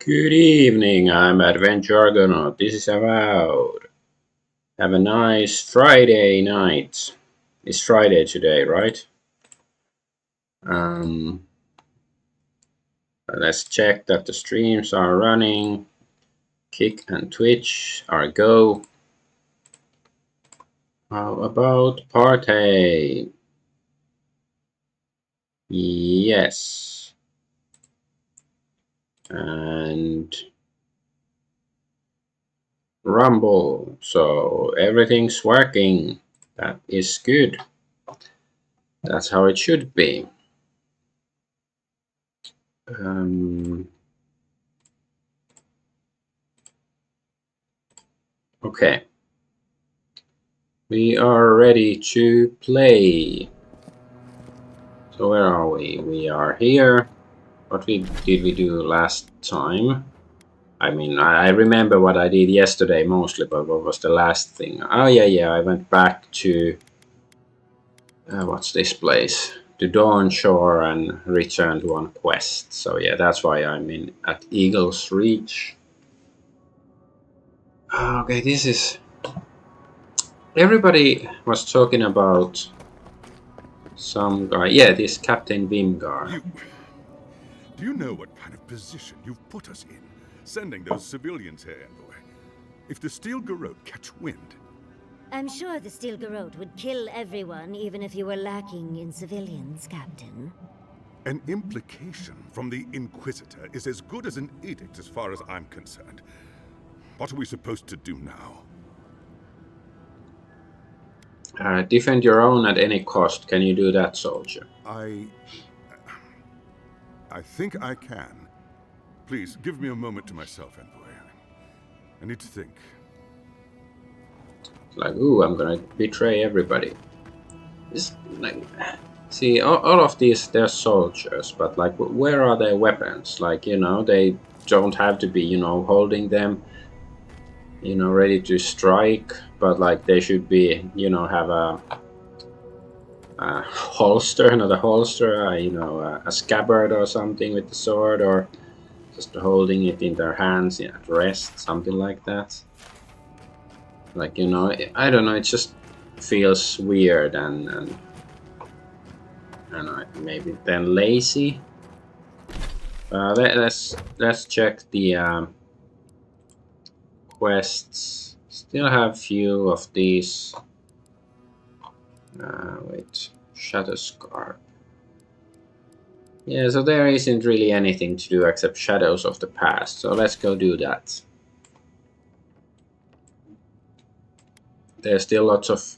Good evening, I'm Adventure Argonaut. This is Avowed. Have a nice Friday night. It's Friday today, right? Um, let's check that the streams are running. Kick and Twitch are go. How about Parti? Yes. And Rumble. So everything's working. That is good. That's how it should be. Okay. We are ready to play. So where are we? We are here. What did we do last time? I mean, I remember what I did yesterday mostly, but what was the last thing? Oh yeah, I went back to what's this place? To Dawn Shore and returned one quest. So yeah, that's why I'm in at Eagle's Reach. Okay, this is. Everybody was talking about some guy. Yeah, this Captain Vimgar. Do you know what kind of position you've put us in, sending those civilians here, envoy? If the Steel Garrote catch wind... I'm sure the Steel Garrote would kill everyone, even if you were lacking in civilians, Captain. An implication from the Inquisitor is as good as an edict as far as I'm concerned. What are we supposed to do now? Defend your own at any cost. Can you do that, soldier? I think I can. Please, give me a moment to myself, envoy. I need to think. Like, ooh, I'm gonna betray everybody. It's like, see, all of these, they're soldiers, but like, where are their weapons? Like, you know, they don't have to be, you know, holding them, you know, ready to strike, but like, they should be, you know, have a holster, not a holster, you know, a scabbard or something with the sword, or just holding it in their hands at rest, something like that. Like, you know, I don't know, it just feels weird and I don't know, maybe then lazy. Let's check the quests. Still have few of these. Wait, Shadow Scarp. Yeah, so there isn't really anything to do except Shadows of the Past. So let's go do that. There's still lots of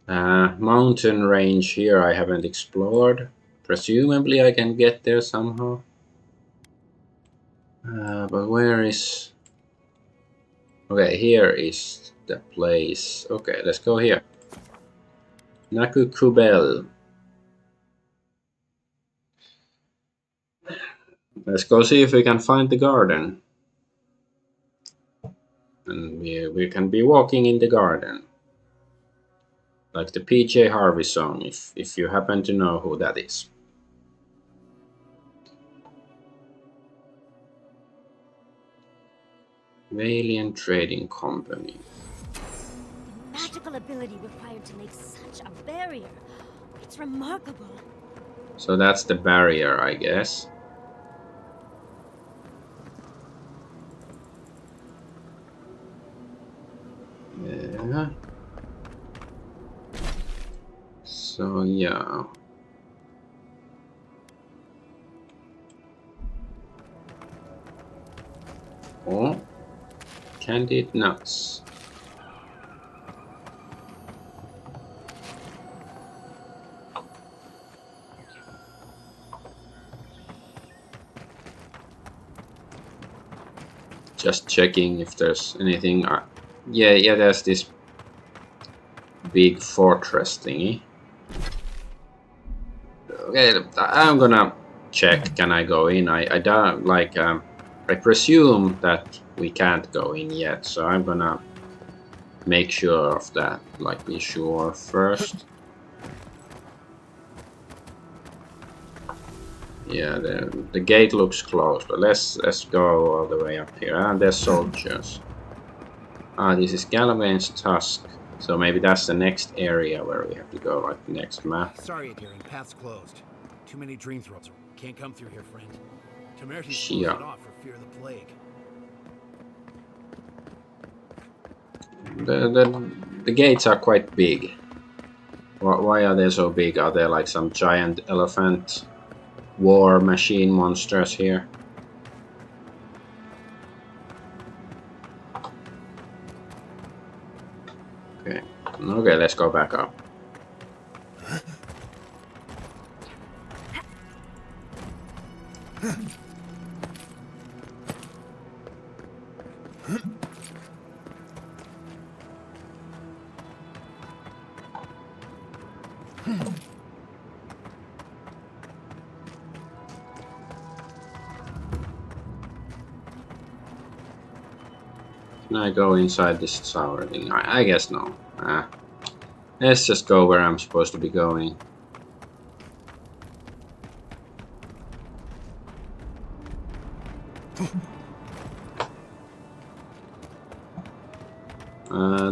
mountain range here I haven't explored. Presumably I can get there somehow. But where is... Okay, here is the place. Okay, let's go here. Nakukubel. Let's go see if we can find the garden. And we can be walking in the garden. Like the PJ Harvey song, if you happen to know who that is. Valiant Trading Company. The magical ability required to make such a barrier. It's remarkable. So that's the barrier, I guess. Yeah. So yeah. Oh, candied nuts. Just checking if there's anything. Yeah, there's this big fortress thingy. Okay, I'm gonna check. Can I go in? I don't like. I presume that we can't go in yet, so I'm gonna make sure of that. Like, be sure first. Yeah, the gate looks closed, but let's go all the way up here. And there's soldiers. Ah, this is Galvain's Tusk. So maybe that's the next area where we have to go, like the next map. Sorry, Adhering. Path's closed. Too many dream throws. Can't come through here, friend. Temerty's closed Yeah. it off for fear of the plague. The gates are quite big. Why are they so big? Are there like some giant elephant war machine monsters here? Okay. Okay, let's go back up. Can I go inside this tower thing? I guess no. Let's just go where I'm supposed to be going.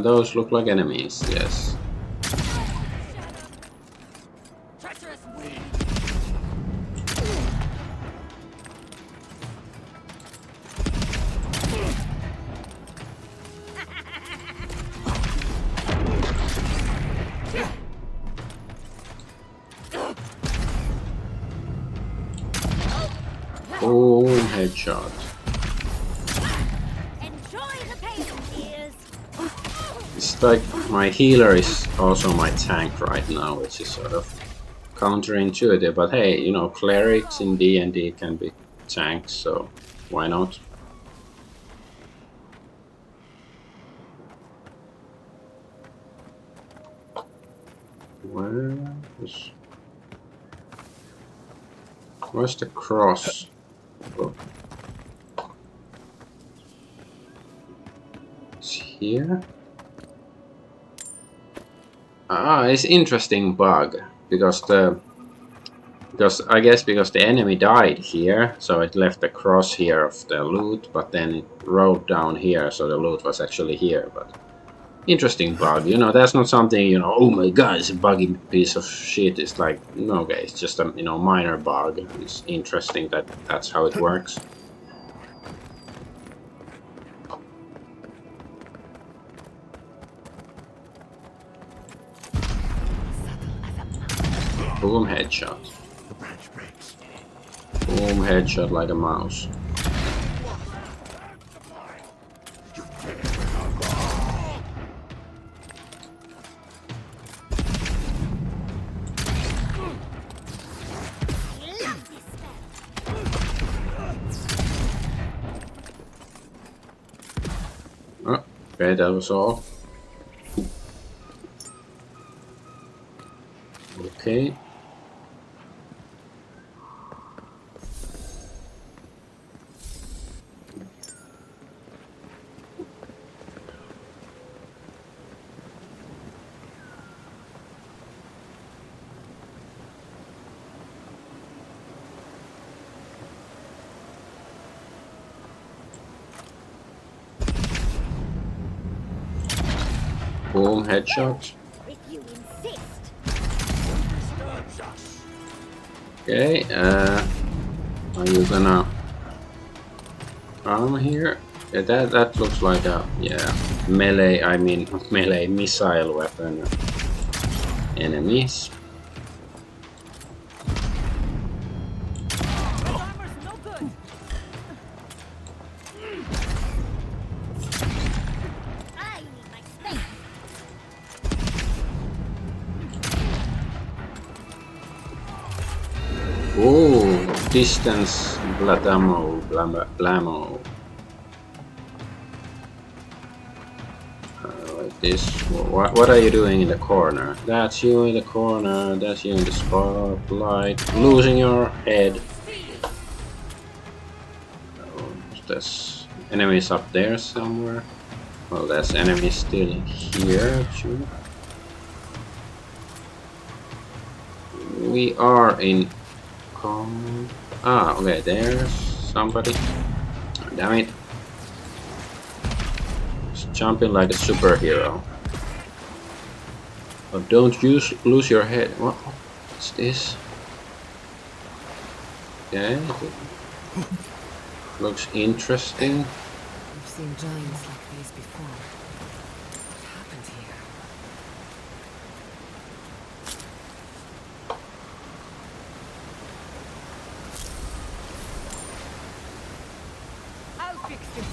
Those look like enemies, yes. Boom, headshot. Enjoy the pain, dears. It's like my healer is also my tank right now, which is sort of counterintuitive. But hey, you know, clerics in D&D can be tanks, so why not? Where's the cross? Oh. It's here. Ah, it's interesting bug because the enemy died here, so it left the cross here of the loot, but then it rolled down here, so the loot was actually here. But interesting bug, you know, that's not something, you know, oh my god, it's a buggy piece of shit. It's like, no, okay, it's just a, you know, minor bug. It's interesting that that's how it works. Boom, headshot. Boom, headshot like a mouse. Oh, okay, that was all. Okay. Boom, headshot. If you insist. Okay, are you gonna come here? Yeah, that looks like a, yeah, melee, I mean not melee, missile weapon enemies. Oh, distance blammo. Like this. What are you doing in the corner? That's you in the corner. That's you in the spotlight. Losing your head. Oh, there's enemies up there somewhere. Well, there's enemies still here too. We are in come. Ah, okay, there's somebody. Oh, damn it. Just jumping like a superhero. But don't lose your head. What's this? Okay. Looks interesting. We've seen giants like these before. What happened here? I'll fix this.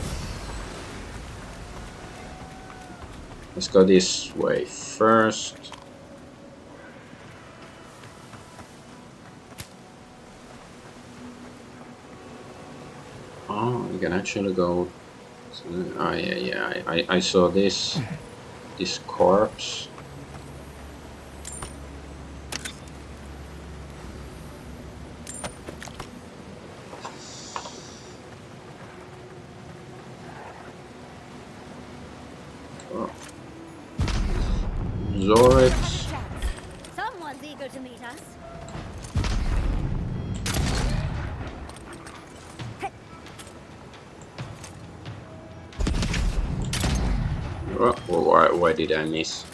Let's go this way first. Oh, you can actually go. Oh yeah. I saw this corpse. Oh. Zorix. Someone's eager to meet us. Oh, why did I miss?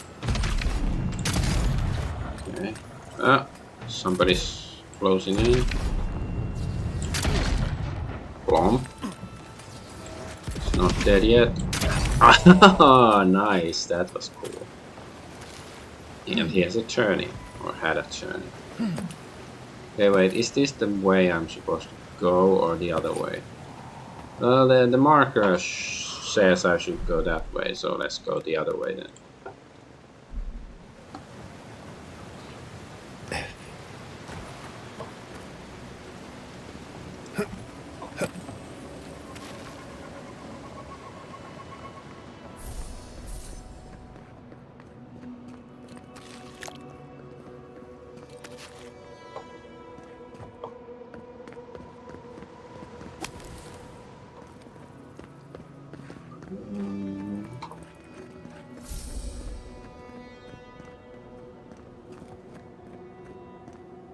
Okay. Ah, somebody's closing in. Bomb. It's not dead yet. Ah, nice. That was cool. And he has a turning, or had a turning. Okay, wait. Is this the way I'm supposed to go, or the other way? Well, the marker says I should go that way, so let's go the other way then.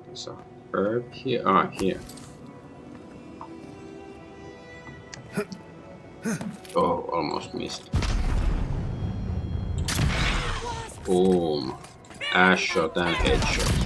There's a herb here. Ah, here. Oh, almost missed. Boom. Ash shot and headshot.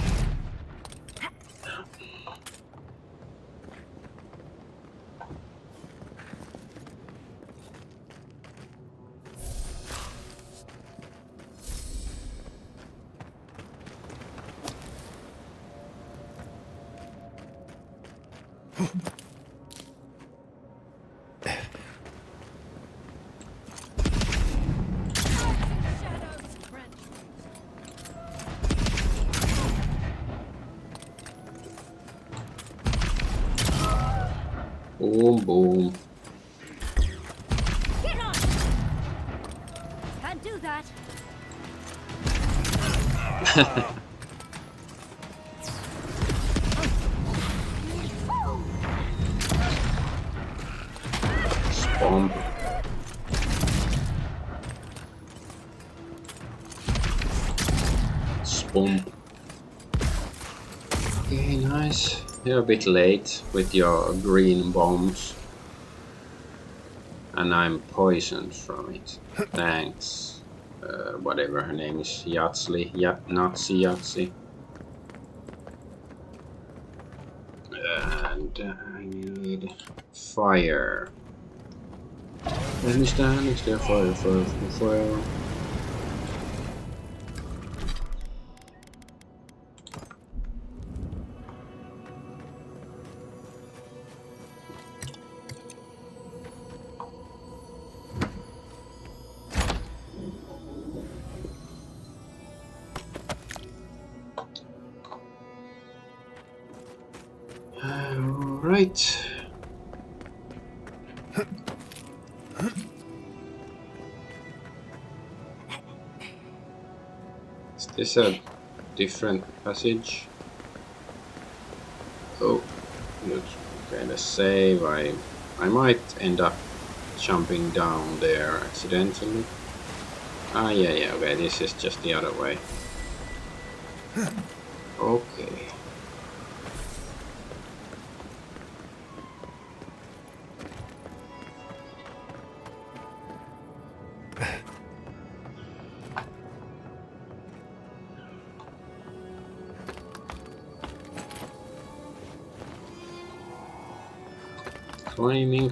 Boom, boom. Get on! Can't do that. Spomp. Spomp. Okay, nice. You're a bit late with your green bombs. And I'm poisoned from it. Thanks. Whatever her name is. Yatsli. Nazi Yatsi. And I need fire. Let me stand next to fire. Right. Is this a different passage? Oh, good. Okay, let's save. I might end up jumping down there accidentally. Ah, yeah, okay, this is just the other way. Okay. Climbing.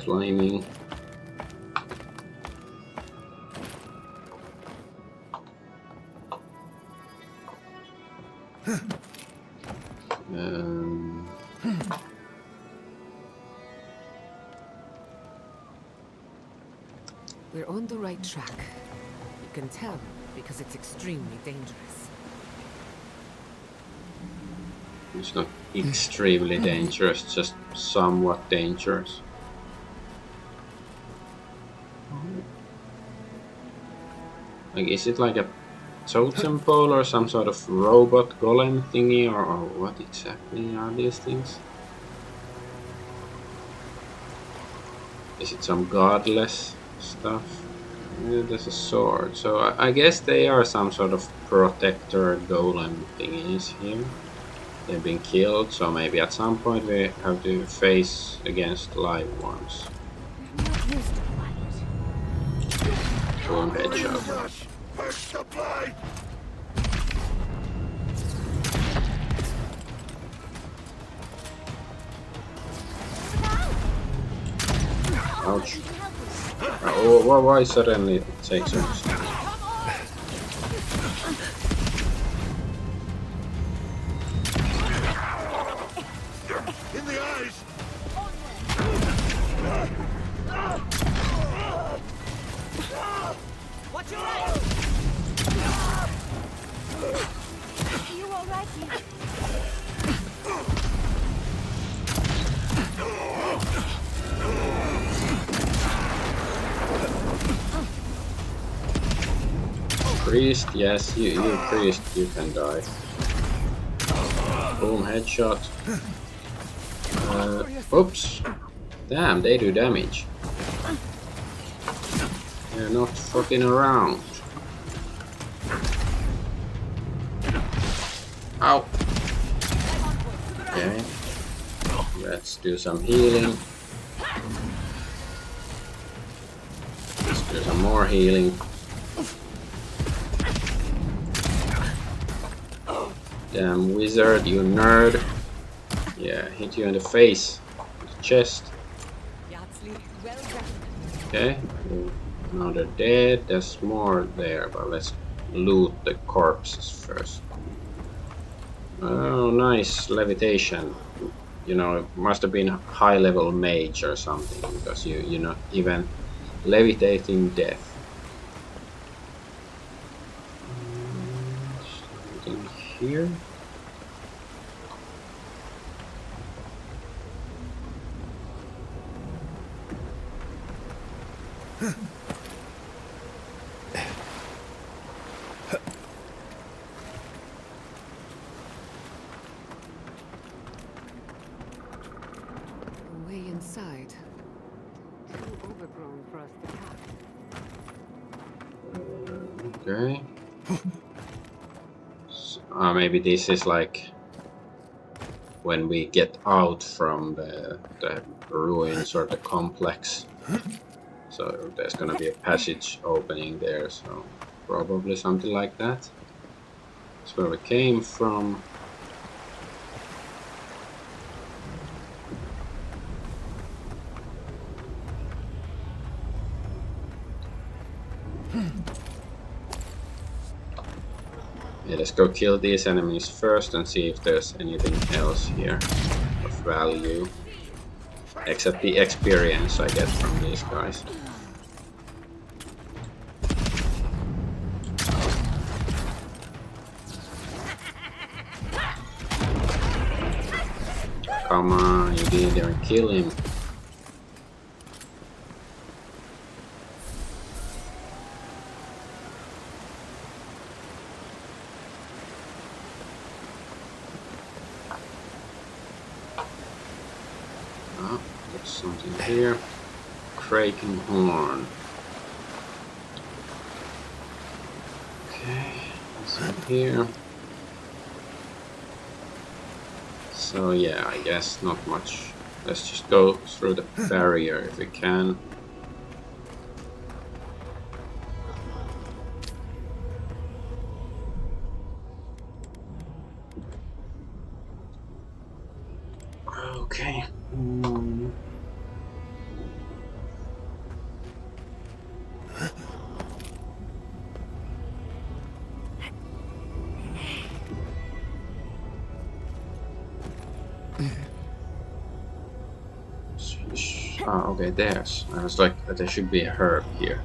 We're on the right track. You can tell because it's extremely dangerous. It's not extremely dangerous, just somewhat dangerous. Like, is it like a totem pole or some sort of robot golem thingy, or what exactly are these things? Is it some godless stuff? Yeah, there's a sword, so I guess they are some sort of protector golem thingies here. They've been killed, so maybe at some point we have to face against live ones. I'm not used to quiet. Boom, headshot. Push the blade! Ouch. Oh, why suddenly it takes so much damage? In the eyes! Watch your right! Are you alright, you? Priest, yes, you priest, you can die. Boom, headshot. Oops. Damn, they do damage. They're not fucking around. Ow. Okay. Let's do some healing. Let's do some more healing. Damn wizard, you nerd. Yeah, hit you in the face. The chest. Okay. Now they're dead. There's more there, but let's loot the corpses first. Oh, nice levitation. You know, it must have been a high-level mage or something, because you know, even levitating death. Something here. Way inside. Too overgrown for us to have. Okay. So, maybe this is like when we get out from the ruins or the complex. So there's gonna be a passage opening there, so probably something like that. That's where we came from. Yeah, let's go kill these enemies first and see if there's anything else here of value. Except the experience I get from these guys. Come on, you didn't kill him. Oh, there's something here. Kraken horn. Okay, what's in here? So yeah, I guess not much. Let's just go through the barrier if we can. Okay. Ah, okay, there's. I was like, there should be a herb here.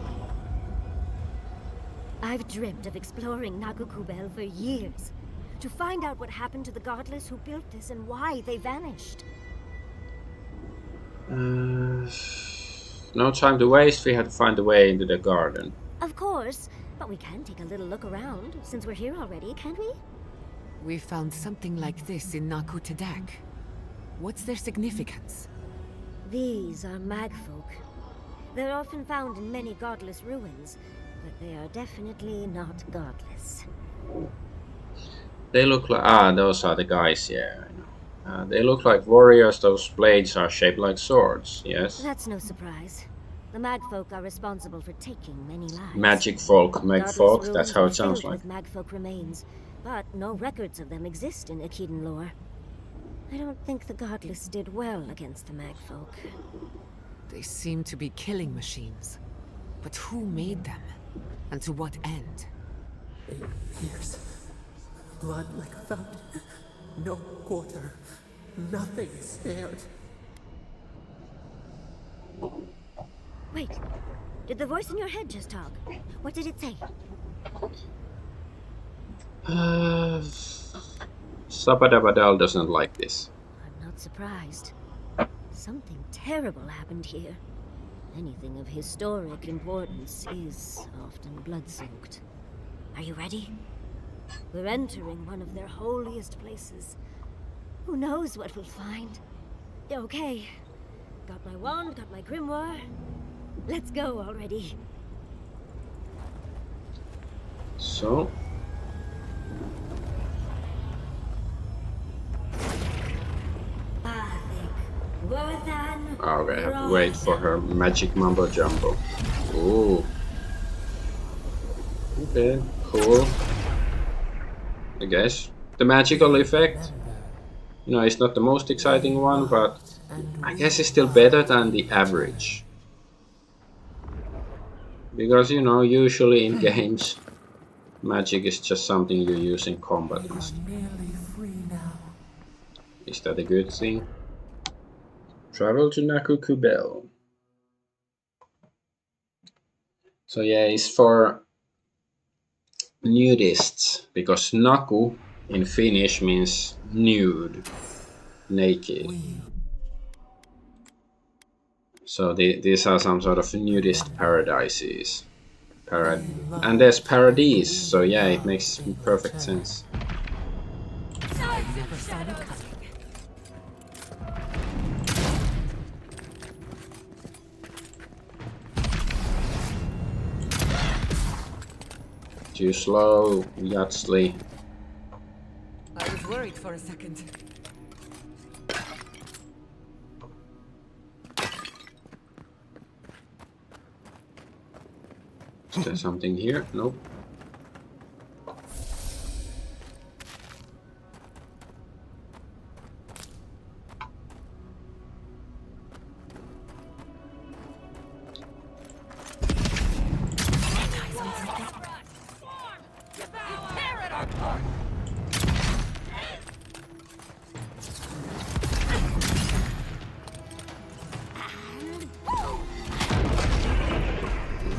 I've dreamt of exploring Nagukubel for years. To find out what happened to the godless who built this and why they vanished. No time to waste, we have to find a way into the garden. Of course, but we can take a little look around, since we're here already, can't we? We found something like this in Naku Tadak. What's their significance? These are magfolk. They're often found in many godless ruins, but they are definitely not godless. They look like... those are the guys, yeah, I know. They look like warriors, those blades are shaped like swords, yes? That's no surprise. The magfolk are responsible for taking many lives. Magic folk, Godless magfolk, that's ruins how are it sounds filled like. with magfolk remains, but no records of them exist in Akedan lore. I don't think the godless did well against the magfolk. They seem to be killing machines. But who made them? And to what end? They pierce. Blood like a fountain. No quarter. Nothing spared. Wait, did the voice in your head just talk? What did it say? Sabadabadal doesn't like this. I'm not surprised. Something terrible happened here. Anything of historic importance is often blood-soaked. Are you ready? We're entering one of their holiest places. Who knows what we'll find? Okay. Got my wand, got my grimoire. Let's go already. So... Okay, I have to wait for her magic mumbo jumbo. Ooh. Okay, cool. I guess. The magical effect, you know, it's not the most exciting one, but I guess it's still better than the average. Because, you know, usually in games, magic is just something you use in combat and stuff. Is that a good thing? Travel to Nakukubel. So yeah, it's for nudists, because Naku in Finnish means nude, naked. So these are some sort of nudist paradises. And there's paradise, so yeah, it makes perfect sense. Never saw it coming. Too slow, Yatsley. I was worried for a second. Is there something here? Nope.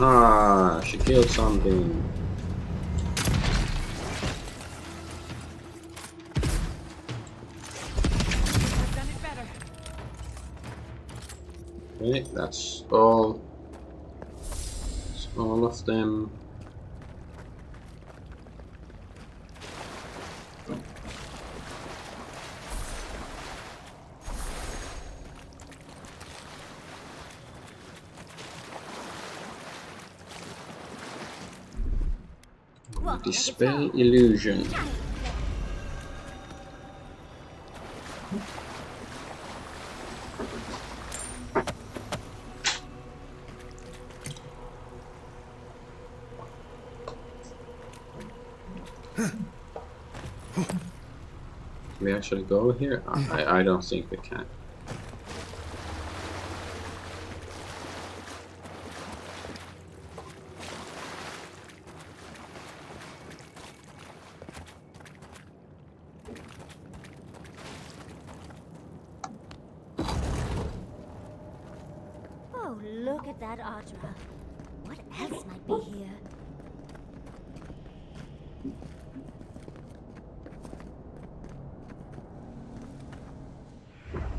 Ah, she killed something. I've done it better. Okay, that's all. That's all of them. Dispel illusion. Can we actually go here? I don't think we can. Oh, look at that Audra. What else might be here?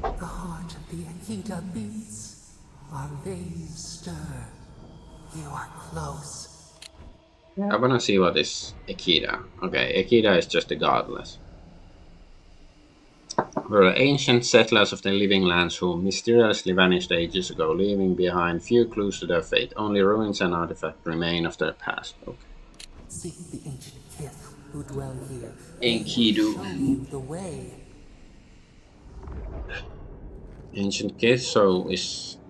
The heart of the Akita beats. Our veins stir. You are close. I wanna see what is Ekida. Okay, Ekida is just the godless. Were the ancient settlers of the living lands who mysteriously vanished ages ago, leaving behind few clues to their fate. Only ruins and artifacts remain of their past. Okay. Seek the ancient kith who dwell here. Enkidu. Show you the way. Ancient kith, so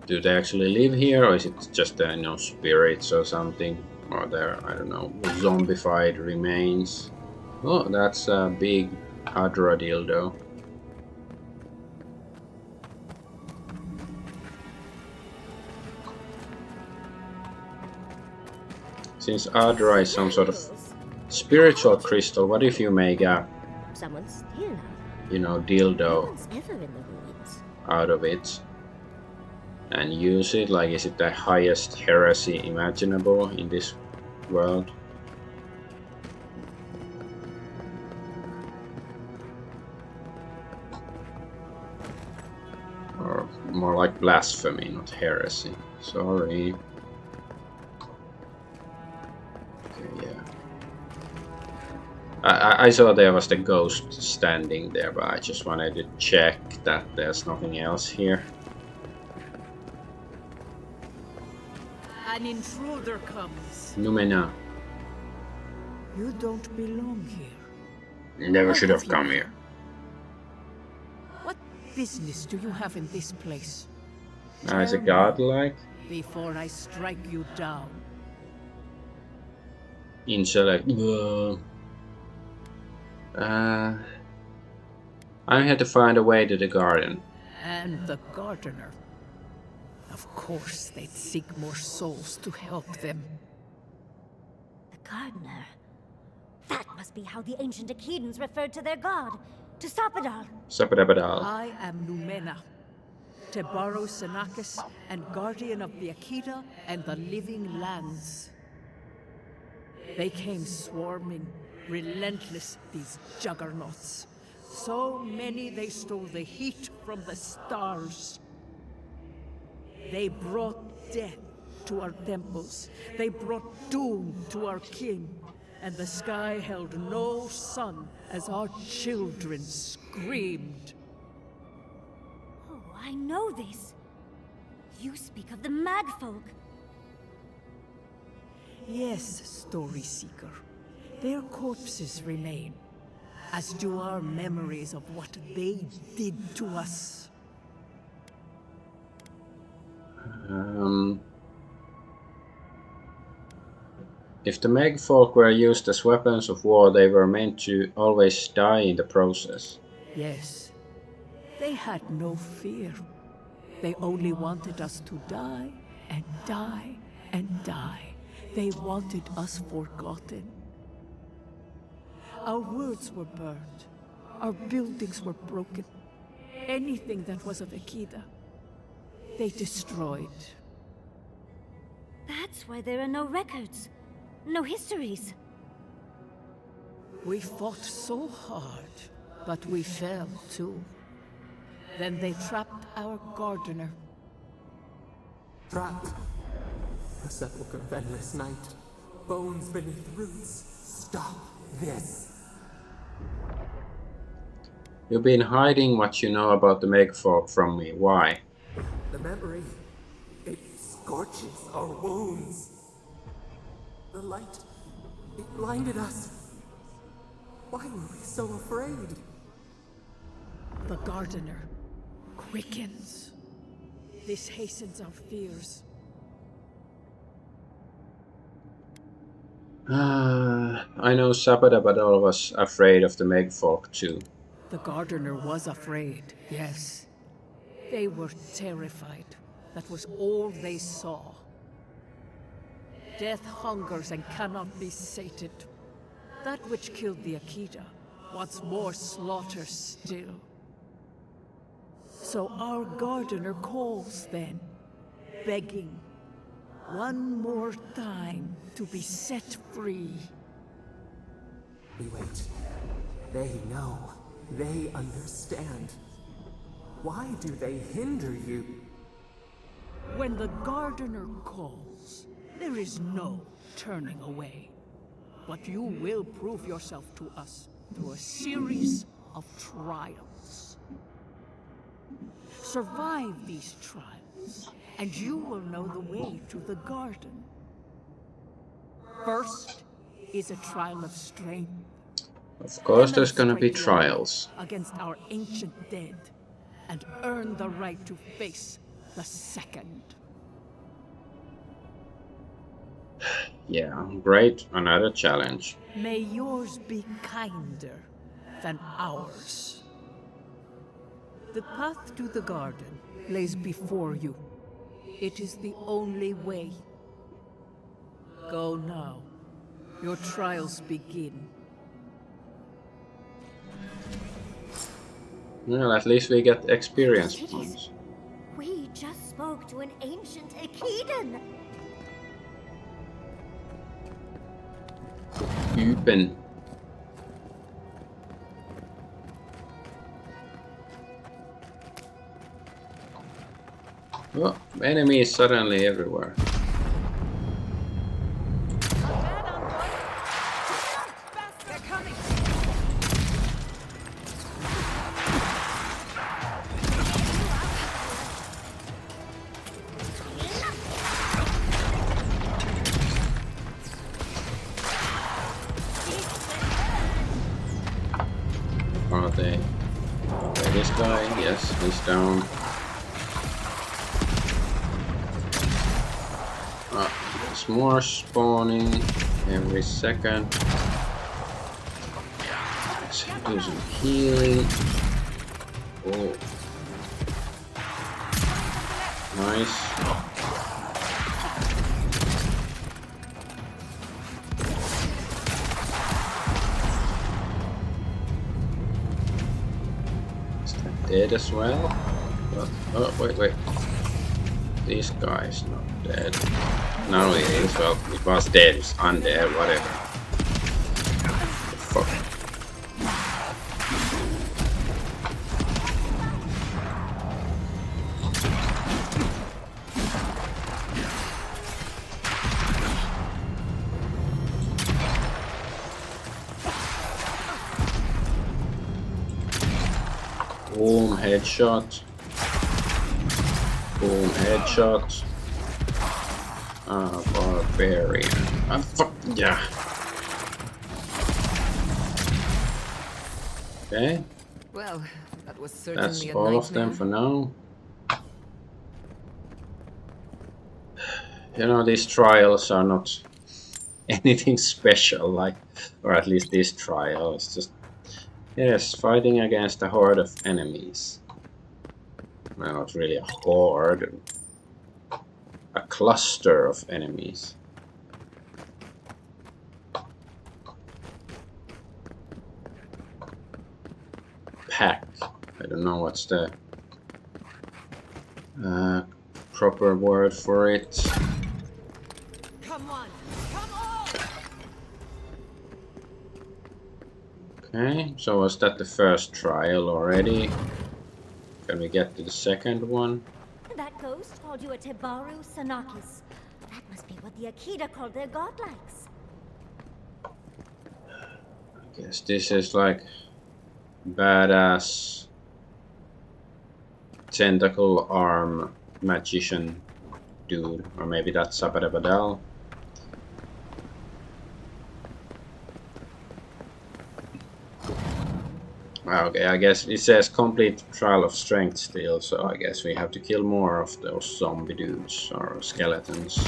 do they actually live here, or is it just spirits or something? Or they're, I don't know, zombified remains? Oh, that's a big Hadra dildo. Since Adra is some sort of spiritual crystal, what if you make a, Someone's here now. dildo No one's ever in the ruins. out of it and use it? Like, is it the highest heresy imaginable in this world? Or more like blasphemy, not heresy. Sorry. Yeah. I saw there was the ghost standing there, but I just wanted to check that there's nothing else here. An intruder comes. Numena. You don't belong here. Never should have come here. What business do you have in this place? Is a Tell me godlike? before I strike you down. Intellect. I'm here to find a way to the garden. And the gardener. Of course, they'd seek more souls to help them. The gardener. That must be how the ancient Akidans referred to their god, to Sapadal. Sapadabadal. I am Numena, Tebaro Senakis, and guardian of the Akita and the living lands. They came swarming, relentless, these juggernauts. So many they stole the heat from the stars. They brought death to our temples. They brought doom to our king. And the sky held no sun as our children screamed. Oh, I know this. You speak of the Magfolk. Yes, Story Seeker. Their corpses remain, as do our memories of what they did to us. If the Megfolk were used as weapons of war, they were meant to always die in the process. Yes, they had no fear. They only wanted us to die and die and die. They wanted us forgotten. Our words were burned. Our buildings were broken. Anything that was of Akita, they destroyed. That's why there are no records, no histories. We fought so hard, but we fell too. Then they trapped our gardener. Trapped. A sepulchre of endless night. Bones beneath roots. Stop this. You've been hiding what you know about the Megfolk from me. Why? The memory, it scorches our wounds. The light, it blinded us. Why were we so afraid? The gardener quickens. This hastens our fears. I know Sapadabadal was afraid of the Megfolk too. The gardener was afraid, yes. They were terrified. That was all they saw. Death hungers and cannot be sated. That which killed the Akita wants more slaughter still. So our gardener calls then. begging one more time to be set free. We wait. They know. They understand. Why do they hinder you? When the gardener calls, there is no turning away. But you will prove yourself to us through a series of trials. Survive these trials, and you will know the way to the garden. First is a trial of strength. Of course, there's gonna be Demonstrate your trials. will against our ancient dead, and earn the right to face the second. Yeah, great. Another challenge. May yours be kinder than ours. The path to the garden lays before you. It is the only way. Go now. Your trials begin. Well, at least we get experience Cities. points. We just spoke to an ancient Akedan. Üben. Oh, enemies suddenly everywhere. They're coming! Are they? Okay, this guy, yes, he's down. There's more spawning every second. Let's do some healing. Oh. Nice. Is that dead as well? Oh, wait. This guy's not dead. No, it is. Well, it was dead. It's undead, whatever. Fuck. Boom, headshot. Boom, headshot. Barbarian. Fuck, yeah. Okay, Well, that was certainly that's a all of them nightmare. for now. You know, these trials are not anything special, like, or at least this trial. It's just, yes, fighting against a horde of enemies. Well, not really a horde, a cluster of enemies. Pack. I don't know what's the proper word for it. Come on! Come on! Okay, so was that the first trial already? Can we get to the second one? That ghost called you a Tebaru Sanakis. That must be what the Akita called their godlikes. I guess this is like badass tentacle arm magician dude, or maybe that's Sabadabadal. Okay, I guess it says complete trial of strength still, so I guess we have to kill more of those zombie dudes or skeletons.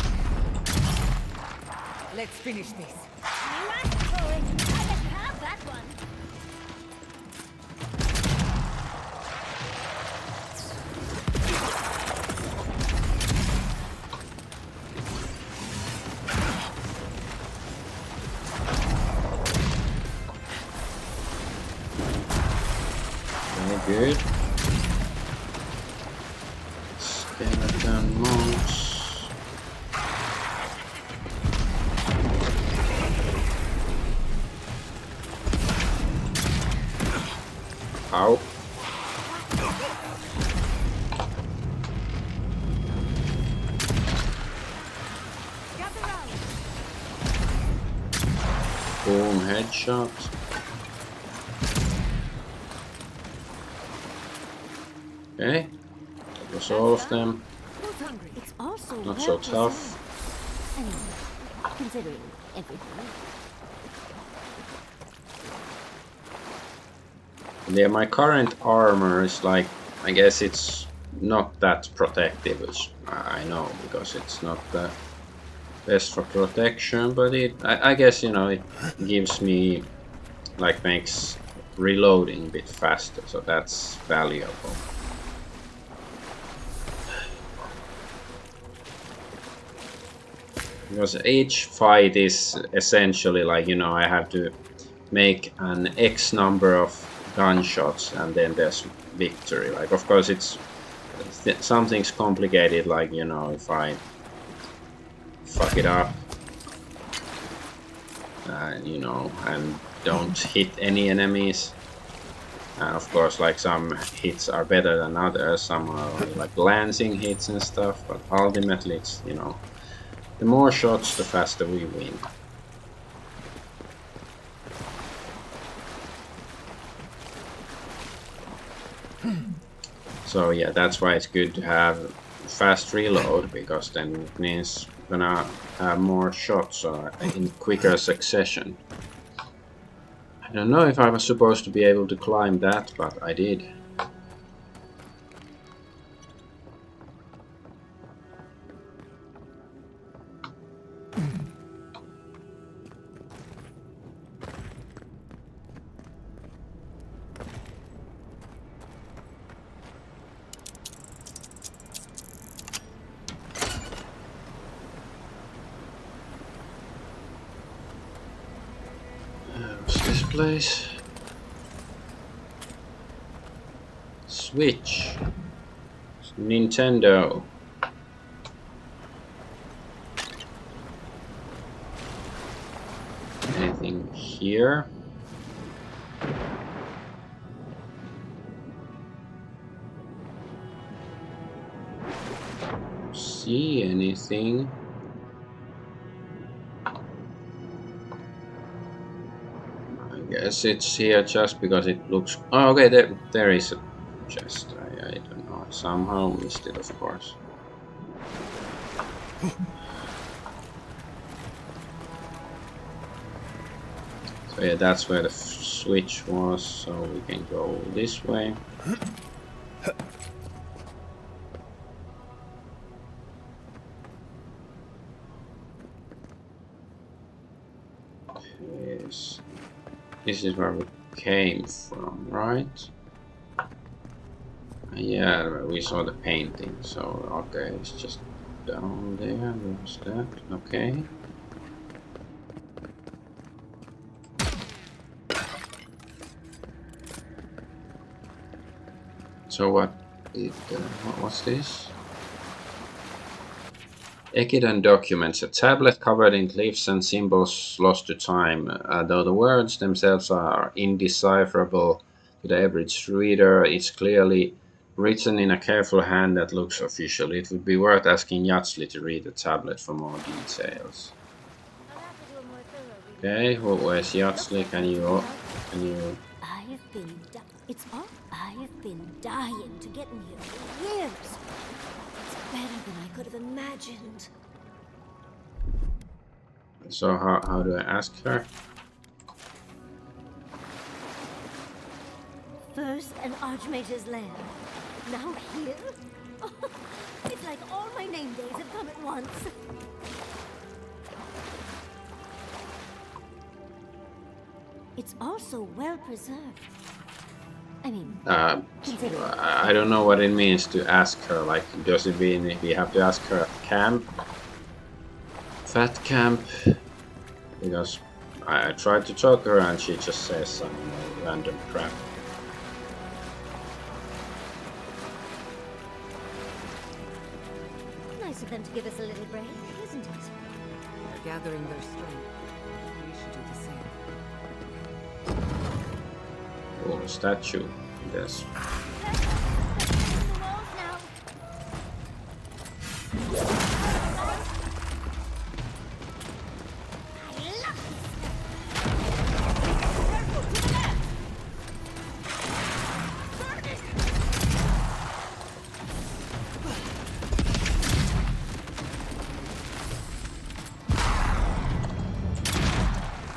Let's finish this. You asked for it. I let you have that one. Very good. Skeleton monks. Ow. Boom, headshot. Okay, that was all of them. It's also Not so tough. Anyway, considering everything. Yeah, my current armor is like, I guess it's not that protective, which I know because it's not the best for protection, but I guess, you know, it gives me, like, makes reloading a bit faster, so that's valuable. Because each fight is essentially like, you know, I have to make an X number of gunshots and then there's victory. Like, of course, it's something's complicated, like, you know, if I fuck it up, you know, and don't hit any enemies. And of course, like, some hits are better than others, some are only like glancing hits and stuff, but ultimately it's, you know, the more shots, the faster we win. So yeah, that's why it's good to have fast reload, because then it means we're gonna have more shots in quicker succession. I don't know if I was supposed to be able to climb that, but I did. What's this place? Switch. Nintendo. Anything here? See anything? I guess it's here just because it looks. Oh, okay, there is a chest. I don't know. I somehow missed it, of course. So yeah, that's where the switch was. So we can go this way. Yes. This is where we came from, right? Yeah, we saw the painting, so okay, it's just down there. There's that. Okay. So what's this? Ekidan documents, a tablet covered in glyphs and symbols lost to time. Though the words themselves are indecipherable to the average reader, it's clearly written in a careful hand that looks official. It would be worth asking Yatsley to read the tablet for more details. Okay, where's Yatsley? Can you? I've been dying to get in here for years. It's better than I could have imagined. So how do I ask her? First an Archmage's lair, now here? It's like all my name days have come at once. It's also well preserved. I mean, I don't know what it means to ask her. Like, does it mean we have to ask her at camp? Fat camp? Because I tried to talk to her and she just says some random crap. Nice of them to give us a little break, isn't it? They're gathering their strength. We should do the same. Oh, statue. This.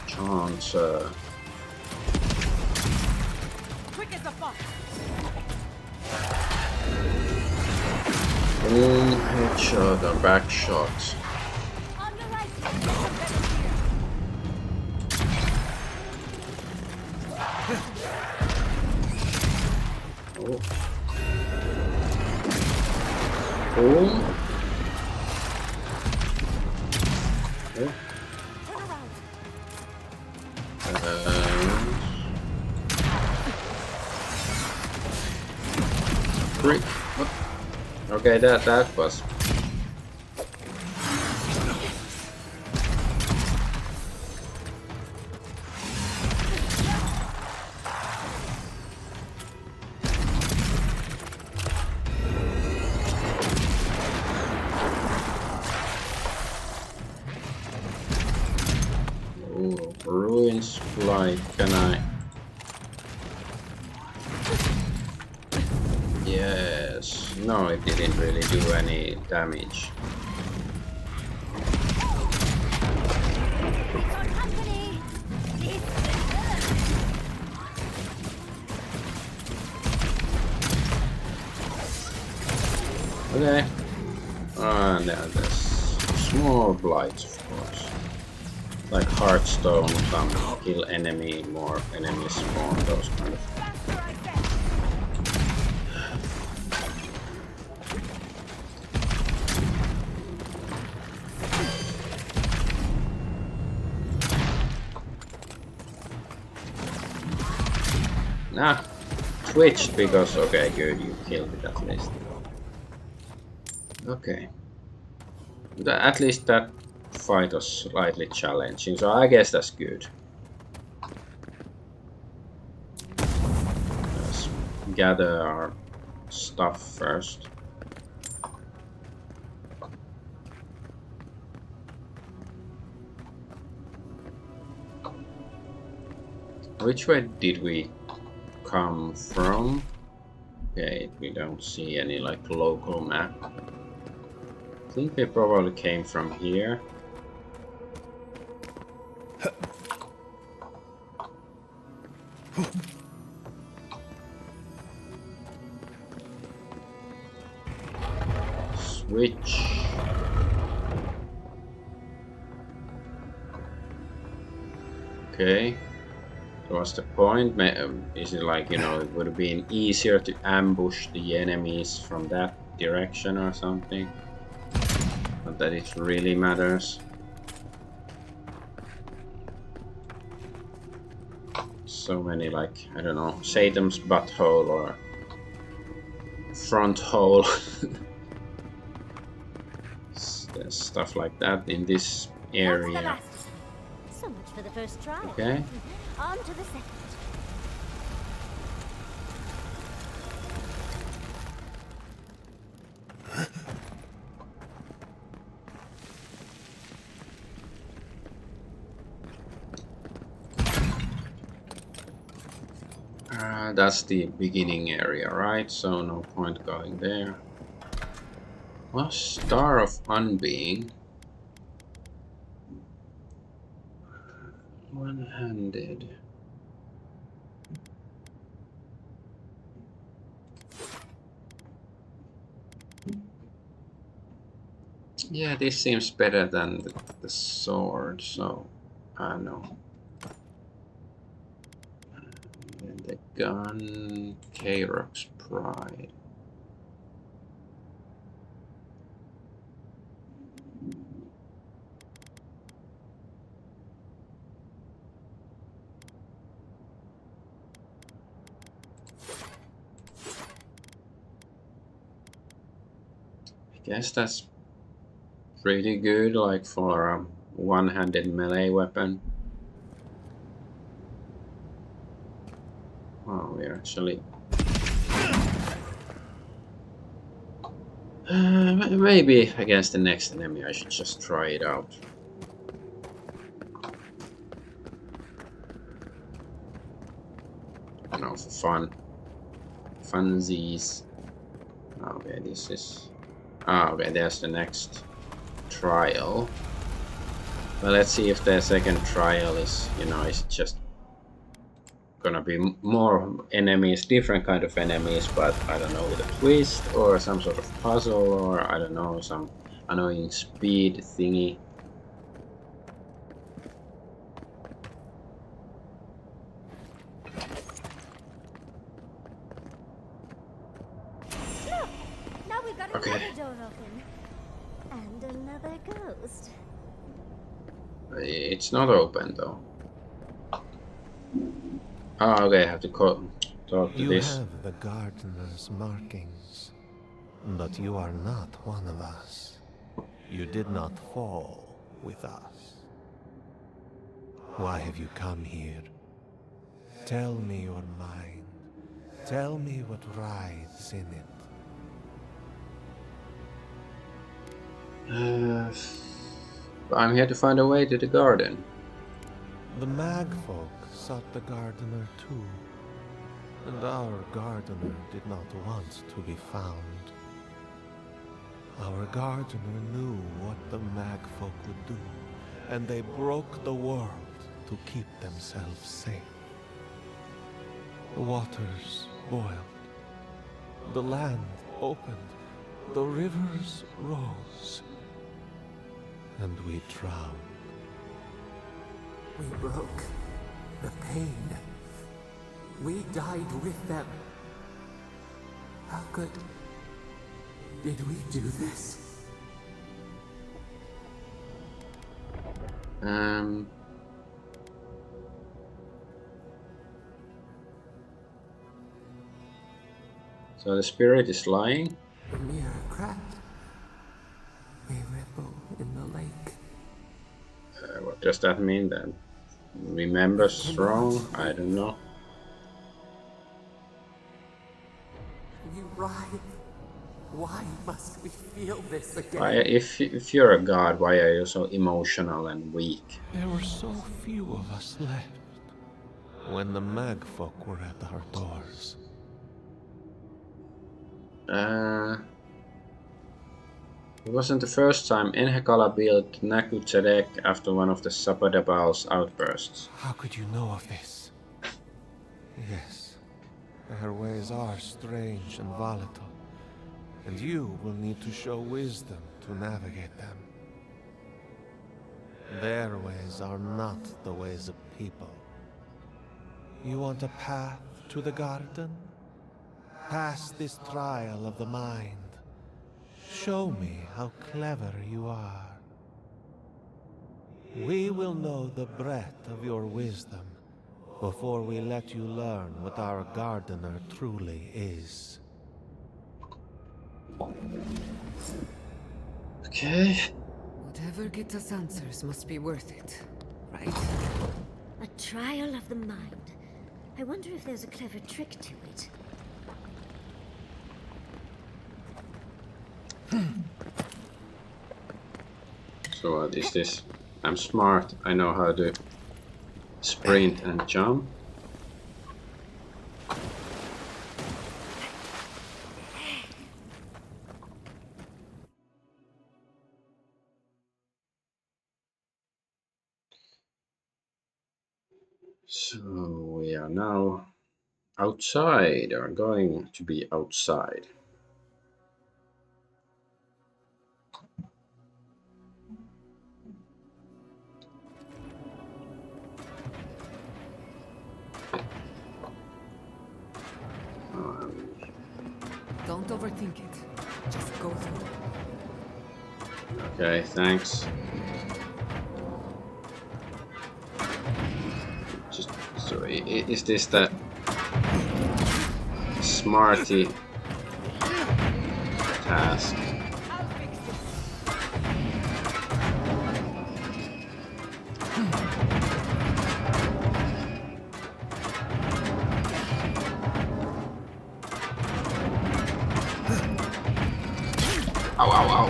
Chance. Quick as a fox. Boom, headshot or back shot. On your right. Oh. Boom. Oh. Turn around. Brick. What? Okay, that was. Oh, ruins fly. Can I? Yes. No, it didn't really do any damage. It's our company. Okay. And there's small blights, of course. Like Hearthstone, some kill enemy, more enemies spawn, those kind of. Nah, twitched because, okay, good, you killed it at least. Okay. At least that fight was slightly challenging, so I guess that's good. Let's gather our stuff first. Which way did we come from? Okay, we don't see any like local map. I think we probably came from here. Switch. Okay. What's the point? Is it like, you know, it would have been easier to ambush the enemies from that direction or something? Not that it really matters. So many, like, I don't know, Satan's butthole or front hole. There's stuff like that in this area. So much for the first trial. Okay. On to the second. That's the beginning area, right? So no point going there. Well, Star of Unbeing. One-handed. Yeah, this seems better than the sword, so I know. And the gun, K-Rock's Pride. I guess that's pretty good, like for a one-handed melee weapon. Oh, we're actually Maybe against the next enemy I should just try it out. You know, for fun. Funsies. Okay, this is... okay, there's the next trial. Well, let's see if the second trial is, you know, is just gonna be more enemies, different kind of enemies, but I don't know, with a twist or some sort of puzzle, or I don't know, some annoying speed thingy. Look! Now we've got Okay. another door open. And another ghost. It's not open though. Oh, okay, I have to talk to You this. have the gardener's markings, but you are not one of us. You did not fall with us. Why have you come here? Tell me your mind. Tell me what rides in it. I'm here to find a way to the garden. The magfolk sought the gardener too, and our gardener did not want to be found. Our gardener knew what the magfolk would do, and they broke the world to keep themselves safe. The waters boiled, the land opened, the rivers rose, and we drowned. We broke the pain. We died with them. How did we do this? So the spirit is lying. The mirror cracked. We ripple in the lake. What does that mean then? Remembers wrong? I don't know. You writhe. Why must we feel this again? Why, if you're a god, why are you so emotional and weak? There were so few of us left when the magfolk were at our doors. It wasn't the first time Enhekala built Naku Tzedek after one of the Sapadabal's outbursts. How could you know of this? Yes, their ways are strange and volatile, and you will need to show wisdom to navigate them. Their ways are not the ways of people. You want a path to the garden? Pass this trial of the mind. Show me how clever you are. We will know the breadth of your wisdom before we let you learn what our gardener truly is. Okay. Whatever gets us answers must be worth it, right? A trial of the mind. I wonder if there's a clever trick to it. So what is this? I'm smart. I know how to sprint and jump. So we are now outside, or going to be outside. Don't overthink it. Just go through. Okay, thanks. Just so is this the smarty task? ow, ow.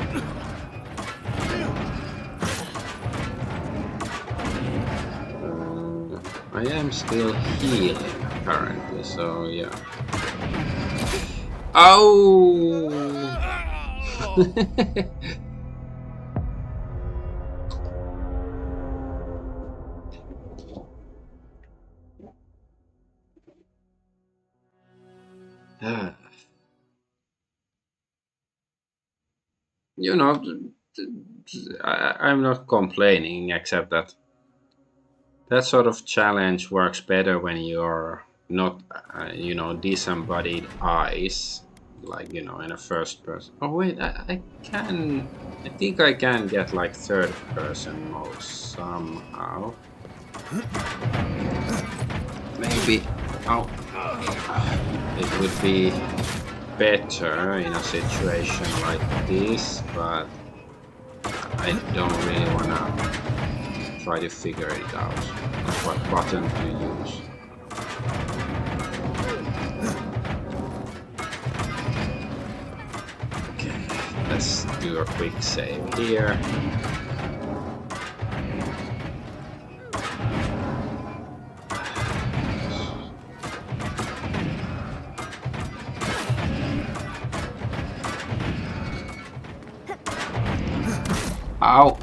I am still healing apparently, so yeah. Oh! You know, I'm not complaining, except that that sort of challenge works better when you're not, you know, disembodied eyes, like, you know, in a first person. Oh wait, I can, I think I can get like third person mode somehow. Maybe, oh, it would be better in a situation like this, but I don't really wanna try to figure it out. What button to use. Okay, let's do a quick save here. Ow!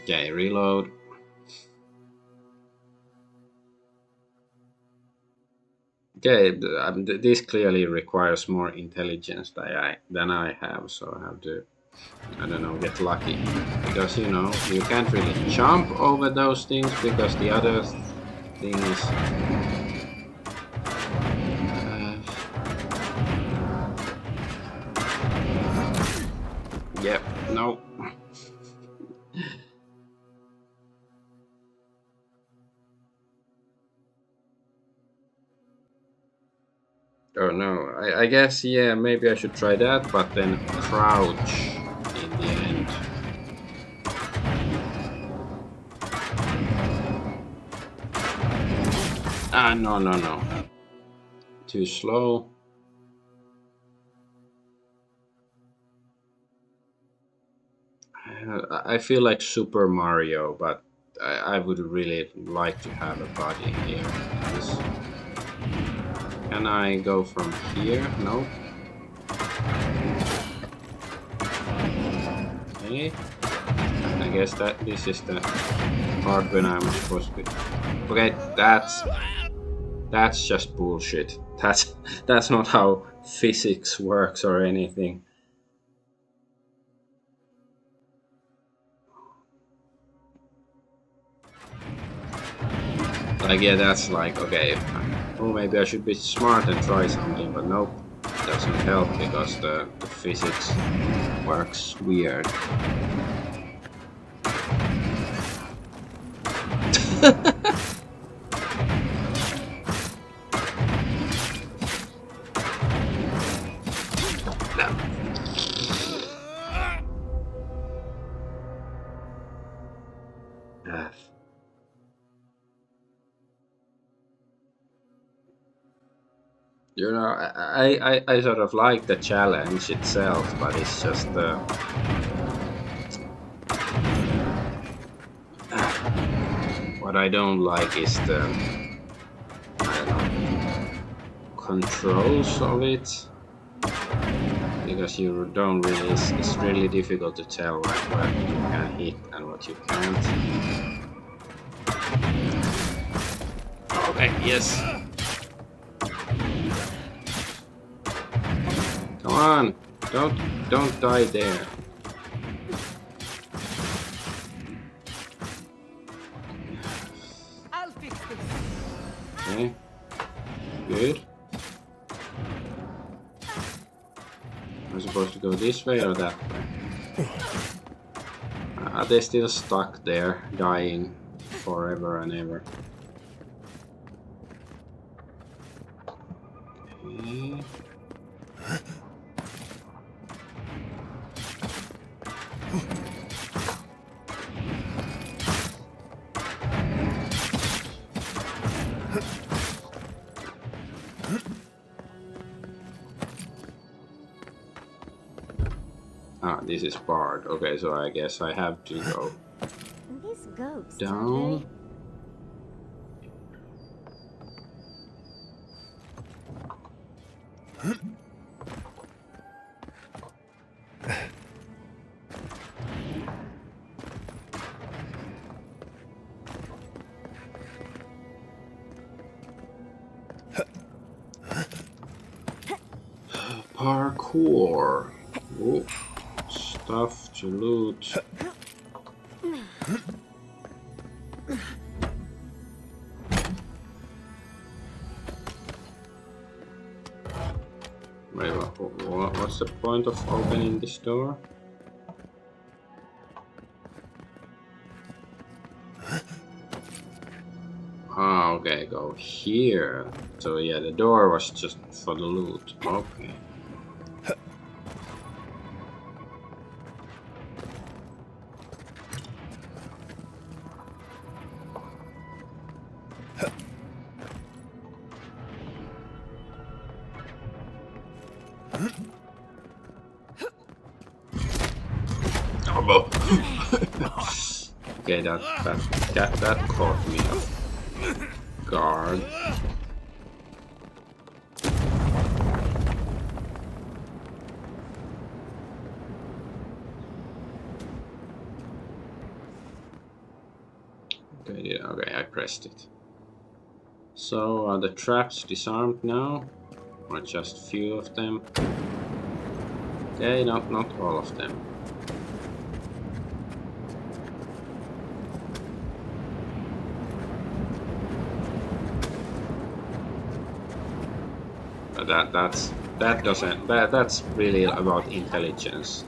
Okay, reload. Okay, this clearly requires more intelligence than I have, so I have to, I don't know, get lucky. Because, you know, you can't really jump over those things because the other thing is... Yep, no. Oh no, I guess, yeah, maybe I should try that, but then crouch in the end. Ah, no, no, no. Too slow. I feel like Super Mario, but I would really like to have a body here. Can I go from here? No. Okay. I guess that this is the part when I'm supposed to be. Okay, that's just bullshit. That's not how physics works or anything. Like, yeah, that's like, okay, oh, maybe I should be smart and try something, but nope, it doesn't help because the physics works weird. You know, I sort of like the challenge itself, but it's just what I don't like is the, I don't know, controls of it, because you don't really, it's really difficult to tell like what you can hit and what you can't. Okay, yes. Come on, don't die there. I'll fix this. Okay, good. I'm supposed to go this way or that way? Are they still stuck there, dying forever and ever? Okay. Ah, this is barred. Okay, so I guess I have to go These ghosts aren't down. very... Parkour. Oh, stuff to loot. Wait, what's the point of opening this door? Ah, okay, go here. So yeah, the door was just for the loot. Okay. Oh, well. Okay, that caught me off guard. Okay, I pressed it. So are the traps disarmed now? Or just few of them? Okay, not all of them. But that's really about intelligence.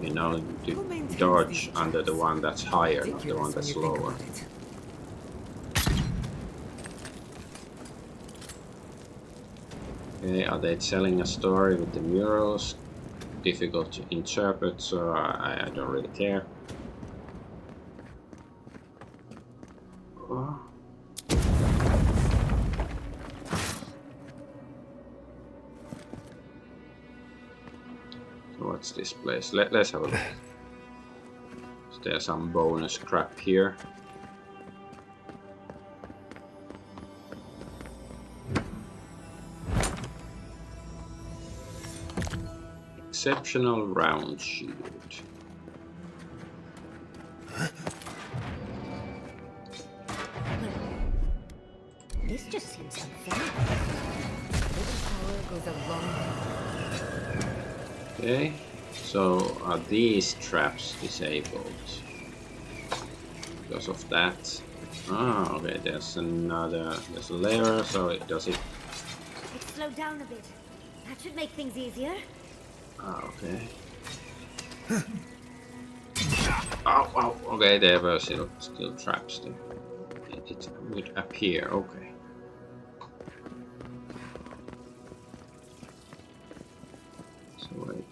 You know, to dodge under the one that's higher, not the one that's lower. Okay, are they telling a story with the murals? Difficult to interpret, so I don't really care. Oh. So what's this place? Let's have a look. Is there some bonus crap here? Exceptional round shield. This just seems unfair. Little power goes a long way. Okay, so are these traps disabled? Because of that. Ah, okay, there's a layer, so it does it. It's slowed down a bit. That should make things easier. Ah, okay. Ow, okay, there were still traps there. It would appear, okay. So wait.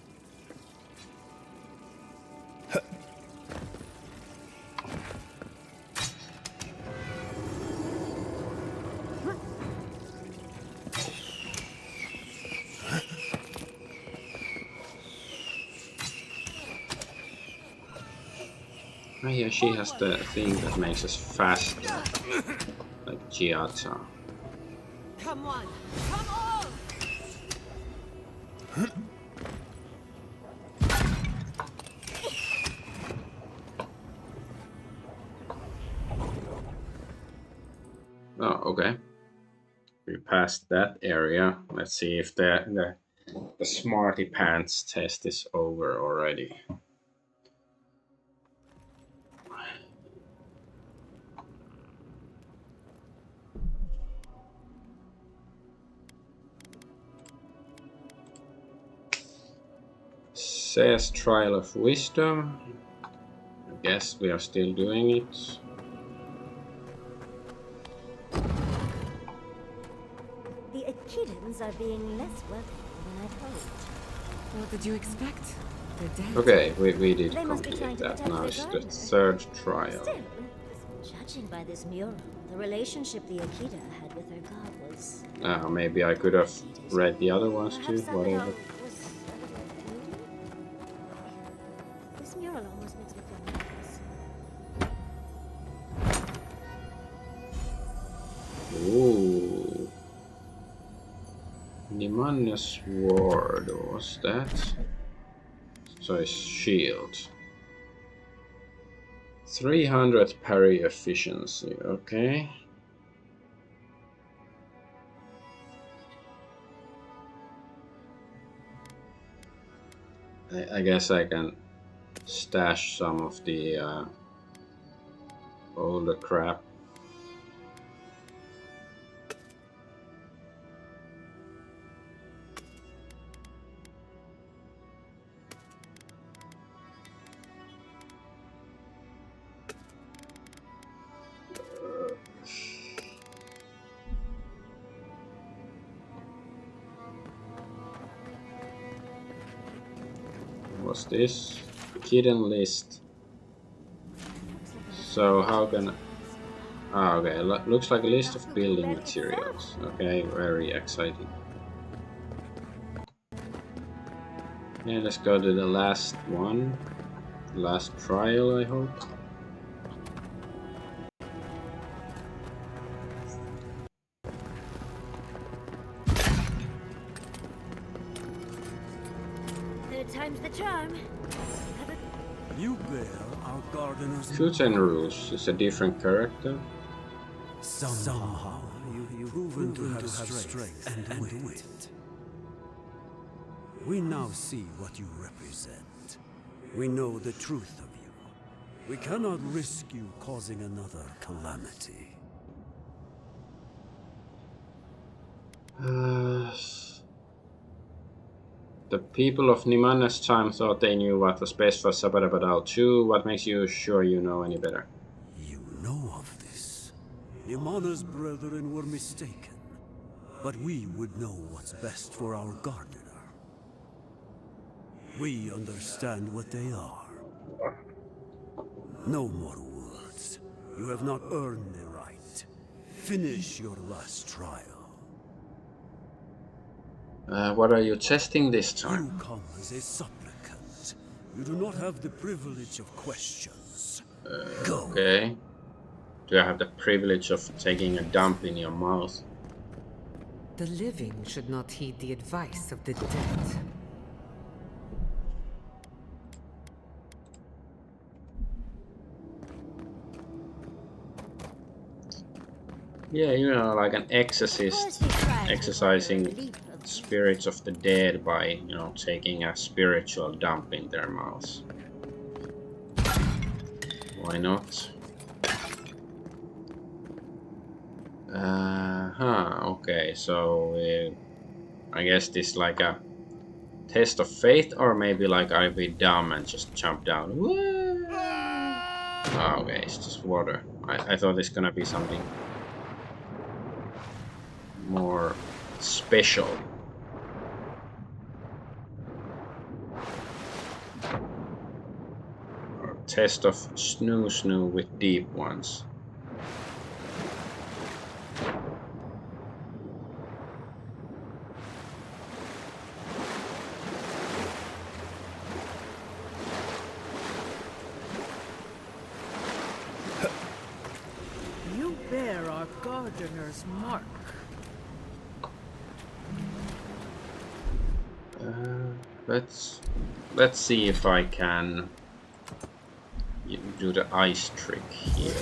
Oh yeah, she has the thing that makes us faster, like Giata. Come on! Come on! Oh, okay. We passed that area. Let's see if the Smarty Pants test is over already. Says Trial of Wisdom. I guess we are still doing it. The Echidans are being less welcome than I'd hoped. What did you expect? They're dead. Okay, we did They must be complete trying to that. protect Now their it's the gardener. third trial. Still, judging by this mural, the relationship the Akita had with her god was... Maybe I could have read the other ones too, Perhaps whatever. somehow was This mural almost makes me feel nervous. Ooh. Nimanya's sword, was that? So his shield. 300 parry efficiency, okay. I guess I can stash some of the older crap. What's this? Hidden list. So how can... Ah, okay, looks like a list of building materials. Okay, very exciting. Yeah, let's go to the last one. Last trial, I hope. Third time's the charm. You bear our gardener's Kuchen Rouge is a different character. somehow you've proven to have strength and wit. We now see what you represent. We know the truth of you. We cannot risk you causing another calamity. The people of Nimanya's time thought they knew what was best for Sabadabadal too. What makes you sure you know any better? You know of this. Nimana's brethren were mistaken. But we would know what's best for our gardener. We understand what they are. No more words. You have not earned the right. Finish your last trial. What are you testing this You time? come as a supplicant. You do not have the privilege of questions. Go. Okay. Do I have the privilege of taking a dump in your mouth? The living should not heed the advice of the dead. Yeah, you know, like an exorcist exercising spirits of the dead by, you know, taking a spiritual dump in their mouths. Why not? Okay, so I guess this like a test of faith, or maybe like I'll be dumb and just jump down. Woo! Oh, okay, it's just water. I thought it's gonna be something more special. Or test of snoo with deep ones. You bear our gardener's mark. Let's see if I can do the ice trick here.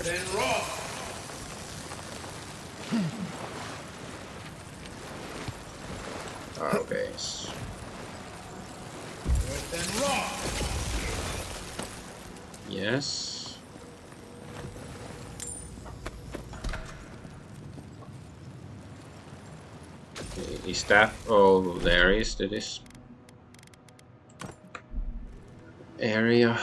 Okay. Yes. Okay, is that all there is to this area?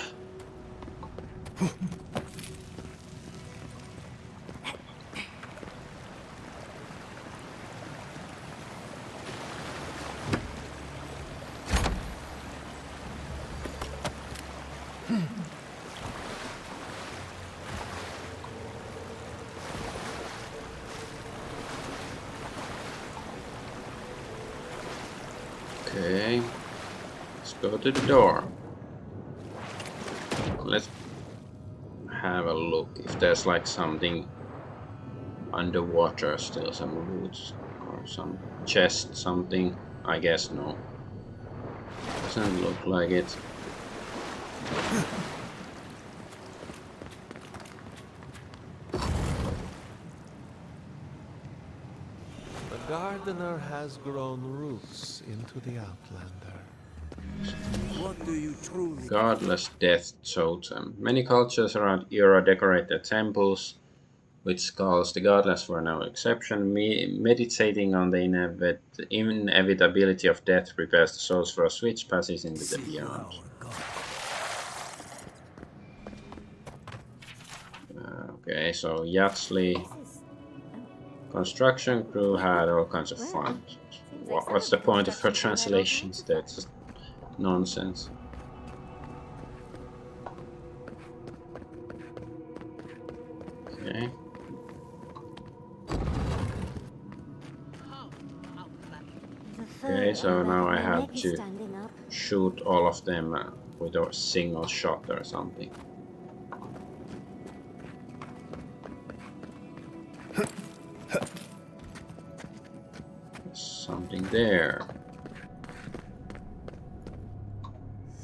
Okay, let's go to the door. let's have a look if there's like something underwater still, some roots or some chest, something. I guess no. Doesn't look like it. The gardener has grown roots into the Outlander. What do you truly... Godless death totem. Many cultures around Europe decorate their temples with skulls. The godless were no exception. Meditating on the inevitability of death prepares the souls for a switch passage into the beyond. Okay, so Yatsley construction crew had all kinds of fun. What's the point of her translations? That's just nonsense. Okay. Okay, so now I have to shoot all of them with a single shot or something. There's something there.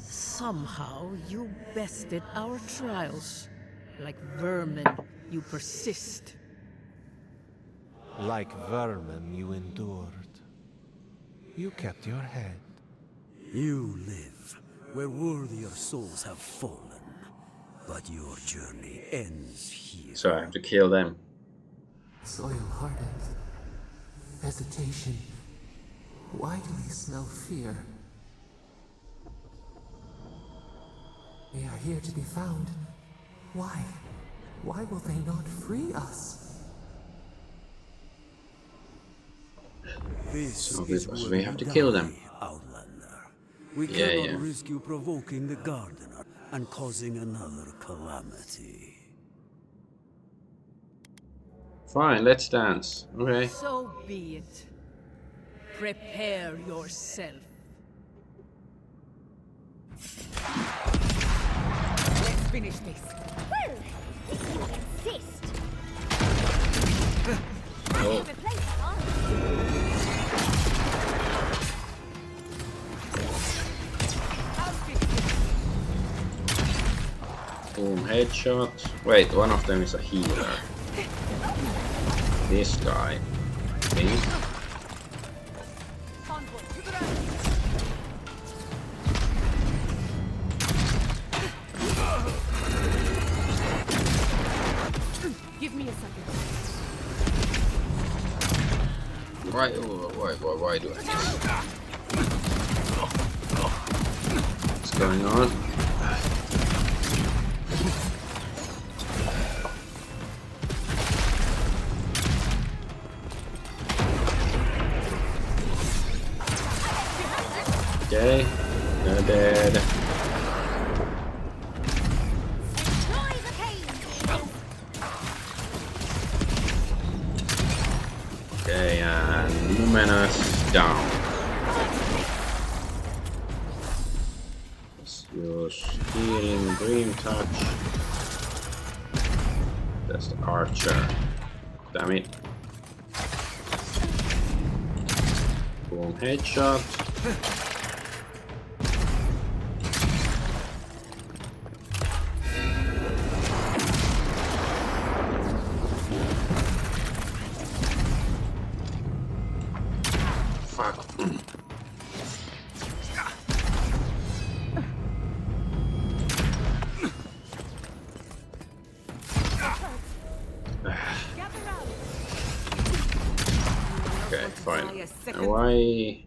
Somehow you bested our trials. Like vermin, you persist. Like vermin, you endured. You kept your head. You live where worthier souls have fallen, but your journey ends here. So I have to kill them. Soil hardened. Hesitation. Why do we smell fear? They are here to be found. Why? Why will they not free us? So because we have to kill them. Outlander. We Yeah, cannot yeah. risk you provoking the gardener and causing another calamity. Fine, let's dance. Okay. So be it. Prepare yourself. Let's finish this. Well, if you insist. Oh. Boom, headshot. Wait, one of them is a healer. This guy. See? Give me a second. Why do I miss? What's going on? Okay, they're dead. Okay, and Numena's down. Let's use healing dream touch. That's the archer. Damn it. Boom, headshot. Fuck. Okay, fine. And why?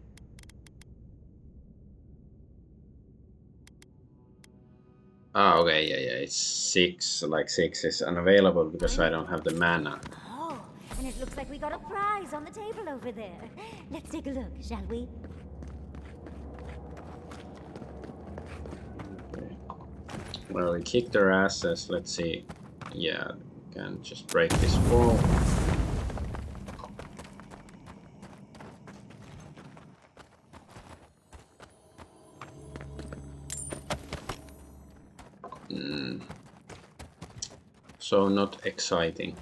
Ah, okay, yeah, it's 6. Like 6 is unavailable because I don't have the mana. Oh, and it looks like we got a prize on the table over there. Let's take a look, shall we? Okay. Well, we kicked their asses. Let's see. Yeah, we can just break this wall. So not exciting.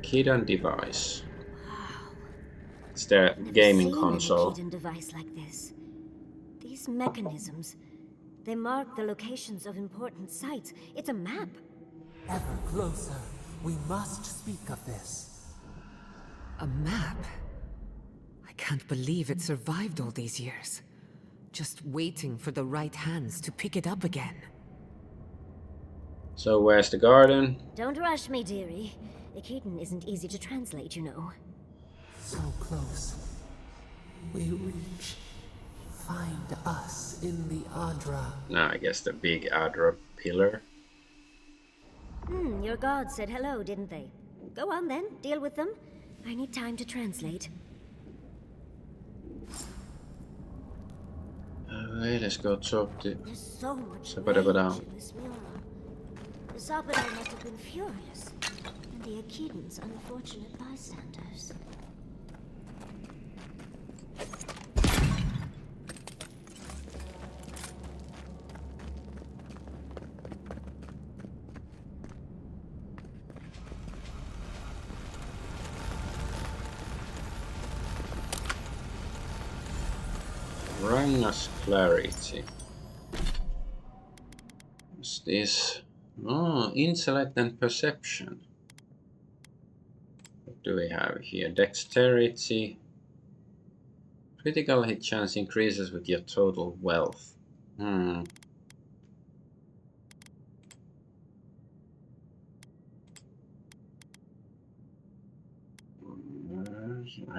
Hidden device. It's their gaming console. I've never seen an Akedan device like this. These mechanisms, they mark the locations of important sites. It's a map. Ever closer. We must speak of this. A map? I can't believe it survived all these years. Just waiting for the right hands to pick it up again. So where's the garden? Don't rush me, dearie. Akedan isn't easy to translate, you know. So close. We reach. Find us in the Adra. Nah, I guess the big Adra pillar. Your gods said hello, didn't they? Go on then, deal with them. I need time to translate. Okay, let's go talk to... There's so much Sabadabadam. rage in this mural. The Sabadai must have been furious, and the Akedans unfortunate bystanders. Ranga's clarity. What's this? Oh, intellect and perception. What do we have here? Dexterity. Critical hit chance increases with your total wealth. I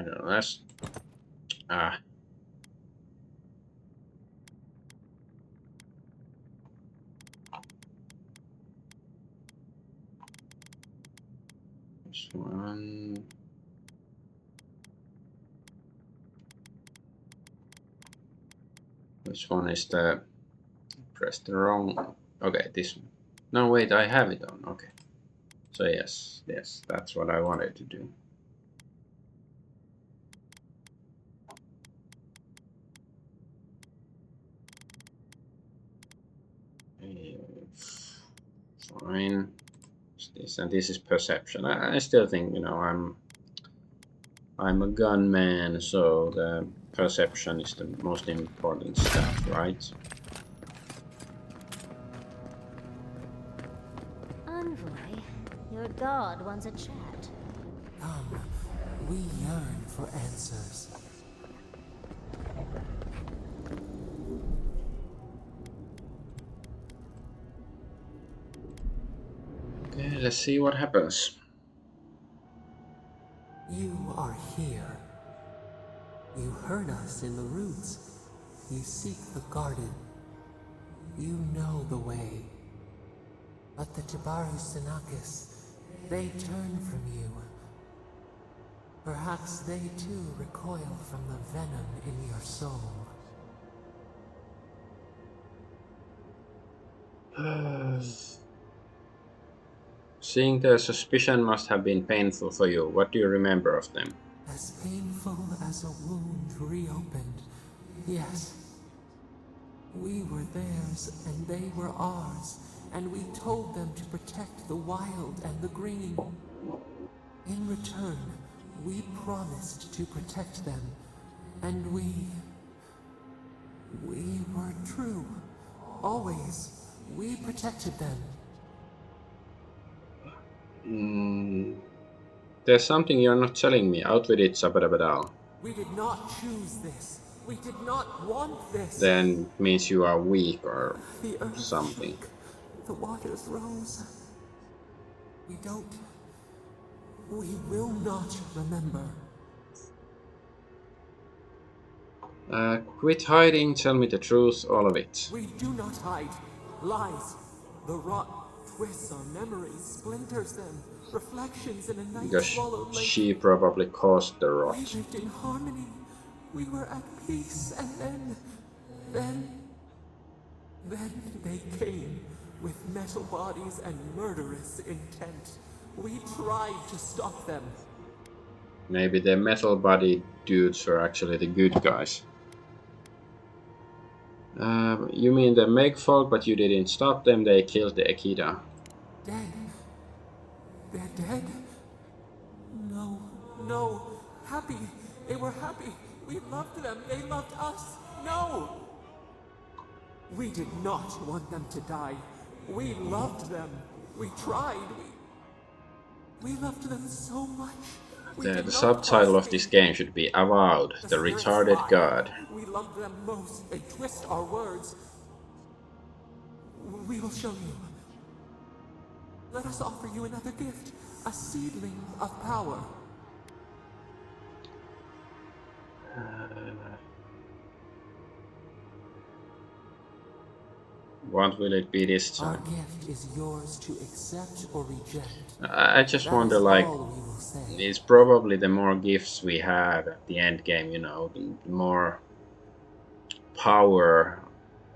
don't know. That's this one. Which one is the... Press the wrong... Okay, this one. No, wait, I have it on. Okay. So yes, that's what I wanted to do. Fine. This and this is perception. I still think, you know, I'm a gunman, so the perception is the most important stuff, right? Envoy, your god wants a chat. Come, we yearn for answers. Okay, let's see what happens. You are here. You heard us in the roots. You seek the garden. You know the way. But the Jabaru Sinakis, they turn from you. Perhaps they too recoil from the venom in your soul. Seeing their suspicion must have been painful for you. What do you remember of them? As painful as a wound reopened, yes. We were theirs and they were ours, and we told them to protect the wild and the green. In return, we promised to protect them, and we were true. Always, we protected them. There's something you're not telling me. Out with it, Sabadabadal. We did not choose this. We did not want this. Then means you are weak or The earth something. shook. The waters rose. We will not remember. Quit hiding, tell me the truth, all of it. We do not hide. Lies. The rot twists our memories, splinters them. Reflections in a night Because swallowed lake. she probably caused the rot. We lived in harmony. We were at peace, and then they came with metal bodies and murderous intent. We tried to stop them. Maybe the metal body dudes were actually the good guys. You mean the Meg folk, but you didn't stop them, they killed the Akita. Dead? They're dead? No, no. Happy. They were happy. We loved them. They loved us. No! We did not want them to die. We loved them. We tried. We loved them so much. The subtitle of this game should be Avowed, the retarded god. We love them most. They twist our words. We will show you. Let us offer you another gift. A seedling of power. What will it be this Our time? gift is yours to accept or reject. I just wonder, like, it's probably the more gifts we have at the end game, you know, the more power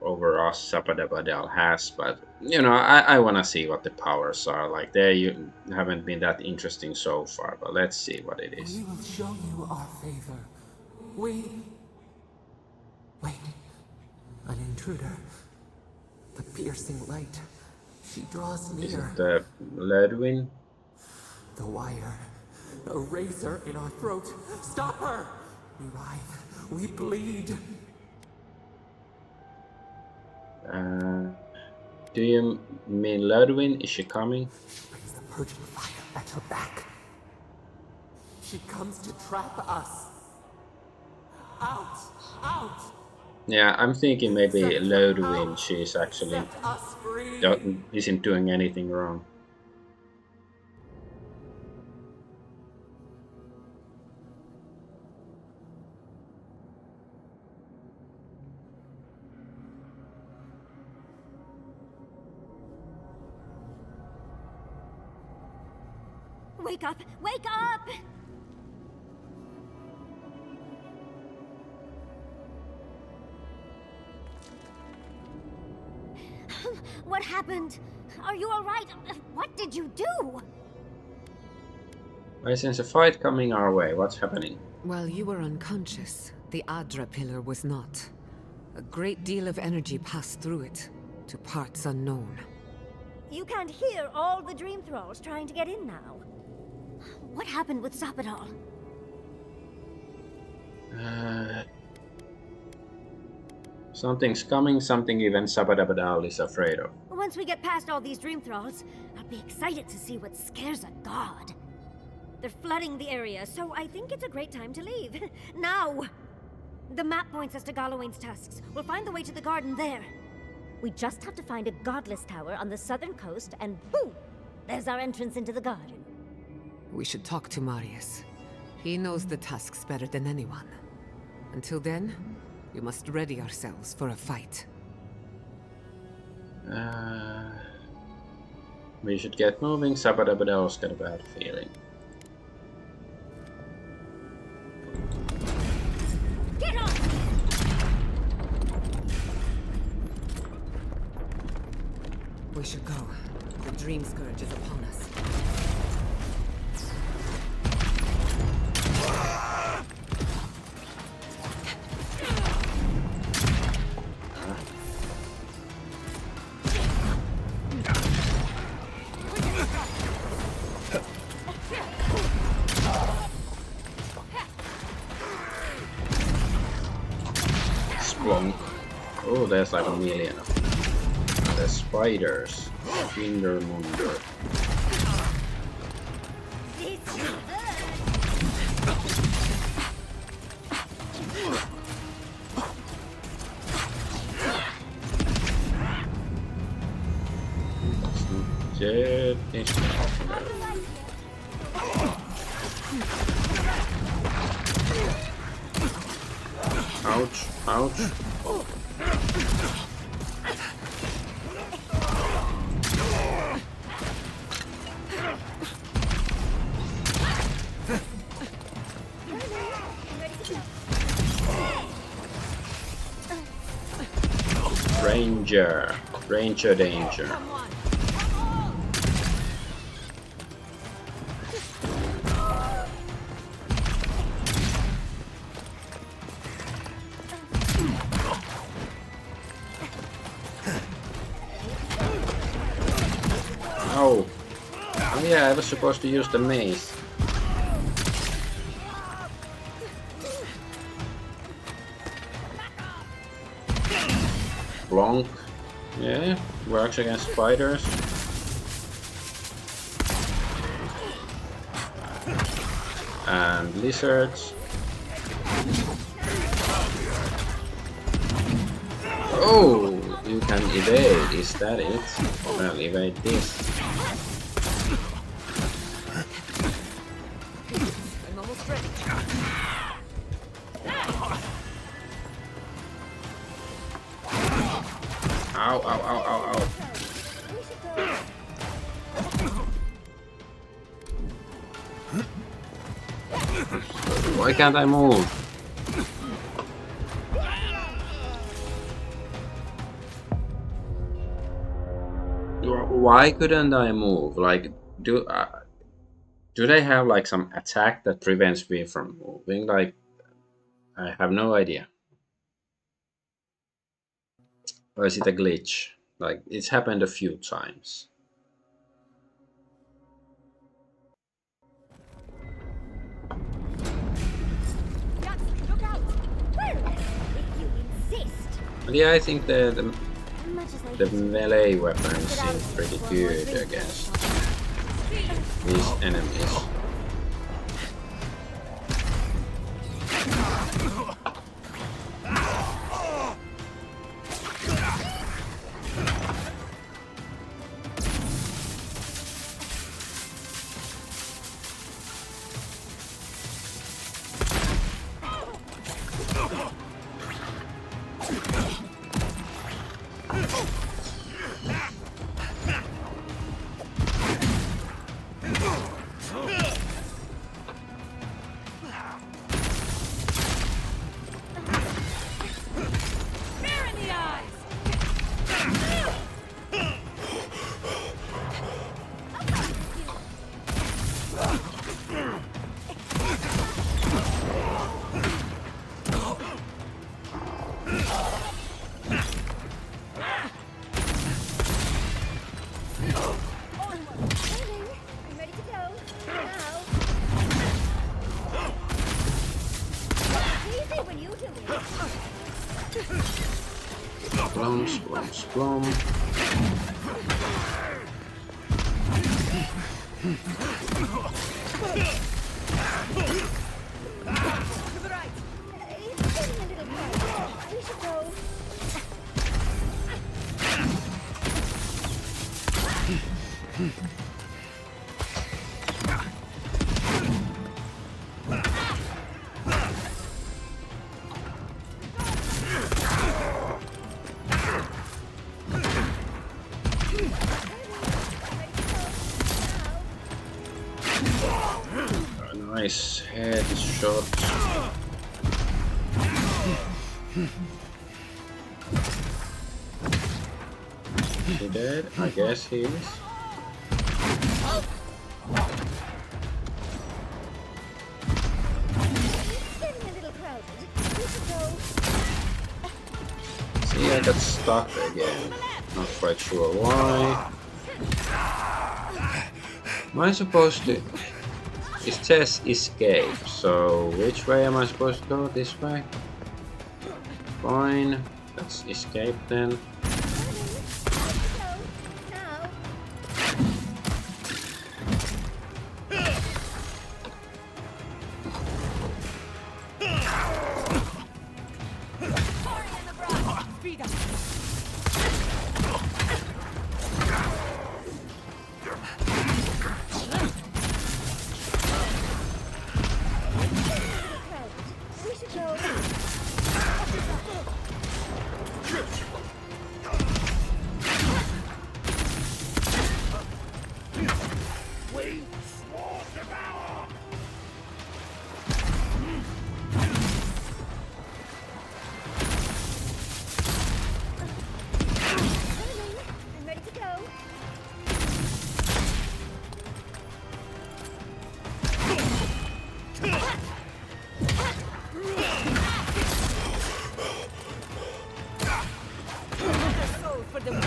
over us Sapadabadal has. But, you know, I want to see what the powers are. Like, they haven't been that interesting so far, but let's see what it is. We will show you our favor. Wait, an intruder. The piercing light. She draws near. Is it the Ledwin? The wire. A razor in our throat. Stop her! We writhe. We bleed. Do you mean Ledwin? Is she coming? She brings the purging fire at her back. She comes to trap us. Out! Out! Yeah, I'm thinking maybe Ledwin, she's actually Set us free. isn't doing anything wrong. Wake up! Wake up! What happened? Are you all right? What did you do? I sense a fight coming our way. What's happening? While you were unconscious, the Adra pillar was not. A great deal of energy passed through it, to parts unknown. You can't hear all the dream thralls trying to get in now. What happened with Sapadal? Something's coming, something even Sabadabadal is afraid of. Once we get past all these dream thralls, I'll be excited to see what scares a god. They're flooding the area, so I think it's a great time to leave. Now! The map points us to Galawain's tusks. We'll find the way to the garden there. We just have to find a godless tower on the southern coast, and boom! There's our entrance into the garden. We should talk to Marius. He knows the tusks better than anyone. Until then, we must ready ourselves for a fight. We should get moving. Sabadabadal's got a bad feeling. Get off! We should go. The Dream Scourge is upon us. Splunk. Oh, there's like a million of them. The spiders. Kindermunder. Dead. Ouch, ouch. Ranger danger. Ow! Oh yeah, I was supposed to use the mace. Blonk. Yeah, works against spiders. And lizards. Oh, you can evade. Is that it? Well, evade this. I'm almost ready. Ow, ow, ow, ow, ow. Why can't I move? Why couldn't I move? Like, do they have like some attack that prevents me from moving? Like, I have no idea. Or is it a glitch? Like, it's happened a few times. Look out! Well, if you insist. But yeah, I think Much as I the hate to melee weapons seem pretty good against these enemies. I'm ready to go. Now. Easy when you do it. Splum, splum, splum. To the right. It's getting a little crowded. We should go. A nice headshot. He dead? I guess he is. It's getting a little crowded. We should go. See, I got stuck again. Not quite sure why. Am I supposed to... It says escape, so which way am I supposed to go? This way? Fine, let's escape then. Now. Speed up. We should go. I'm ready to go. Soul for the weak.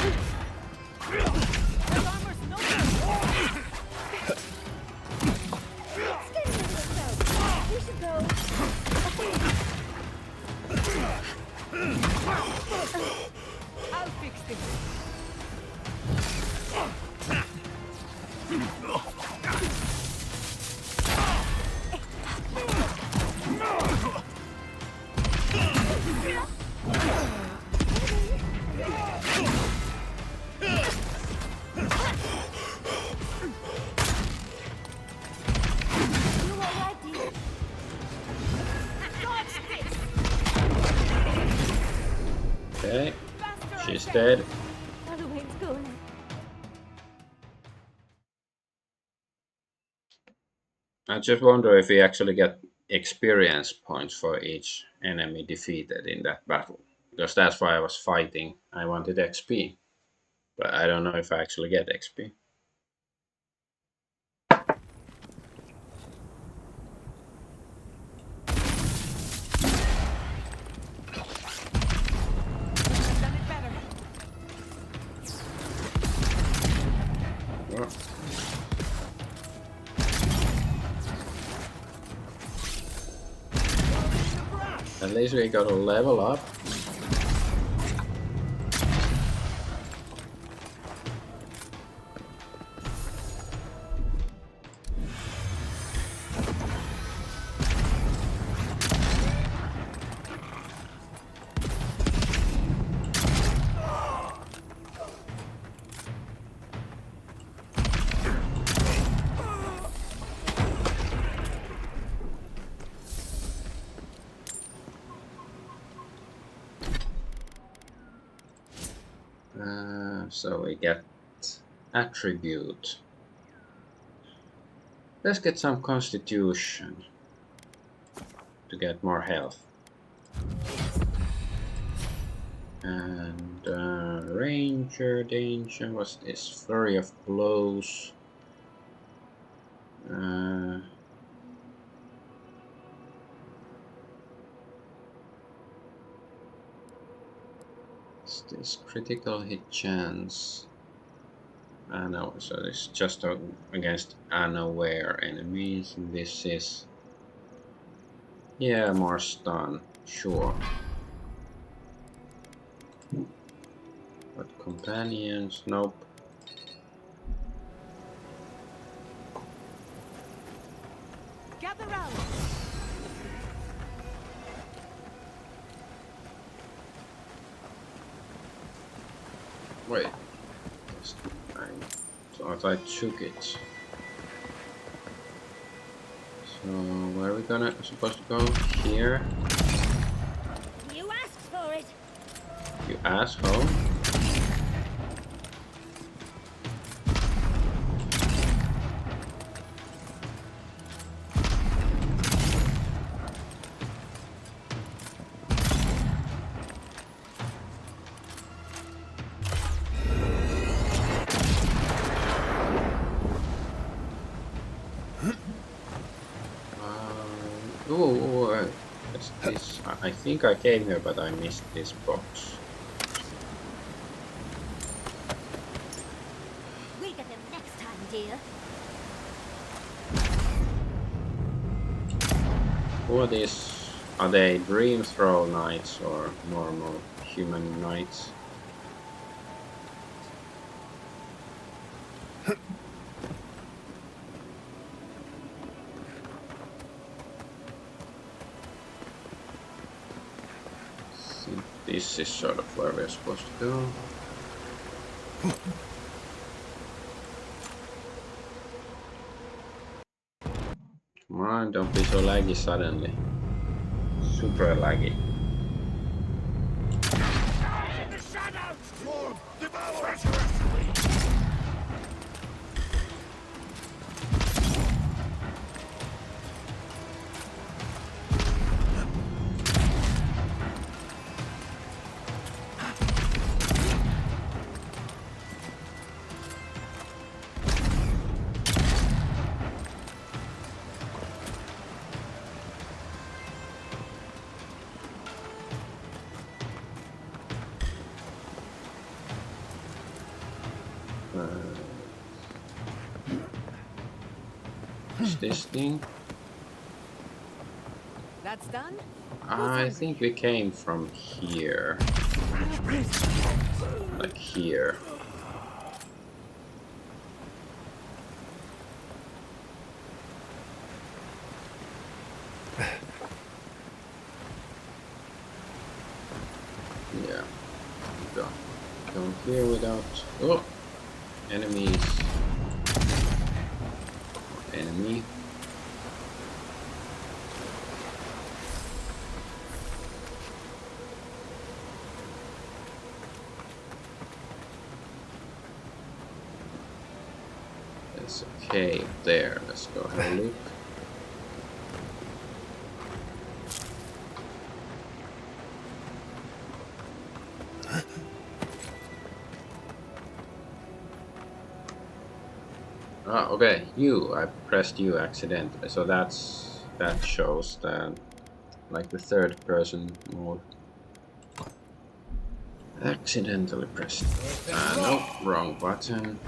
The armor's no good. I'll fix this. Okay, she's dead. Other way to go now. I just wonder if we actually get experience points for each enemy defeated in that battle. Because that's why I was fighting. I wanted XP. But I don't know if I actually get XP. I've done it better. Well, at least we got a level up. So we get attribute. Let's get some constitution to get more health. And ranger, danger, what's this? Flurry of blows. What's this? Critical hit chance. No, so it's just against unaware enemies. And this is, yeah, more stun, sure. But companions, nope. Gather round. Wait. I thought I took it. So where are we supposed to go? Here? You asked for it. You asshole. What's this? I think I came here, but I missed this box. We'll get them next time, dear. Who are these? Are they Dream Throw knights or normal human knights? This is sort of where we're supposed to go. Come on, don't be so laggy suddenly. Super laggy. The shadows! Lord, devour us! What's this thing? That's done. I think we came from here. Like here. Yeah. Go here without... Oh! Enemies. Enemy. There's a cave there. Let's go have a look. Ah, okay. I pressed U accidentally, so that shows that like the third person mode. Accidentally pressed. No, wrong button.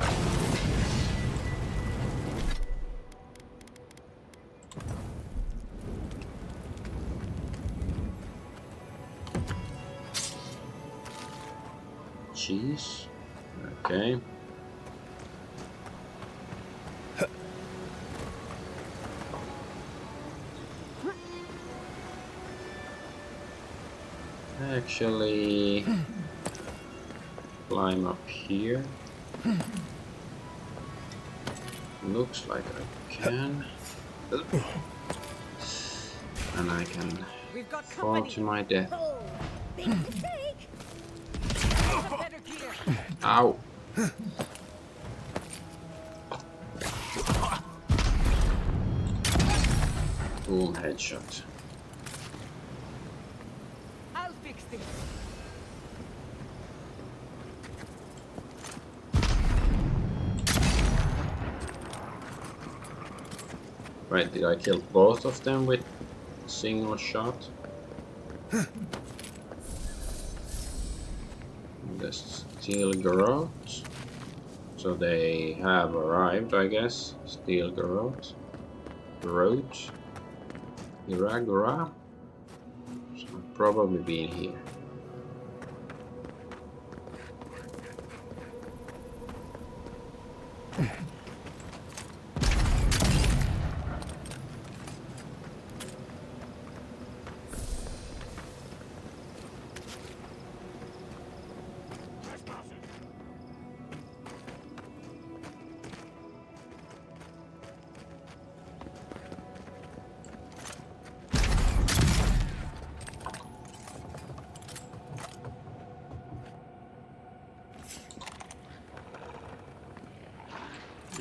Cheese. Okay. Actually climb up here. Looks like I can. And I can fall to my death. Ow! Boom, headshot. I'll fix this. Right, did I kill both of them with a single shot? The steel garrote. So they have arrived, I guess. Steel garrote. Garrote. Iragora. So I've probably been here.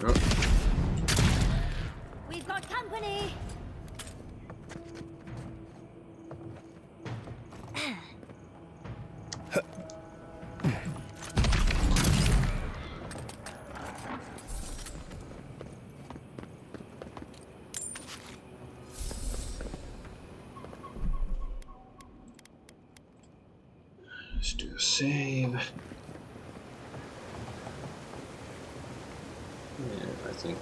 Oh. We've got company. Let's do a save. Yeah, I think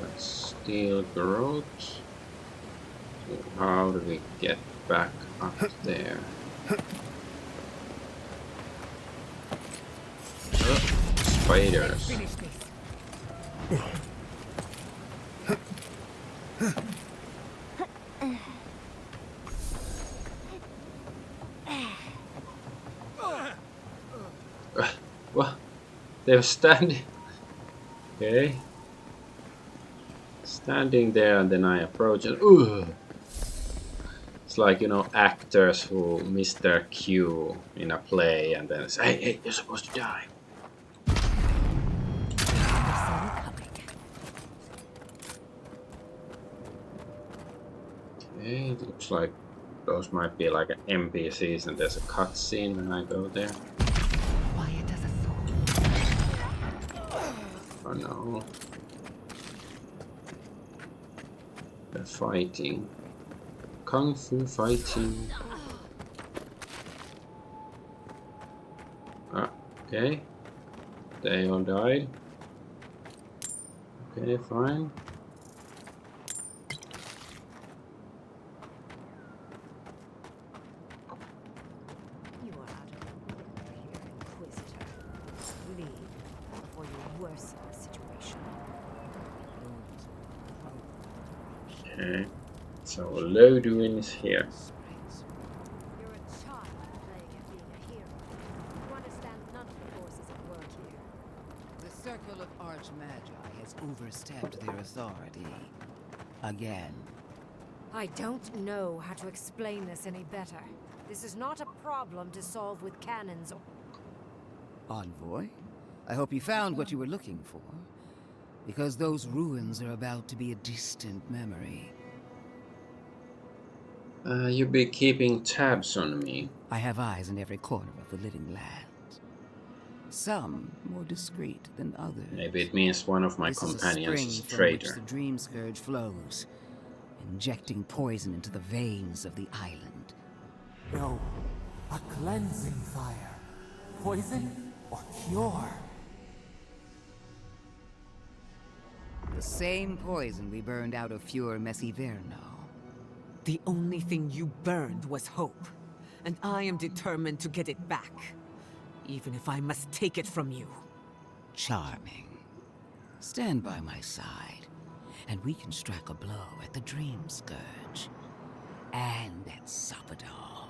that's steel garrote. So how do we get back up there? Oh, spiders. Finish this. What? They're standing. Okay. Standing there, and then I approach and it's like, you know, actors who miss their cue in a play and then say, hey, you're supposed to die. Okay, it looks like those might be like NPCs and there's a cutscene when I go there. Quiet as a soul. Oh no. They're fighting. Kung Fu fighting. Ah, okay. They all died. Okay, fine. versa situation. Okay. So Loduin is here. You're a child playing at being a hero. You understand none of the forces at work here. The Circle of Archmagi has overstepped their authority. Again. I don't know how to explain this any better. This is not a problem to solve with cannons or... Envoy, I hope you found what you were looking for. Because those ruins are about to be a distant memory. You be keeping tabs on me. I have eyes in every corner of the living lands. Some more discreet than others. Maybe it means one of my This companions is is a a spring from which traitor. the dream scourge flows, injecting poison into the veins of the island. No, a cleansing fire. Poison or cure? The same poison we burned out of Fur Messiverno. The only thing you burned was hope, and I am determined to get it back, even if I must take it from you. Charming. Stand by my side, and we can strike a blow at the Dream Scourge. And at Sapadal.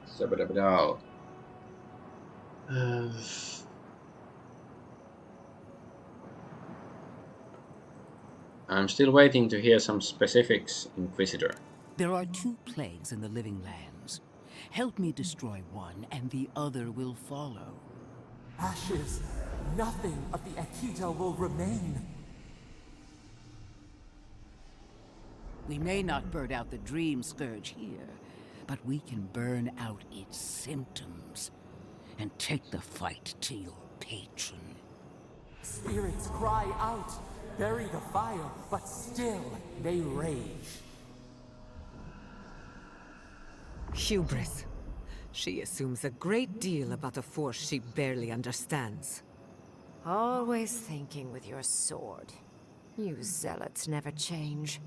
Sabadabadal. I'm still waiting to hear some specifics, Inquisitor. There are 2 plagues in the living lands. Help me destroy one, and the other will follow. Ashes. Nothing of the Akita will remain. We may not burn out the Dream Scourge here, but we can burn out its symptoms and take the fight to your patron. Spirits cry out, bury the fire, but still they rage. Hubris. She assumes a great deal about a force she barely understands. Always thinking with your sword. You zealots never change.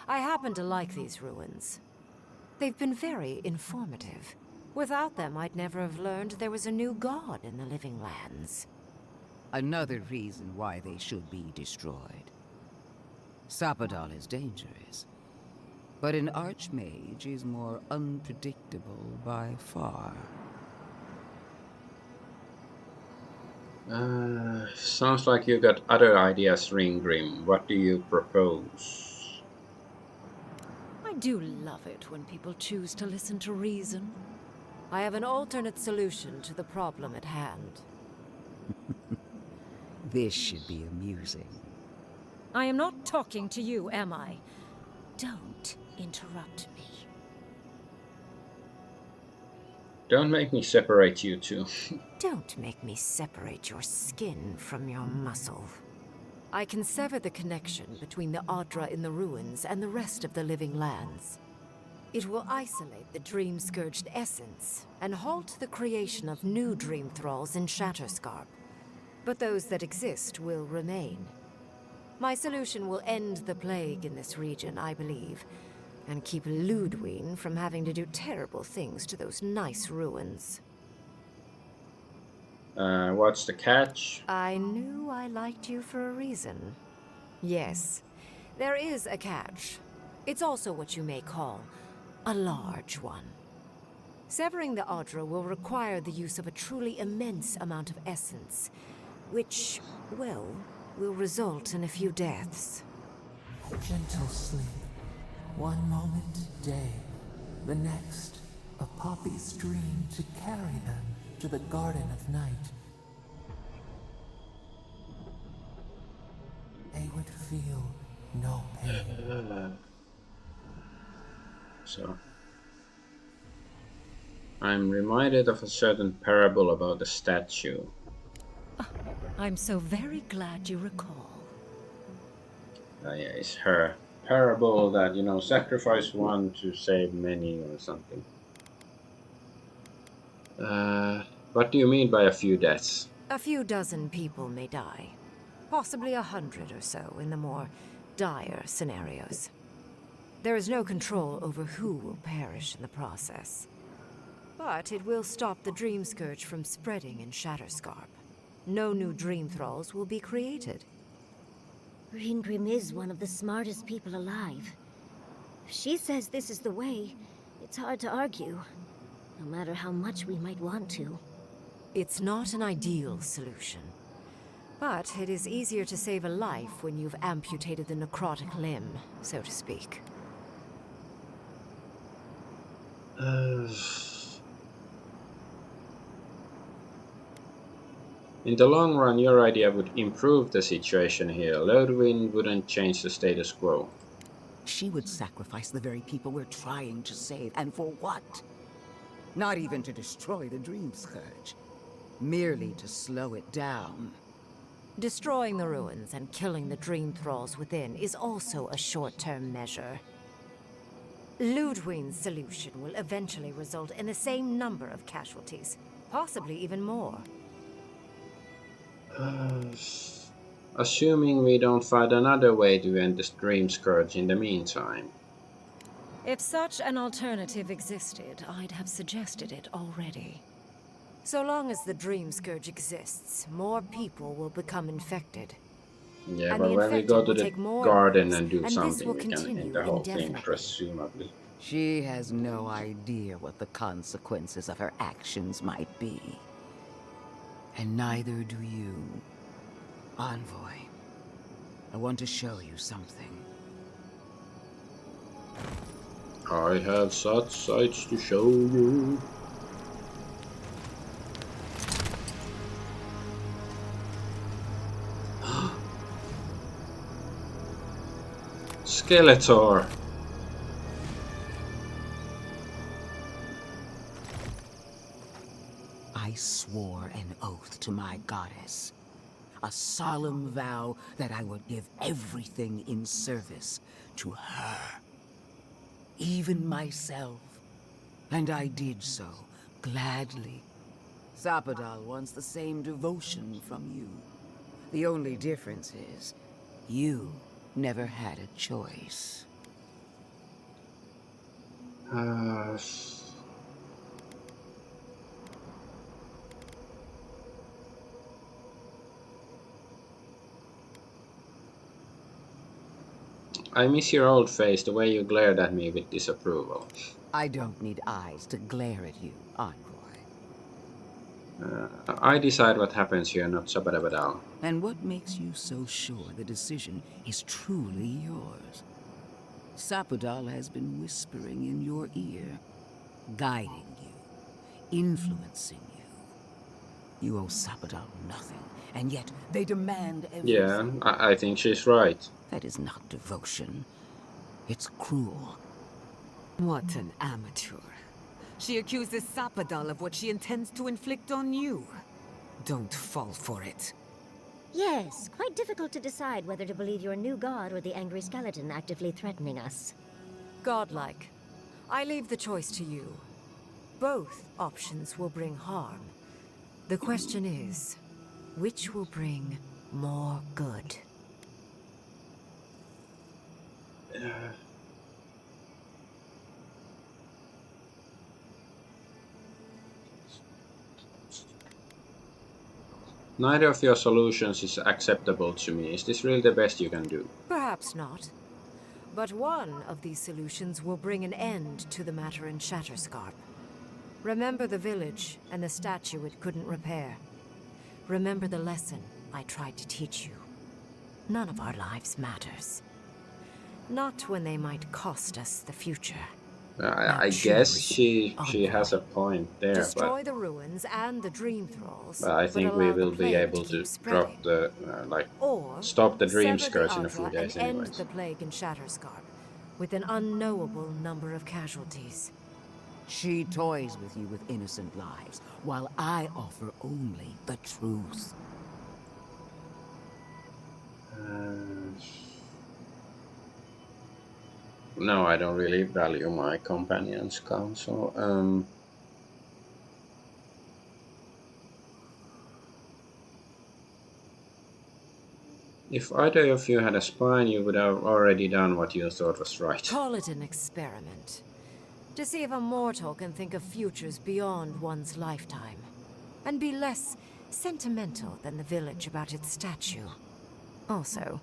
I happen to like these ruins. They've been very informative. Without them, I'd never have learned there was a new god in the living lands. Another reason why they should be destroyed. Sapadal is dangerous, but an archmage is more unpredictable by far. Sounds like you got other ideas, Ringgrim. What do you propose? I do love it when people choose to listen to reason. I have an alternate solution to the problem at hand. This should be amusing. I am not talking to you, am I? Don't interrupt me. Don't make me separate you two. Don't make me separate your skin from your muscle. I can sever the connection between the Adra in the ruins and the rest of the living lands. It will isolate the dream-scourged essence and halt the creation of new dream thralls in Shatterscarp. But those that exist will remain. My solution will end the plague in this region, I believe, and keep Ludwig from having to do terrible things to those nice ruins. What's the catch? I knew I liked you for a reason. Yes, there is a catch. It's also what you may call a large one. Severing the Adra will require the use of a truly immense amount of essence, which, well, will result in a few deaths. Gentle sleep. One moment, day. The next, a poppy's dream to carry them to the Garden of Night. They would feel no pain. So, I'm reminded of a certain parable about the statue. I'm so very glad you recall. Yeah, it's her parable that, sacrifice one to save many or something. What do you mean by a few deaths? A few dozen people may die. Possibly 100 or so in the more dire scenarios. There is no control over who will perish in the process. But it will stop the Dream Scourge from spreading in Shatterscarp. no new dream thralls will be created. Reengrim is one of the smartest people alive. If she says this is the way, it's hard to argue, no matter how much we might want to. It's not an ideal solution. But it is easier to save a life when you've amputated the necrotic limb, so to speak. In the long run, your idea would improve the situation here. Lodwyn wouldn't change the status quo. She would sacrifice the very people we're trying to save, and for what? Not even to destroy the Dream Scourge. Merely to slow it down. Destroying the ruins and killing the dream thralls within is also a short-term measure. Ludwig's solution will eventually result in the same number of casualties, possibly even more. Assuming we don't find another way to end the Dream Scourge in the meantime. If such an alternative existed, I'd have suggested it already. So long as the Dream Scourge exists, more people will become infected. Yeah, and but when we go to the garden and do something, we can end the whole thing, presumably. She has no idea what the consequences of her actions might be. And neither do you. Envoy, I want to show you something. I have such sights to show you. Skeletor. I swore an oath to my goddess. A solemn vow that I would give everything in service to her. Even myself. And I did so, gladly. Sapadal wants the same devotion from you. The only difference is, you never had a choice. I miss your old face, the way you glared at me with disapproval. I don't need eyes to glare at you, Envoy. I decide what happens here, not Sabadabadal. And what makes you so sure the decision is truly yours? Sapadal has been whispering in your ear, guiding you, influencing you. You owe Sapadal nothing, and yet they demand everything. Yeah, I think she's right. That is not devotion. It's cruel. What an amateur. She accuses Sapadal of what she intends to inflict on you. Don't fall for it. Yes, quite difficult to decide whether to believe your new god or the angry skeleton actively threatening us. Godlike. I leave the choice to you. Both options will bring harm. The question is, which will bring more good? Neither of your solutions is acceptable to me. Is this really the best you can do? Perhaps not. But one of these solutions will bring an end to the matter in Shatterscarp. Remember the village and the statue it couldn't repair. Remember the lesson I tried to teach you. None of our lives matters. Not when they might cost us the future. I guess she has a point there, Destroy the ruins and the dream thralls. but I think we will be able to drop the stop the Dream Scourge in a few days and anyways. end the plague in Shatterscarp with an unknowable number of casualties. She toys with you with innocent lives, while I offer only the truth. No, I don't really value my companion's counsel. If either of you had a spine, you would have already done what you thought was right. Call it an experiment. To see if a mortal can think of futures beyond one's lifetime. And be less sentimental than the village about its statue. Also,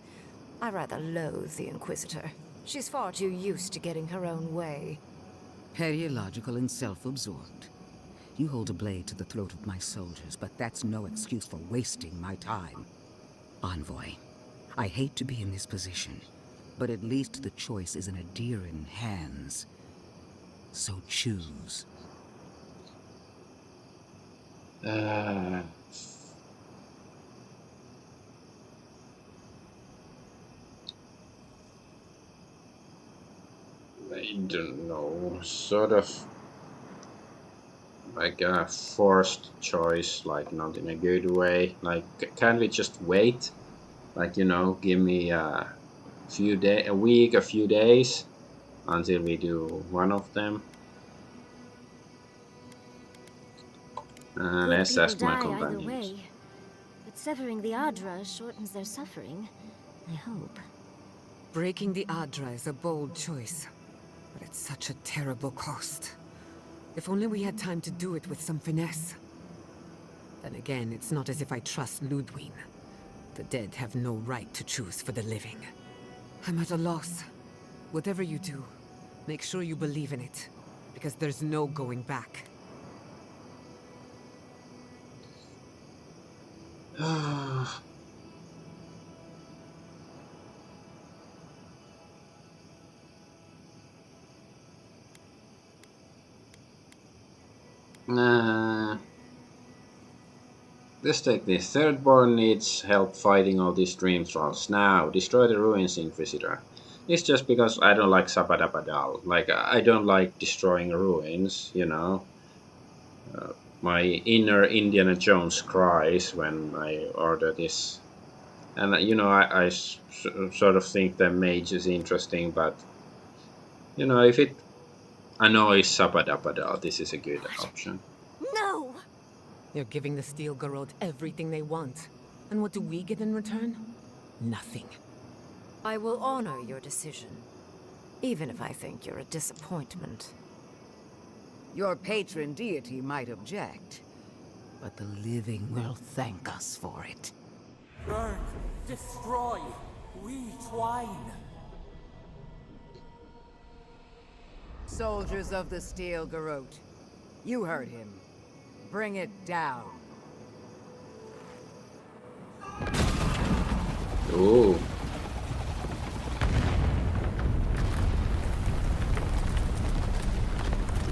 I rather loathe the Inquisitor. She's far too used to getting her own way. Ideological and self-absorbed. You hold a blade to the throat of my soldiers, but that's no excuse for wasting my time. Envoy, I hate to be in this position, but at least the choice is in Adiran hands. So choose. I don't know, sort of like a forced choice, like not in a good way. Like, can't we just wait? Like, you know, give me a week, a few days until we do one of them. Good Let's people ask my die either companions. way, but severing the Adra shortens their suffering. I hope. Breaking the Adra is a bold choice, but it's such a terrible cost. If only we had time to do it with some finesse. Then again, it's not as if I trust Ludwig. The dead have no right to choose for the living. I'm at a loss. Whatever you do, make sure you believe in it, because there's no going back. Let's take this. Thirdborn needs help fighting all these dream trolls. Now, destroy the ruins, Inquisitor. It's just because I don't like Sabadapadal. Like, I don't like destroying ruins, you know. My inner Indiana Jones cries when I order this. And, you know, I sort of think the mage is interesting, but, you know, if it annoys Sabadapadal, this is a good option. No! You're giving the Steel Garrote everything they want. And what do we get in return? Nothing. I will honor your decision, even if I think you're a disappointment. Your patron deity might object, but the living will thank us for it. Burn, destroy, we twine. Soldiers of the Steel Garrote, you heard him. Bring it down. Ooh.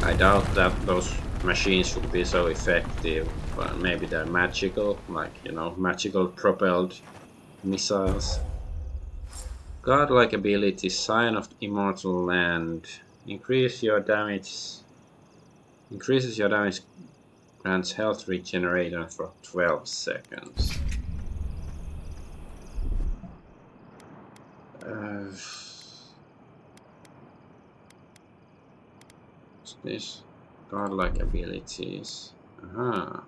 I doubt that those machines would be so effective, but maybe they're magical, like, you know, magical propelled missiles. Godlike ability, Sign of Immortal Land. Increases your damage, grants health regeneration for 12 seconds. What's this? Godlike abilities. Aha.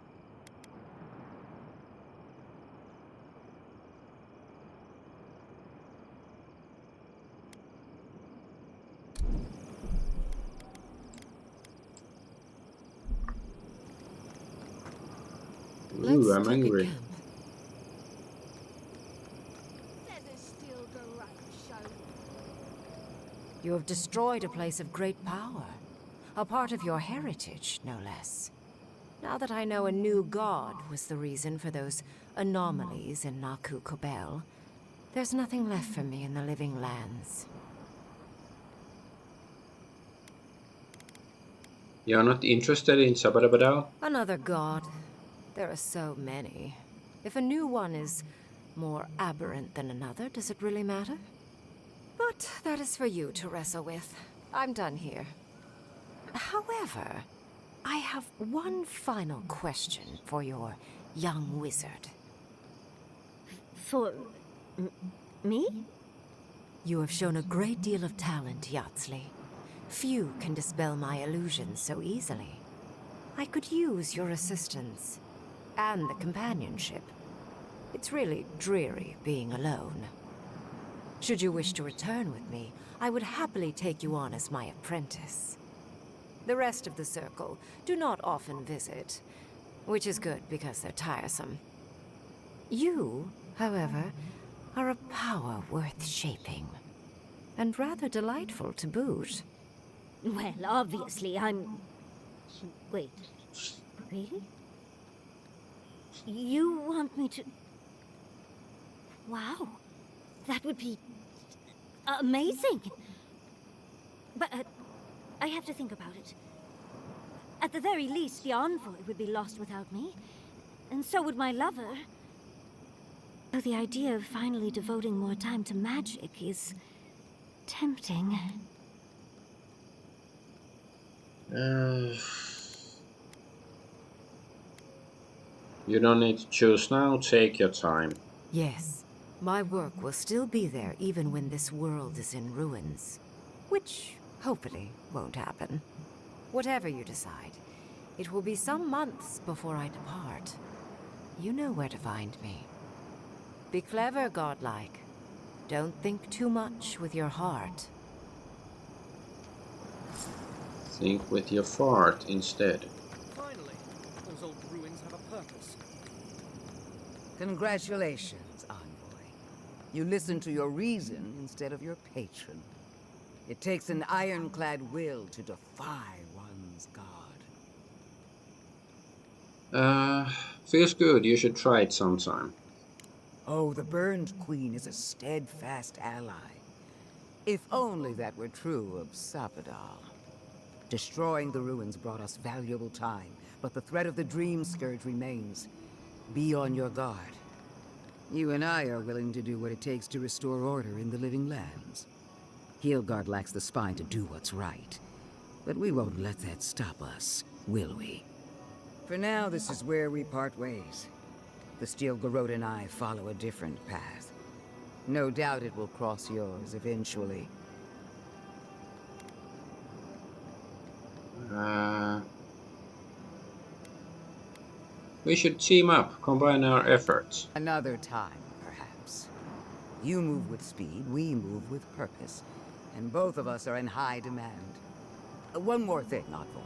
Ooh, I'm angry. You have destroyed a place of great power. A part of your heritage, no less. Now that I know a new god was the reason for those anomalies in Naku Kobel, there's nothing left for me in the living lands. You're not interested in Sabadabadal? Another god. There are so many. If a new one is more aberrant than another, does it really matter? But that is for you to wrestle with. I'm done here. However, I have one final question for your young wizard. For... me? You have shown a great deal of talent, Yatsley. Few can dispel my illusions so easily. I could use your assistance. And the companionship. It's really dreary being alone. Should you wish to return with me, I would happily take you on as my apprentice. The rest of the circle do not often visit, Which is good, because they're tiresome. You, however, are a power worth shaping. And rather delightful to boot. Well, obviously, I'm... Wait. Really? You want me to... Wow. That would be... amazing! But, I have to think about it. At the very least, the envoy would be lost without me. And so would my lover. So the idea of finally devoting more time to magic is... tempting. You don't need to choose now, take your time. Yes, my work will still be there even when this world is in ruins. Which, hopefully, won't happen. Whatever you decide, it will be some months before I depart. You know where to find me. Be clever, godlike. Don't think too much with your heart. Think with your fart instead. Finally, those old ruins have a purpose. Congratulations, envoy. You listened to your reason instead of your patron. It takes an ironclad will to defy one's god. Feels good. You should try it sometime. Oh, the Burned Queen is a steadfast ally. If only that were true of Sapodal. Destroying the ruins brought us valuable time, but the threat of the Dream Scourge remains. Be on your guard. You and I are willing to do what it takes to restore order in the Living Lands. Heelguard lacks the spine to do what's right, but we won't let that stop us, will we? For now, this is where we part ways. The Steel Garrote and I follow a different path. No doubt it will cross yours eventually. We should team up, combine our efforts. Another time, perhaps. You move with speed, we move with purpose. And both of us are in high demand. One more thing, envoy.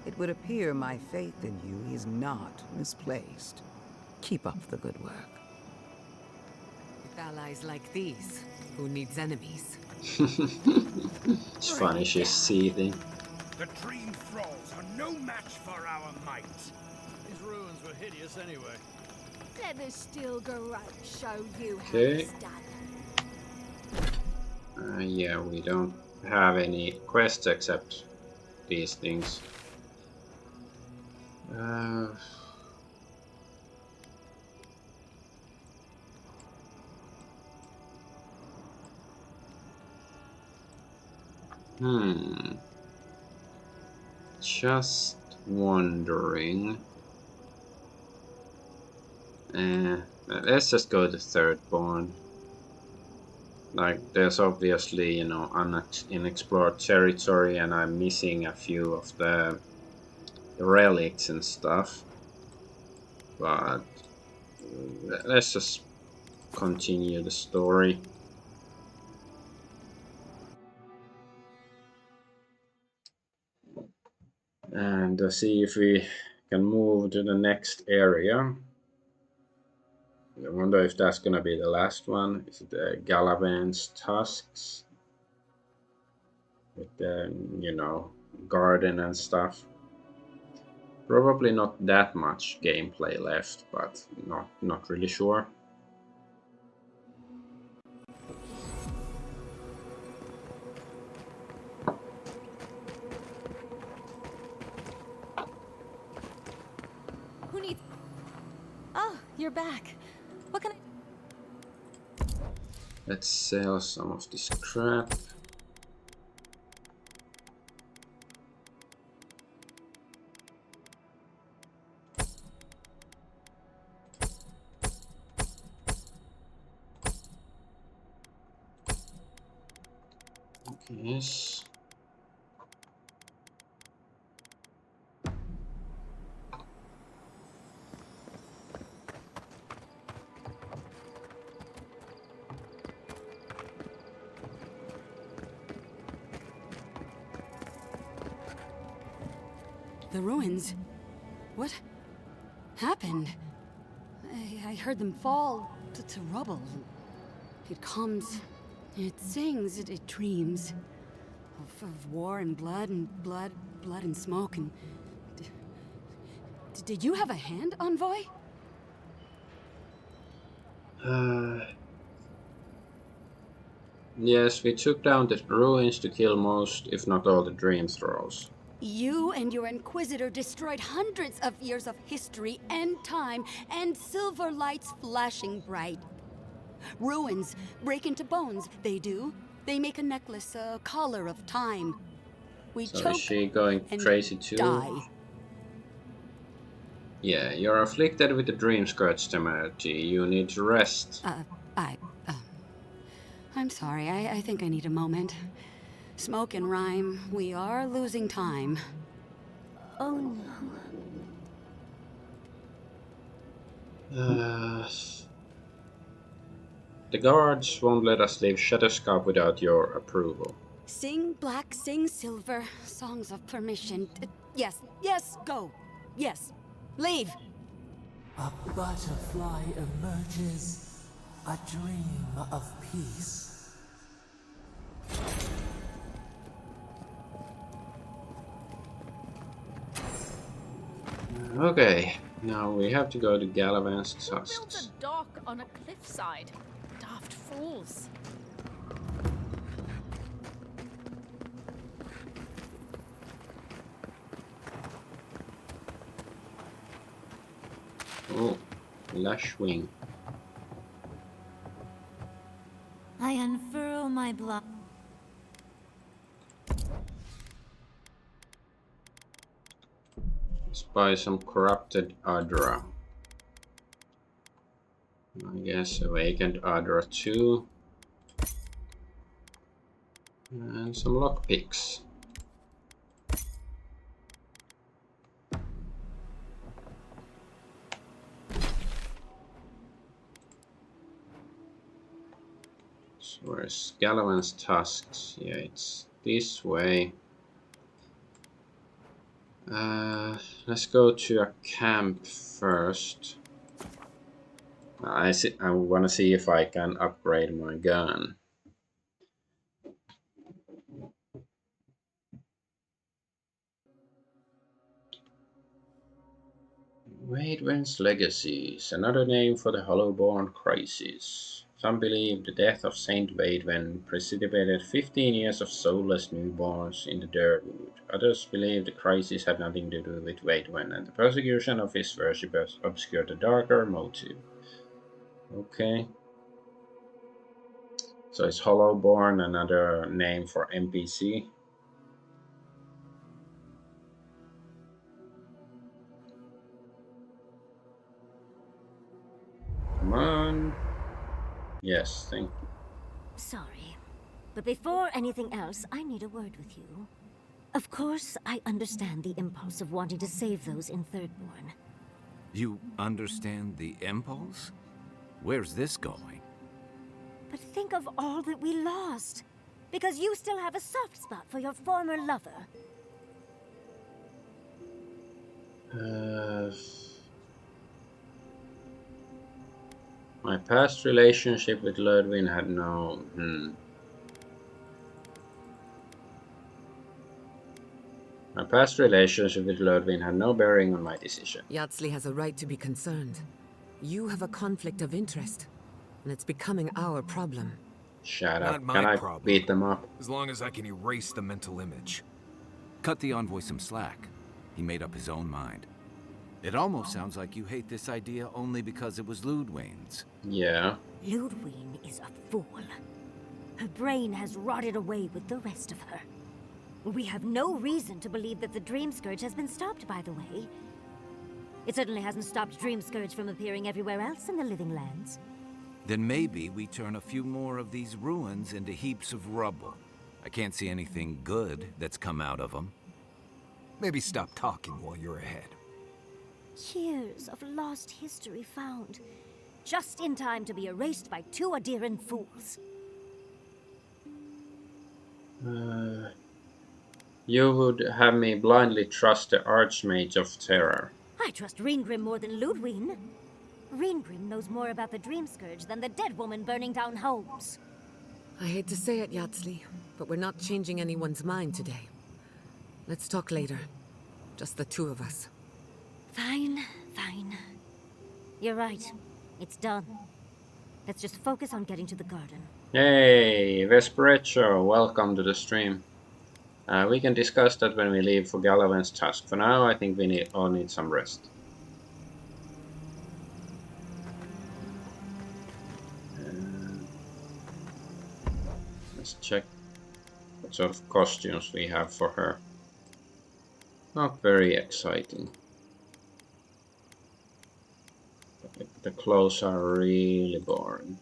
It would appear my faith in you is not misplaced. Keep up the good work. With allies like these, who needs enemies? It's funny, she's seething. The Dream Thralls are no match for our might. These ruins were hideous anyway. Let the Steel Garrote show you how Okay. it's done. Yeah, we don't have any quests except these things. Just wondering. Let's just go to third born. Like, there's obviously, you know, unexplored territory, and I'm missing a few of the relics and stuff. But let's just continue the story. And see if we can move to the next area. I wonder if that's gonna be the last one. Is it the Galavan's tusks? With the, you know, garden and stuff. Probably not that much gameplay left, but not really sure. Who needs... Oh, you're back. What can I... Let's sell some of this crap. Yes. The ruins? What? happened? I heard them fall to rubble. It comes, it sings, it dreams of war and blood and smoke and... Did you have a hand, Envoy? Yes, we took down the ruins to kill most, if not all, the dream thralls. You and your Inquisitor destroyed hundreds of years of history and time and silver lights flashing bright. Ruins break into bones, they do. They make a necklace, a collar of time. We So choke is she going and crazy too? die. Yeah, you're afflicted with the dream scourge temerity. You need to rest. I'm sorry, I think I need a moment. Smoke and rhyme, we are losing time. Oh no. The guards won't let us leave Shutterscarp without your approval. Sing black, sing silver, songs of permission. Yes, yes, go. Yes, leave. A butterfly emerges, a dream of peace. Okay, now we have to go to Galavan's Built Tusks. a dock on a cliffside. Daft fools. Oh, Lashwing. I unfurl my block. Let's buy some corrupted Adra. I guess awakened Adra 2. And some lockpicks. So where's Galavan's Tusks? Yeah, it's this way. Let's go to a camp first. I want to see if I can upgrade my gun. Waidwen's Legacies, another name for the Hollowborn crisis. Some believe the death of Saint Waidwen precipitated 15 years of soulless newborns in the Dirtwood. Others believe the crisis had nothing to do with Waidwen, and the persecution of his worshippers obscured a darker motive. Okay. So is Hollowborn another name for NPC? Come on. Yes, thank you. Sorry. But before anything else, I need a word with you. Of course, I understand the impulse of wanting to save those in Thirdborn. You understand the impulse? Where's this going? But think of all that we lost. Because you still have a soft spot for your former lover. My past relationship with Ludwig had no... My past relationship with Ludwig had no bearing on my decision. Yardsley has a right to be concerned. You have a conflict of interest, and it's becoming our problem. Shut Not up. my Can I problem. beat them up? As long as I can erase the mental image. Cut the envoy some slack. He made up his own mind. It almost sounds like you hate this idea only because it was Ludwig's. Yeah. Ludwig is a fool. Her brain has rotted away with the rest of her. We have no reason to believe that the Dream Scourge has been stopped, by the way. It certainly hasn't stopped Dream Scourge from appearing everywhere else in the Living Lands. Then maybe we turn a few more of these ruins into heaps of rubble. I can't see anything good that's come out of them. Maybe stop talking while you're ahead. Years of lost history found, just in time to be erased by two Adiran fools. You would have me blindly trust the Archmage of Terror. I trust Reengrim more than Ludwig. Reengrim knows more about the Dream Scourge than the dead woman burning down homes. I hate to say it, Yatsley, but we're not changing anyone's mind today. Let's talk later. Just the two of us. Fine, fine. You're right. It's done. Let's just focus on getting to the garden. Hey, Vesperecho, welcome to the stream. We can discuss that when we leave for Galavan's task. For now, I think we all need some rest. Let's check what sort of costumes we have for her. Not very exciting. The clothes are really boring.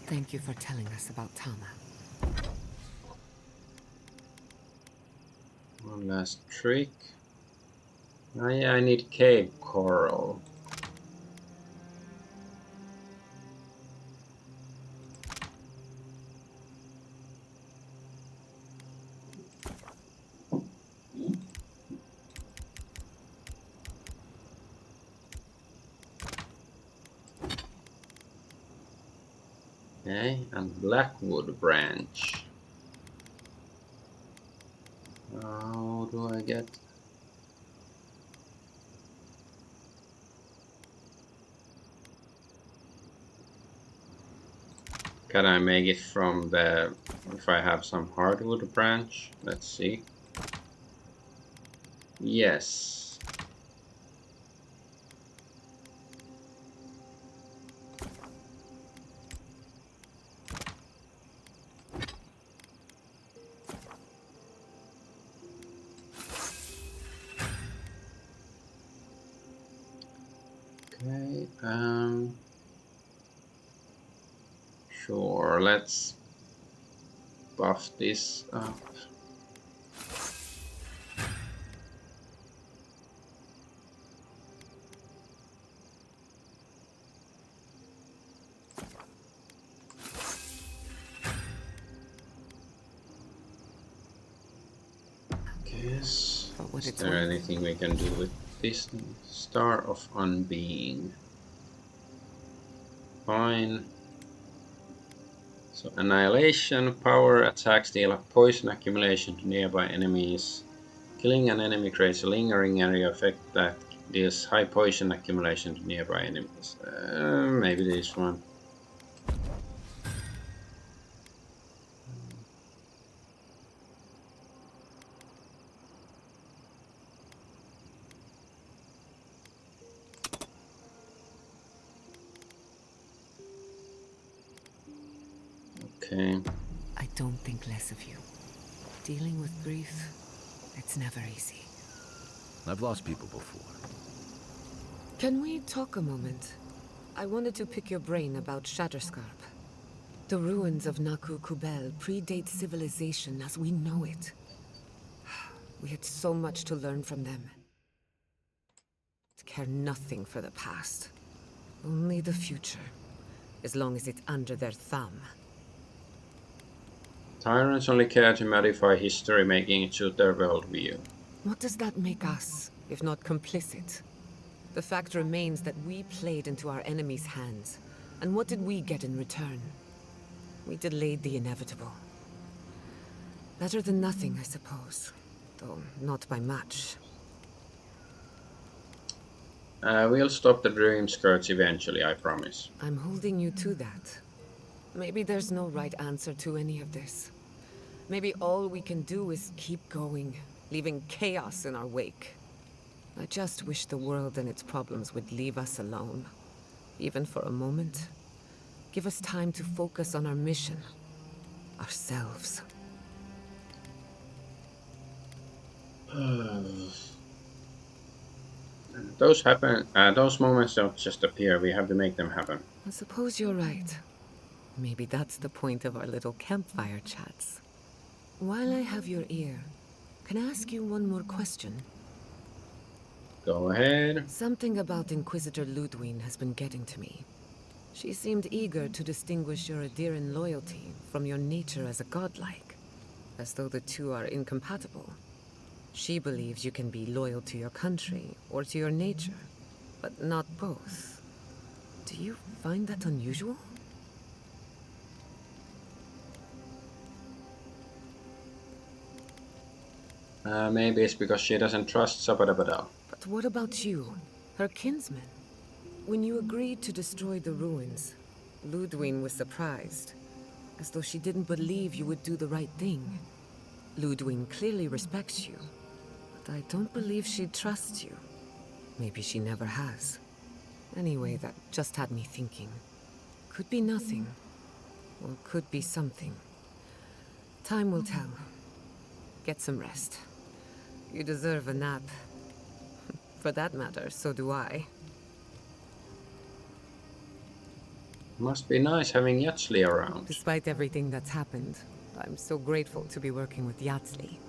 Thank you for telling us about Tama. One last trick. Oh yeah, I need cave coral. Okay, and Blackwood branch. How do I get? Can I make it from the, if I have some hardwood branch? Let's see. Yes. Okay, sure, let's buff this up. Guess. Is there anything we can do with this Star of Unbeing? Fine. So annihilation, power attacks deal poison accumulation to nearby enemies. Killing an enemy creates a lingering area effect that deals high poison accumulation to nearby enemies. Maybe this one. Okay. I don't think less of you. Dealing with grief, it's never easy. I've lost people before. Can we talk a moment? I wanted to pick your brain about Shatterscarp. The ruins of Naku Kubel predate civilization as we know it. We had so much to learn from them. Care nothing for the past. Only the future. As long as it's under their thumb. Tyrants only care to modify history, making it suit their worldview. What does that make us, if not complicit? The fact remains that we played into our enemy's hands. And what did we get in return? We delayed the inevitable. Better than nothing, I suppose. Though not by much. We'll stop the Dream Scourge eventually, I promise. I'm holding you to that. Maybe there's no right answer to any of this. Maybe all we can do is keep going, leaving chaos in our wake. I just wish the world and its problems would leave us alone. Even for a moment. Give us time to focus on our mission. Ourselves. Those moments don't just appear, we have to make them happen. I suppose you're right. Maybe that's the point of our little campfire chats. While I have your ear, can I ask you one more question? Go ahead. Something about Inquisitor Ludwig has been getting to me. She seemed eager to distinguish your Adiran loyalty from your nature as a godlike, as though the two are incompatible. She believes you can be loyal to your country or to your nature, but not both. Do you find that unusual? Maybe it's because she doesn't trust Sabadabadal. But what about you, her kinsman? When you agreed to destroy the ruins, Ludwig was surprised, as though she didn't believe you would do the right thing. Ludwig clearly respects you, but I don't believe she trusts you. Maybe she never has. Anyway, that just had me thinking. Could be nothing, or could be something. Time will tell. Get some rest. You deserve a nap. For that matter, so do I. Must be nice having Yatsli around. Despite everything that's happened, I'm so grateful to be working with Yatsli.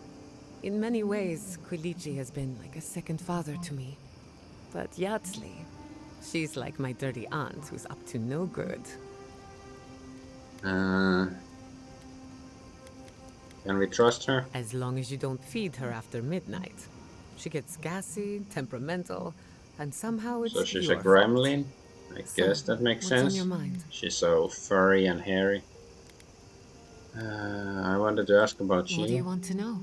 In many ways, Quilichi has been like a second father to me. But Yatsli, she's like my dirty aunt who's up to no good. Can we trust her? As long as you don't feed her after midnight. She gets gassy, temperamental, and somehow it's So she's a your gremlin? fault. I guess that makes what's sense. on your mind? She's so furry and hairy. I wanted to ask about What do you want to know?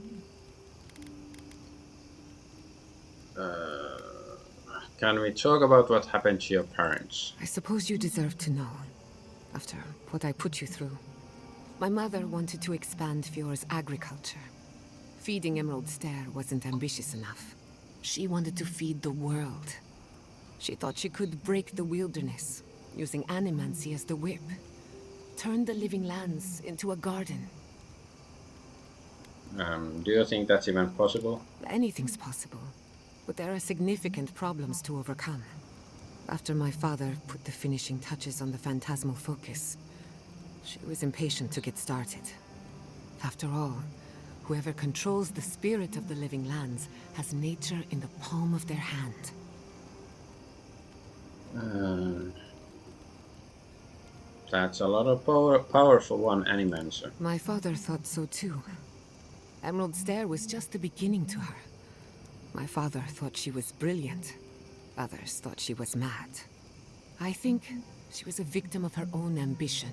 Can we talk about what happened to your parents? I suppose you deserve to know, after what I put you through. My mother wanted to expand Fjord's agriculture. Feeding Emerald Stair wasn't ambitious enough. She wanted to feed the world. She thought she could break the wilderness, using animancy as the whip. Turn the living lands into a garden. Do you think that's even possible? Anything's possible, but there are significant problems to overcome. After my father put the finishing touches on the phantasmal focus, she was impatient to get started. After all, whoever controls the spirit of the living lands has nature in the palm of their hand. That's a lot of power for one animancer. My father thought so too. Emerald Stair was just the beginning to her. My father thought she was brilliant. Others thought she was mad. I think she was a victim of her own ambition.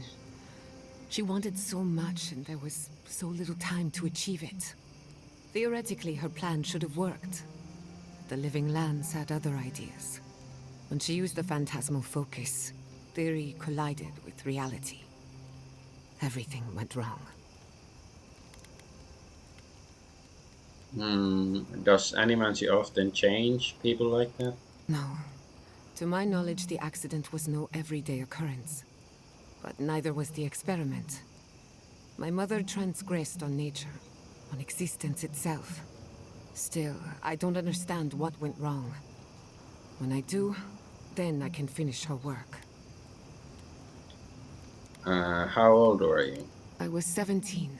She wanted so much, and there was so little time to achieve it. Theoretically, her plan should have worked. The living lands had other ideas. When she used the phantasmal focus, theory collided with reality. Everything went wrong. Does animancy often change people like that? No. To my knowledge, the accident was no everyday occurrence. But neither was the experiment. My mother transgressed on nature, on existence itself. Still, I don't understand what went wrong. When I do, then I can finish her work. How old were you? I was 17.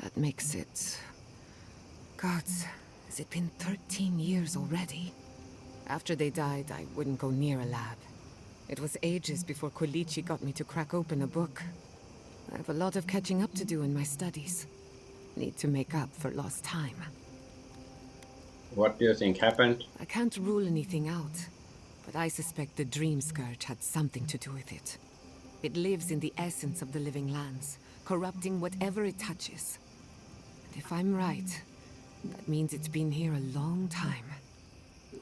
That makes it... Gods, has it been 13 years already? After they died, I wouldn't go near a lab. It was ages before Quilichi got me to crack open a book. I have a lot of catching up to do in my studies. Need to make up for lost time. What do you think happened? I can't rule anything out, but I suspect the Dream Scourge had something to do with it. It lives in the essence of the living lands, corrupting whatever it touches. And if I'm right, that means it's been here a long time.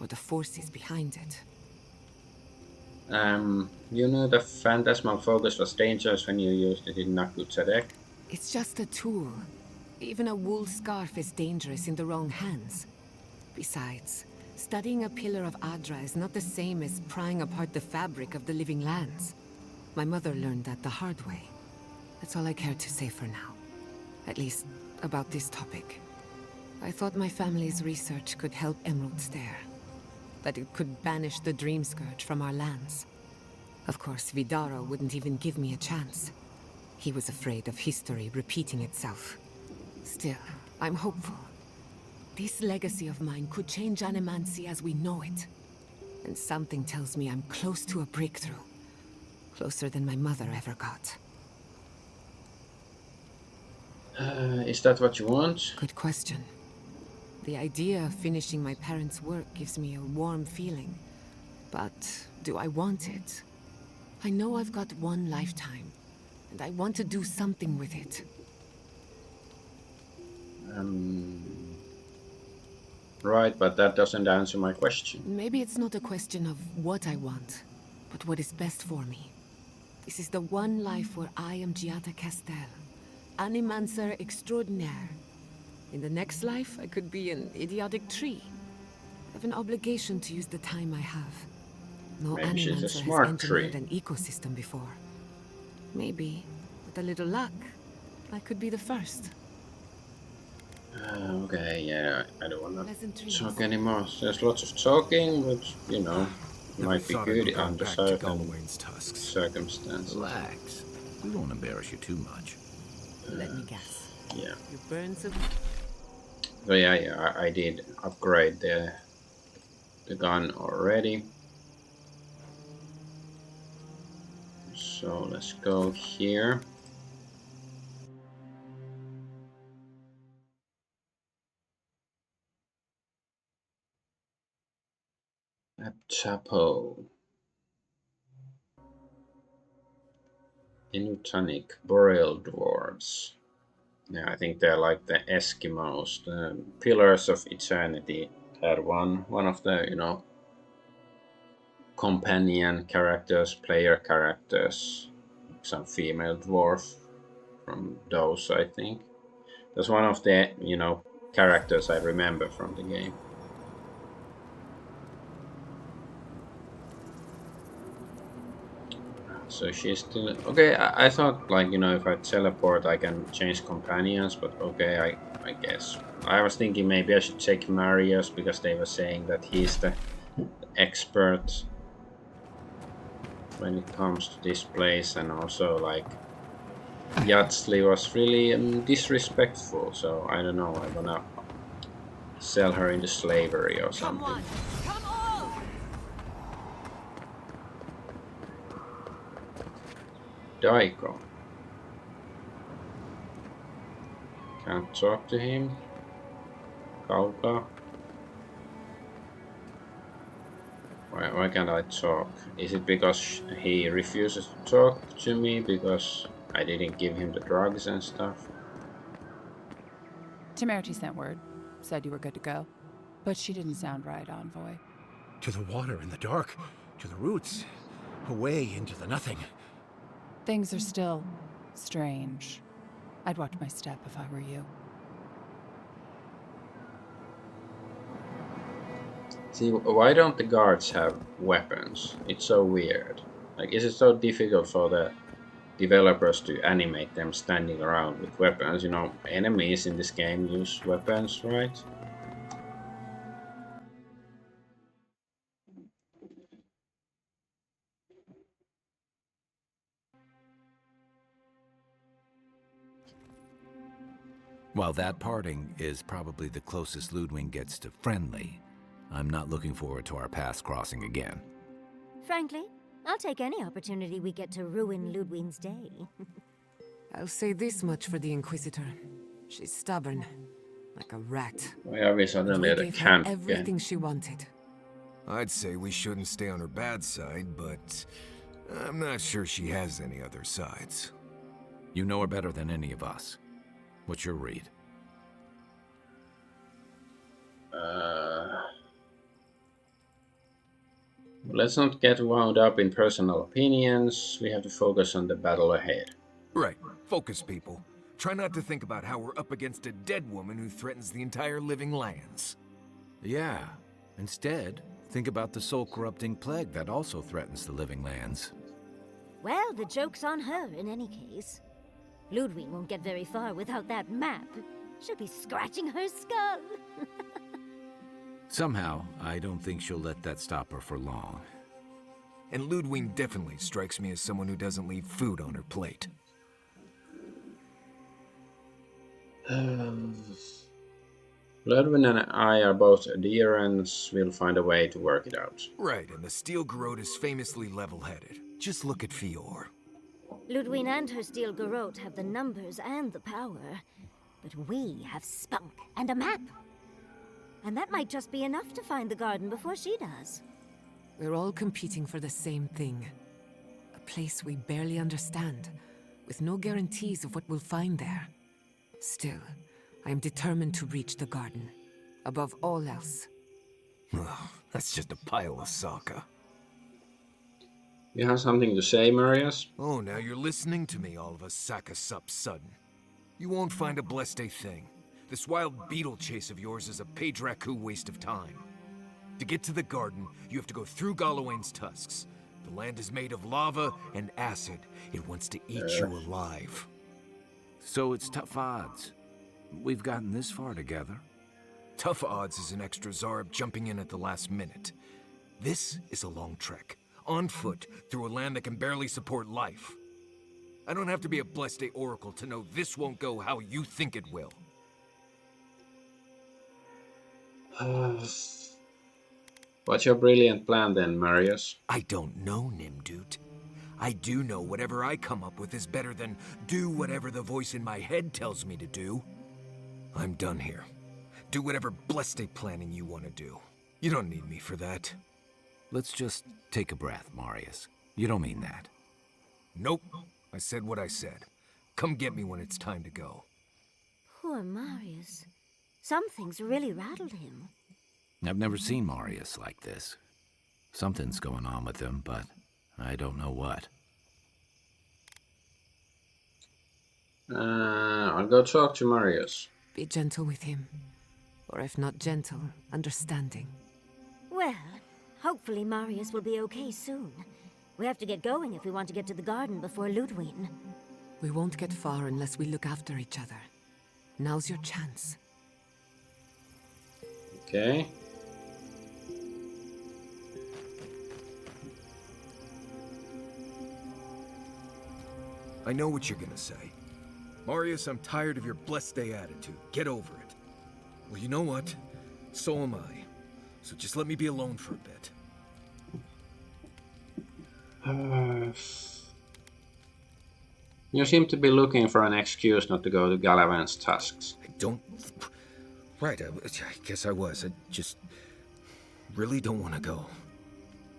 Or the forces behind it. You know the phantasmal focus was dangerous when you used it in Nakutsadek? It's just a tool. Even a wool scarf is dangerous in the wrong hands. Besides, studying a pillar of Adra is not the same as prying apart the fabric of the living lands. My mother learned that the hard way. That's all I care to say for now. At least, about this topic. I thought my family's research could help Emerald Stair. That it could banish the Dream Scourge from our lands. Of course, Vidara wouldn't even give me a chance. He was afraid of history repeating itself. Still, I'm hopeful. This legacy of mine could change Animancy as we know it. And something tells me I'm close to a breakthrough. Closer than my mother ever got. Is that what you want? Good question. The idea of finishing my parents' work gives me a warm feeling. But do I want it? I know I've got one lifetime, and I want to do something with it. Right, but that doesn't answer my question. Maybe it's not a question of what I want, but what is best for me. This is the one life where I am Giada Castel, Animancer extraordinaire. In the next life, I could be an idiotic tree. I have an obligation to use the time I have. No Maybe she's a Animancer has smart engineered tree. an ecosystem before. Maybe, with a little luck, I could be the first. Okay, yeah, I don't want Pleasant to dreams. talk anymore. There's lots of talking, but you know, Never might be thought I'd be good going under back to certain Galwain's tusks. circumstances. Relax. We won't embarrass you too much. Let me guess. Yeah. You burned some... So yeah, I did upgrade the gun already. So let's go here. Chapo. Inutanic Boreal Dwarves. Yeah, I think they're like the Eskimos, the Pillars of Eternity. Had one of the, you know, companion characters, player characters, some female dwarf from those, I think. That's one of the, you know, characters I remember from the game. So she's still okay. I thought, like, you know, if I teleport I can change companions, but okay, I guess I was thinking maybe I should take Marius because they were saying that he's the expert when it comes to this place, and also like Yatsley was really disrespectful, so I don't know, I wanna sell her into slavery or something. Daiko. Can't talk to him. Kauka. Why can't I talk? Is it because he refuses to talk to me because I didn't give him the drugs and stuff? Temerity sent word. Said you were good to go. But she didn't sound right, Envoy. To the water in the dark, to the roots, away into the nothing. Things are still strange. I'd watch my step if I were you. See, why don't the guards have weapons? It's so weird. Like, is it so difficult for the developers to animate them standing around with weapons? You know, enemies in this game use weapons, right? While that parting is probably the closest Ludwig gets to friendly, I'm not looking forward to our paths crossing again. Frankly, I'll take any opportunity we get to ruin Ludwig's day. I'll say this much for the Inquisitor. She's stubborn, like a rat. Why are we suddenly at a gave her camp everything again? she wanted. I'd say we shouldn't stay on her bad side, but I'm not sure she has any other sides. You know her better than any of us. What's your read? Let's not get wound up in personal opinions. We have to focus on the battle ahead. Right. Focus, people. Try not to think about how we're up against a dead woman who threatens the entire living lands. Yeah. Instead, think about the soul-corrupting plague that also threatens the living lands. Well, the joke's on her in any case. Ludwig won't get very far without that map. She'll be scratching her skull. Somehow, I don't think she'll let that stop her for long. And Ludwig definitely strikes me as someone who doesn't leave food on her plate. Ludwig and I are both adherents. We'll find a way to work it out. Right, and the Steel Garrote is famously level-headed. Just look at Fior. Ludwine and her steel garrote have the numbers and the power, but we have spunk and a map. And that might just be enough to find the garden before she does. We're all competing for the same thing. A place we barely understand, with no guarantees of what we'll find there. Still, I am determined to reach the garden, above all else. That's just a pile of Sokka. You have something to say, Marius? Oh, now you're listening to me, all of a sack of sup sudden. You won't find a blessed a thing. This wild beetle chase of yours is a page-raku waste of time. To get to the garden, you have to go through Galawain's tusks. The land is made of lava and acid. It wants to eat you alive. So it's tough odds. We've gotten this far together. Tough odds is an extra Zarb jumping in at the last minute. This is a long trek, on foot, through a land that can barely support life. I don't have to be a Blessed Oracle to know this won't go how you think it will. What's your brilliant plan then, Marius? I don't know, Nimdude. I do know whatever I come up with is better than do whatever the voice in my head tells me to do. I'm done here. Do whatever Blessed planning you want to do. You don't need me for that. Let's just take a breath, Marius. You don't mean that. Nope. I said what I said. Come get me when it's time to go. Poor Marius. Something's really rattled him. I've never seen Marius like this. Something's going on with him, but I don't know what. I'll go talk to Marius. Be gentle with him. Or if not gentle, understanding. Well, hopefully Marius will be okay soon. We have to get going if we want to get to the garden before Ludwine. We won't get far unless we look after each other. Now's your chance. Okay. I know what you're gonna say. Marius, I'm tired of your blessed day attitude. Get over it. Well, you know what? So am I. So just let me be alone for a bit. You seem to be looking for an excuse not to go to Galavan's tusks. I don't... Right, I guess I was. I just really don't want to go.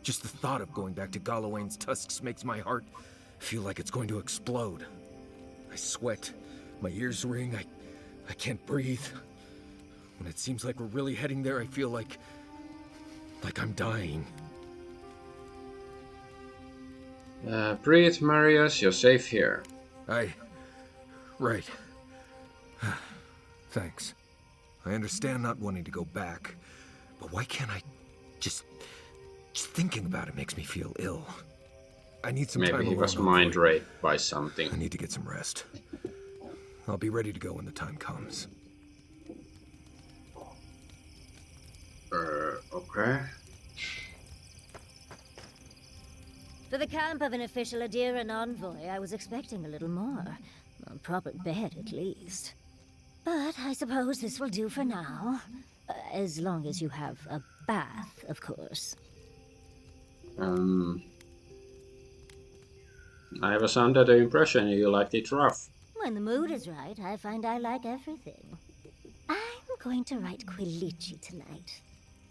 Just the thought of going back to Galawain's tusks makes my heart feel like it's going to explode. I sweat. My ears ring. I can't breathe. When it seems like we're really heading there, I feel like I'm dying. Breathe, Marius. You're safe here. Right. Thanks. I understand not wanting to go back, but why can't I just thinking about it makes me feel ill. I need some time alone. Maybe he was mind raped by something. I need to get some rest. I'll be ready to go when the time comes. Okay. For the camp of an official Adiran envoy, I was expecting a little more. A proper bed, at least. But I suppose this will do for now. As long as you have a bath, of course. I was under the impression you liked it rough. When the mood is right, I find I like everything. I'm going to write Quilici tonight.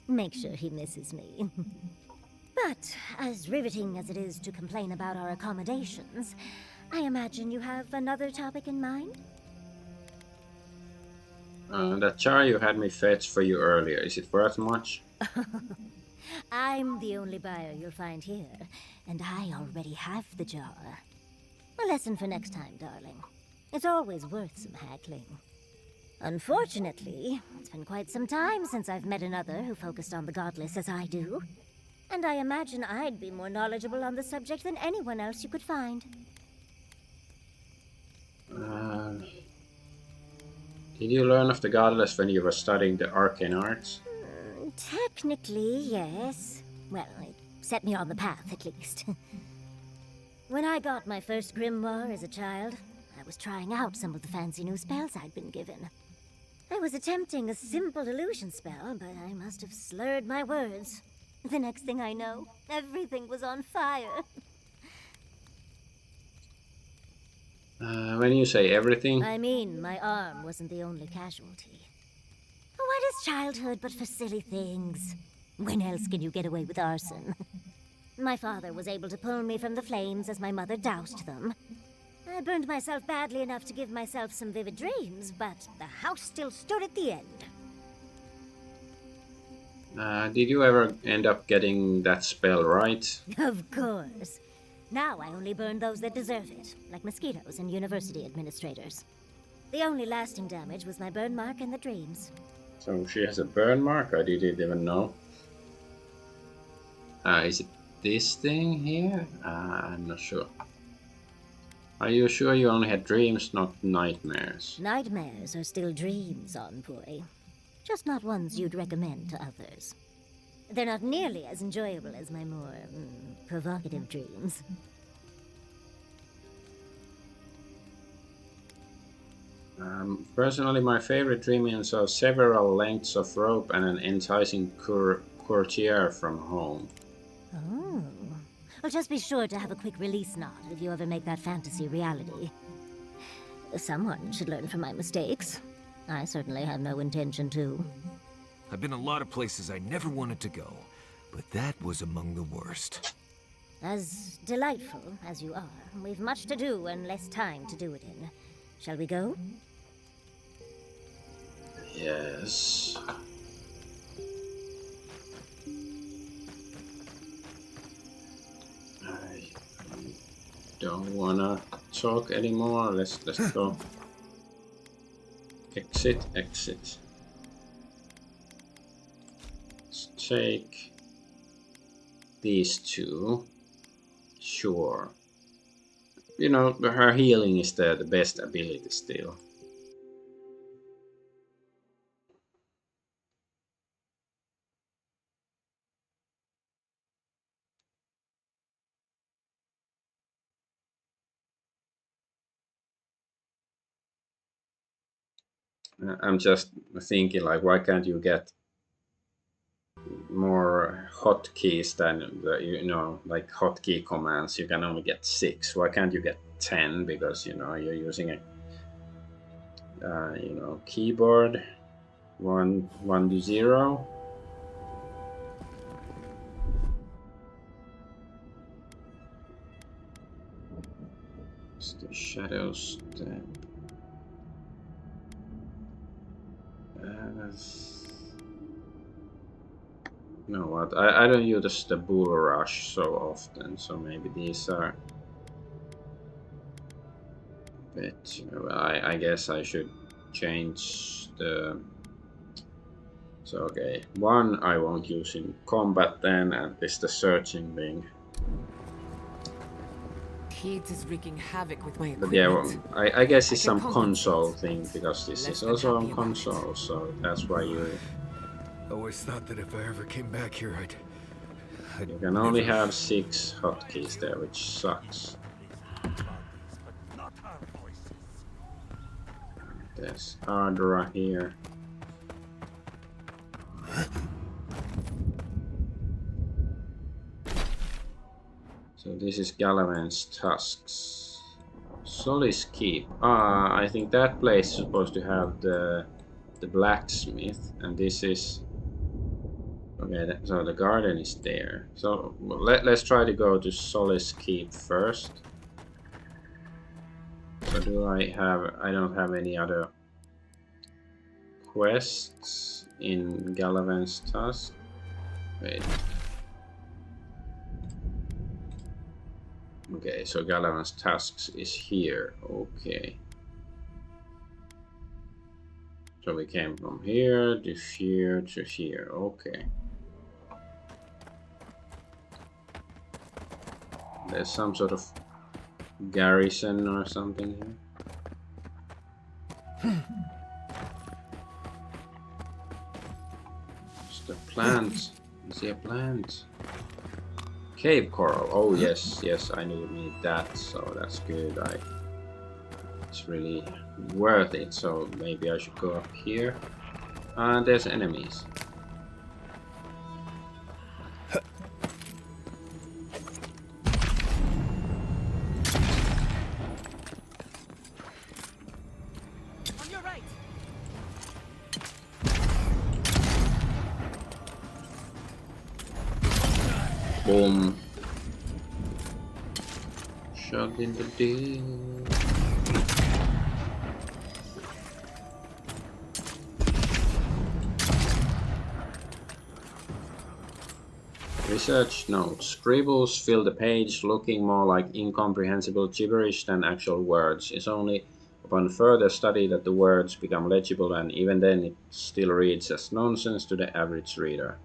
Make sure he misses me. But, as riveting as it is to complain about our accommodations, I imagine you have another topic in mind? That jar you had me fetch for you earlier, is it worth much? I'm the only buyer you'll find here, and I already have the jar. A lesson for next time, darling. It's always worth some haggling. Unfortunately, it's been quite some time since I've met another who focused on the godless as I do. And I imagine I'd be more knowledgeable on the subject than anyone else you could find. Did you learn of the godless when you were studying the arcane arts? Technically, yes. Well, it set me on the path, at least. When I got my first grimoire as a child, I was trying out some of the fancy new spells I'd been given. I was attempting a simple illusion spell, but I must have slurred my words. The next thing I know, everything was on fire. When you say everything, I mean, my arm wasn't the only casualty. What is childhood but for silly things? When else can you get away with arson? My father was able to pull me from the flames as my mother doused them. I burned myself badly enough to give myself some vivid dreams, but the house still stood at the end. did you ever end up getting that spell right? Of course. Now I only burn those that deserve it, like mosquitoes and university administrators. The only lasting damage was my burn mark and the dreams. So she has a burn mark? I didn't even know. Is it this thing here? I'm not sure. Are you sure you only had dreams, not nightmares? Nightmares are still dreams, Envoy. Just not ones you'd recommend to others. They're not nearly as enjoyable as my more provocative dreams. Personally, my favorite dreams are several lengths of rope and an enticing courtier from home. Oh. Well, just be sure to have a quick release knot if you ever make that fantasy reality. Someone should learn from my mistakes. I certainly have no intention to. I've been a lot of places I never wanted to go, but that was among the worst. As delightful as you are, we've much to do and less time to do it in. Shall we go? Yes. I don't wanna talk anymore. Let's go. Exit. Let's take these two. Sure. You know, her healing is the best ability still. I'm just thinking, like, why can't you get more hotkeys than like hotkey commands? You can only get 6. Why can't you get 10? Because you're using a keyboard 1 to 0. It's the shadow step. You know what? I don't use the bull rush so often, so maybe these are a bit. Well, I guess I should change the. So okay, 1 I won't use in combat then, and this the searching thing. Keeds is wreaking havoc with my But equipment. yeah, well, I guess it's some console thing, because this is also on console, so that's why you Always thought that if I ever came back here, you can only have 6 hotkeys there, which sucks. There's Ardra here. So this is Galavan's Tusks. Solis Keep. I think that place is supposed to have the blacksmith, and this is okay. So the garden is there. So let's try to go to Solis Keep first. So do I have? I don't have any other quests in Galavan's Tusk. Wait. Okay, so Galavan's Tusks is here. Okay. So we came from here to here to here. Okay. There's some sort of garrison or something here. It's the plant. Is there a plant? Cave coral. Oh yes, I need that. So that's good. It's really worth it. So maybe I should go up here. And there's enemies. Boom. Shot in the dick. Research notes. Scribbles fill the page, looking more like incomprehensible gibberish than actual words. It's only upon further study that the words become legible, and even then it still reads as nonsense to the average reader.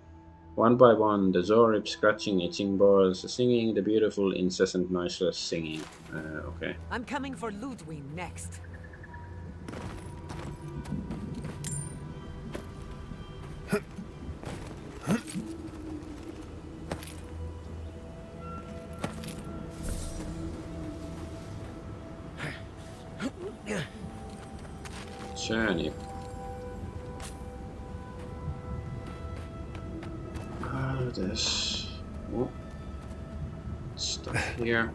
One by one, the Zorib scratching, itching boils, singing the beautiful, incessant, noiseless singing. Okay. I'm coming for Ludwig next. Journey. There's stuff here.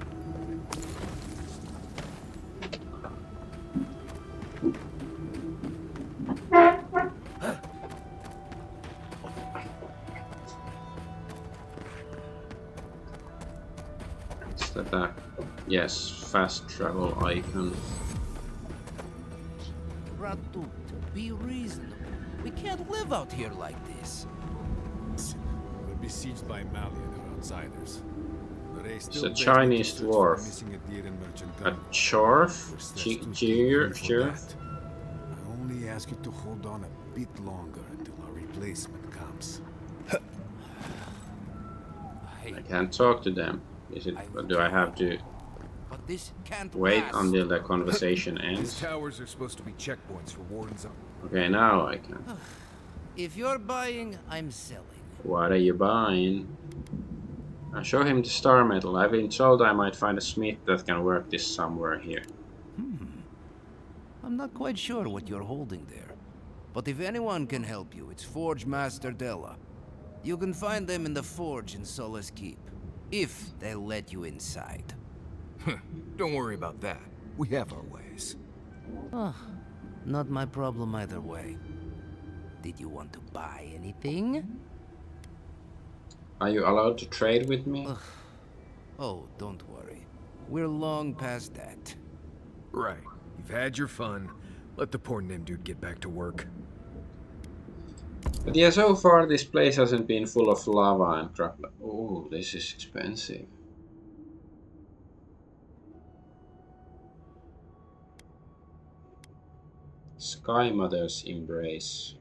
Is that a yes, fast travel icon? Ratut, be reasonable. We can't live out here like this. We're besieged by Malian and outsiders. It's a Chinese dwarf. A dwarf? I only ask you to hold on a bit longer until our replacement comes. I can't talk to them. Is it? Or do I have to wait until the conversation ends? These towers are supposed to be checkpoints for wardens. Okay, now I can. If you're buying, I'm selling. What are you buying? I show him the star metal. I've been told I might find a smith that can work this somewhere here. I'm not quite sure what you're holding there. But if anyone can help you, it's Forge Master Della. You can find them in the forge in Solace Keep. If they'll let you inside. Don't worry about that. We have our ways. Not my problem either way. Did you want to buy anything? Are you allowed to trade with me? Oh, don't worry. We're long past that. Right. You've had your fun. Let the poor Nimdude get back to work. But yeah, so far this place hasn't been full of lava and crap. Oh, this is expensive. Sky Mother's Embrace.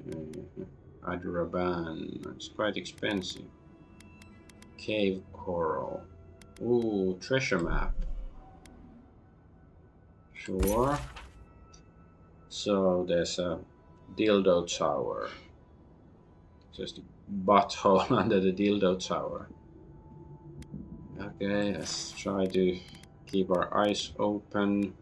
Adraban. It's quite expensive. Cave Coral. Ooh, treasure map. Sure. So there's a dildo tower. Just a butthole under the dildo tower. Okay, let's try to keep our eyes open.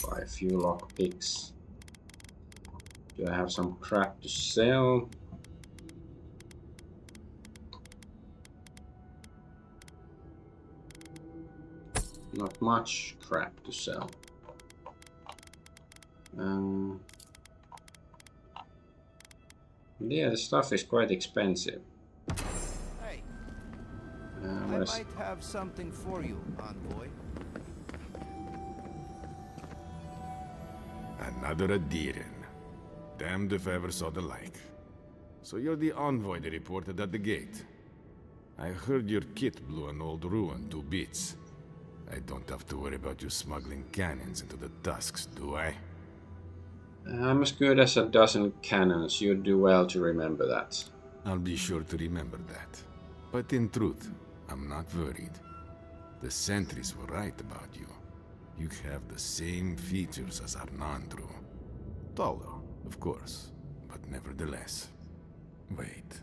Buy a few lockpicks. Do I have some crap to sell? Not much crap to sell. Yeah, the stuff is quite expensive. Hey, I might have something for you, envoy. Another Adiran. Damned if I ever saw the like. So you're the envoy they reported at the gate. I heard your kit blew an old ruin to bits. I don't have to worry about you smuggling cannons into the tusks, do I? I'm as good as a dozen cannons. You'd do well to remember that. I'll be sure to remember that. But in truth, I'm not worried. The sentries were right about you. You have the same features as Arnandru. Taller, of course, but nevertheless. Wait,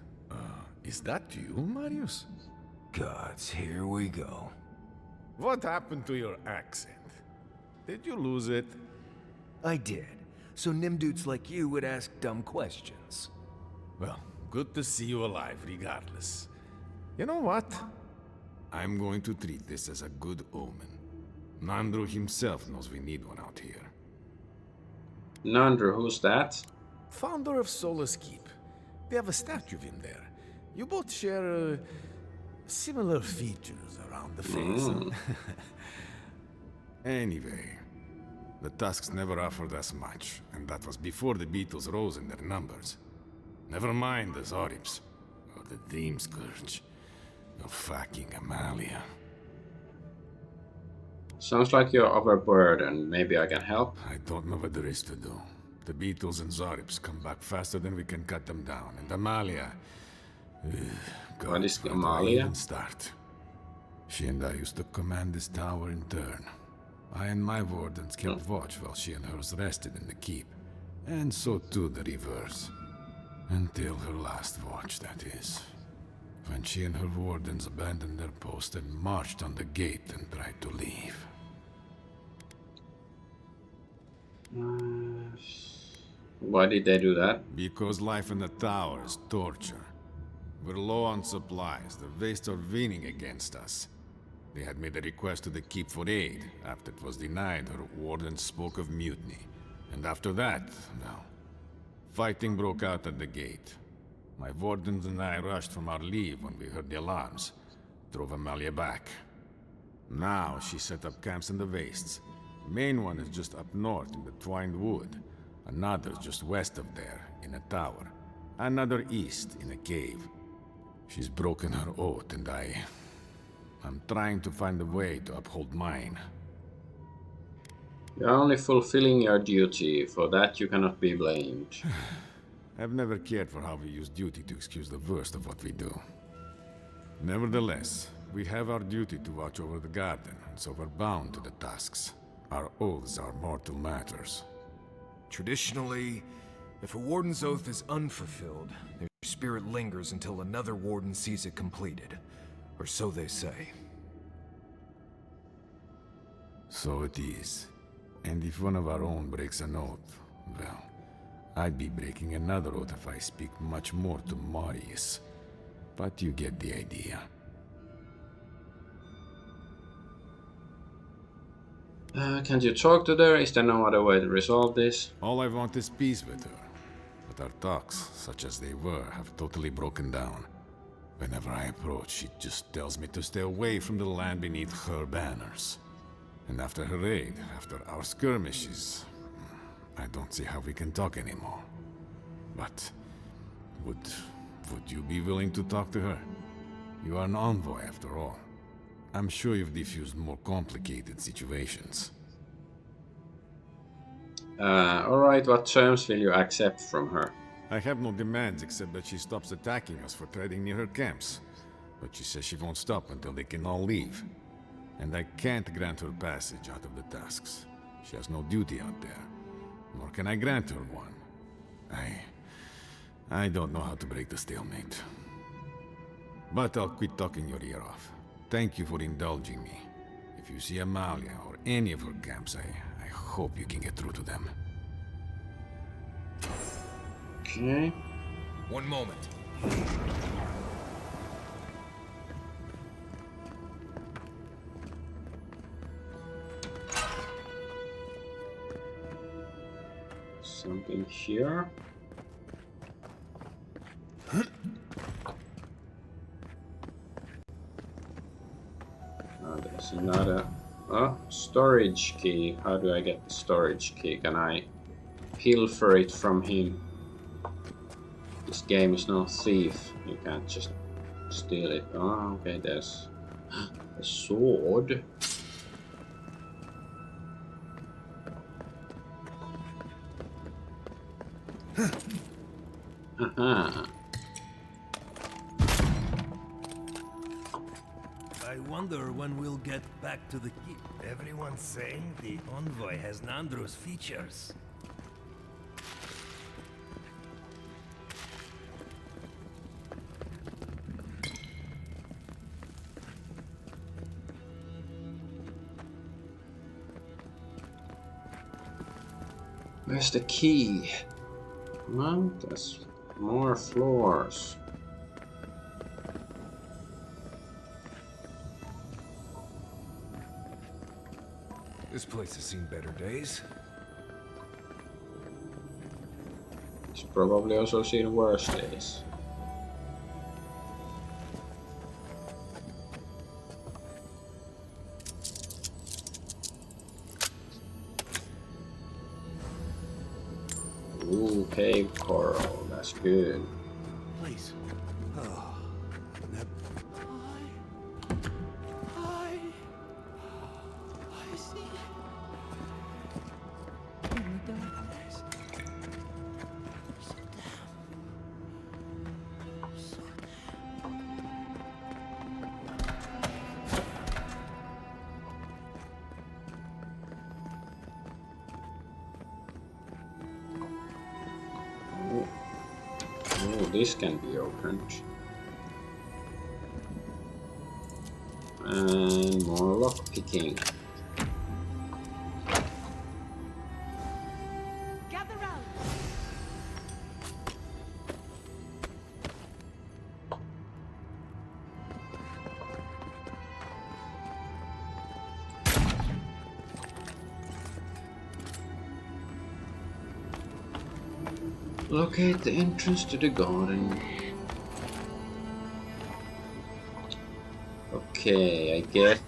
is that you, Marius? Gods, here we go. What happened to your accent? Did you lose it? I did. So Nimdudes like you would ask dumb questions. Well, good to see you alive regardless. You know what? I'm going to treat this as a good omen. Nandru himself knows we need one out here. Nandru, who's that? Founder of Solace Keep. They have a statue of him there. You both share similar features around the face. Mm. Anyway, the Tusks never offered us much, and that was before the Beetles rose in their numbers. Never mind the Zorips, or the Dream Scourge, or fucking Amalia. Sounds like you're overburdened. Maybe I can help? I don't know what there is to do. The Beetles and Zorips come back faster than we can cut them down, and Amalia... God, What is where do I Amalia? even start? She and I used to command this tower in turn. I and my wardens kept watch while she and hers rested in the keep. And so too the reverse. Until her last watch, that is. When she and her wardens abandoned their post and marched on the gate and tried to leave. Why did they do that? Because life in the tower is torture. We're low on supplies. The Waste are winning against us. They had made a request to the keep for aid. After it was denied, her warden spoke of mutiny. And after that, well, fighting broke out at the gate. My wardens and I rushed from our leave when we heard the alarms. Drove Amalia back. Now she set up camps in the wastes. Main one is just up north in the Twined Wood. Another's just west of there, in a tower. Another east, in a cave. She's broken her oath, and I'm trying to find a way to uphold mine. You're only fulfilling your duty. For that you cannot be blamed. I've never cared for how we use duty to excuse the worst of what we do. Nevertheless, we have our duty to watch over the garden, and so we're bound to the tasks. Our oaths are mortal matters. Traditionally, if a warden's oath is unfulfilled, their spirit lingers until another warden sees it completed. Or so they say. So it is. And if one of our own breaks an oath, well, I'd be breaking another oath if I speak much more to Marius. But you get the idea. Can't you talk to her? Is there no other way to resolve this? All I want is peace with her. But our talks, such as they were, have totally broken down. Whenever I approach, she just tells me to stay away from the land beneath her banners. And after her raid, after our skirmishes, I don't see how we can talk anymore. But would you be willing to talk to her? You are an envoy, after all. I'm sure you've diffused more complicated situations. Alright, what terms will you accept from her? I have no demands except that she stops attacking us for trading near her camps. But she says she won't stop until they can all leave. And I can't grant her passage out of the tasks. She has no duty out there. Nor can I grant her one. I don't know how to break the stalemate. But I'll quit talking your ear off. Thank you for indulging me. If you see Amalia or any of her camps, I hope you can get through to them. Okay. One moment. Something here. There's another storage key. How do I get the storage key? Can I pilfer it from him? This game is no thief. You can't just steal it. Oh, okay, there's a sword. Aha. I wonder when we'll get back to the keep. Everyone's saying the envoy has Nandro's features. Where's the key? Well, there's more floors. This place has seen better days. probably also seen worse days. Ooh, cave coral, that's good. Please. Oh, I see. In the darkness. So damn. So Ooh, this can be opened. And more lockpicking. Gather round. Locate the entrance to the garden. Okay, I guess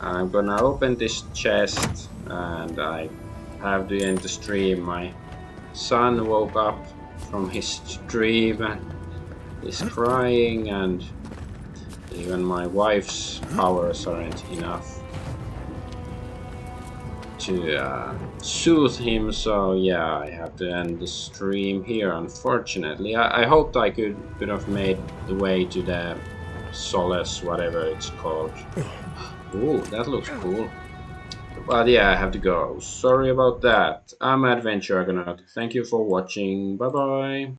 I'm gonna open this chest and I have to end the stream. My son woke up from his dream and is crying, and even my wife's powers aren't enough to soothe him, so yeah, I have to end the stream here, unfortunately. I hoped I could have made the way to the Solace, whatever it's called. Ooh, that looks cool. But yeah, I have to go. Sorry about that. I'm Adventure Argonaut. Thank you for watching. Bye bye.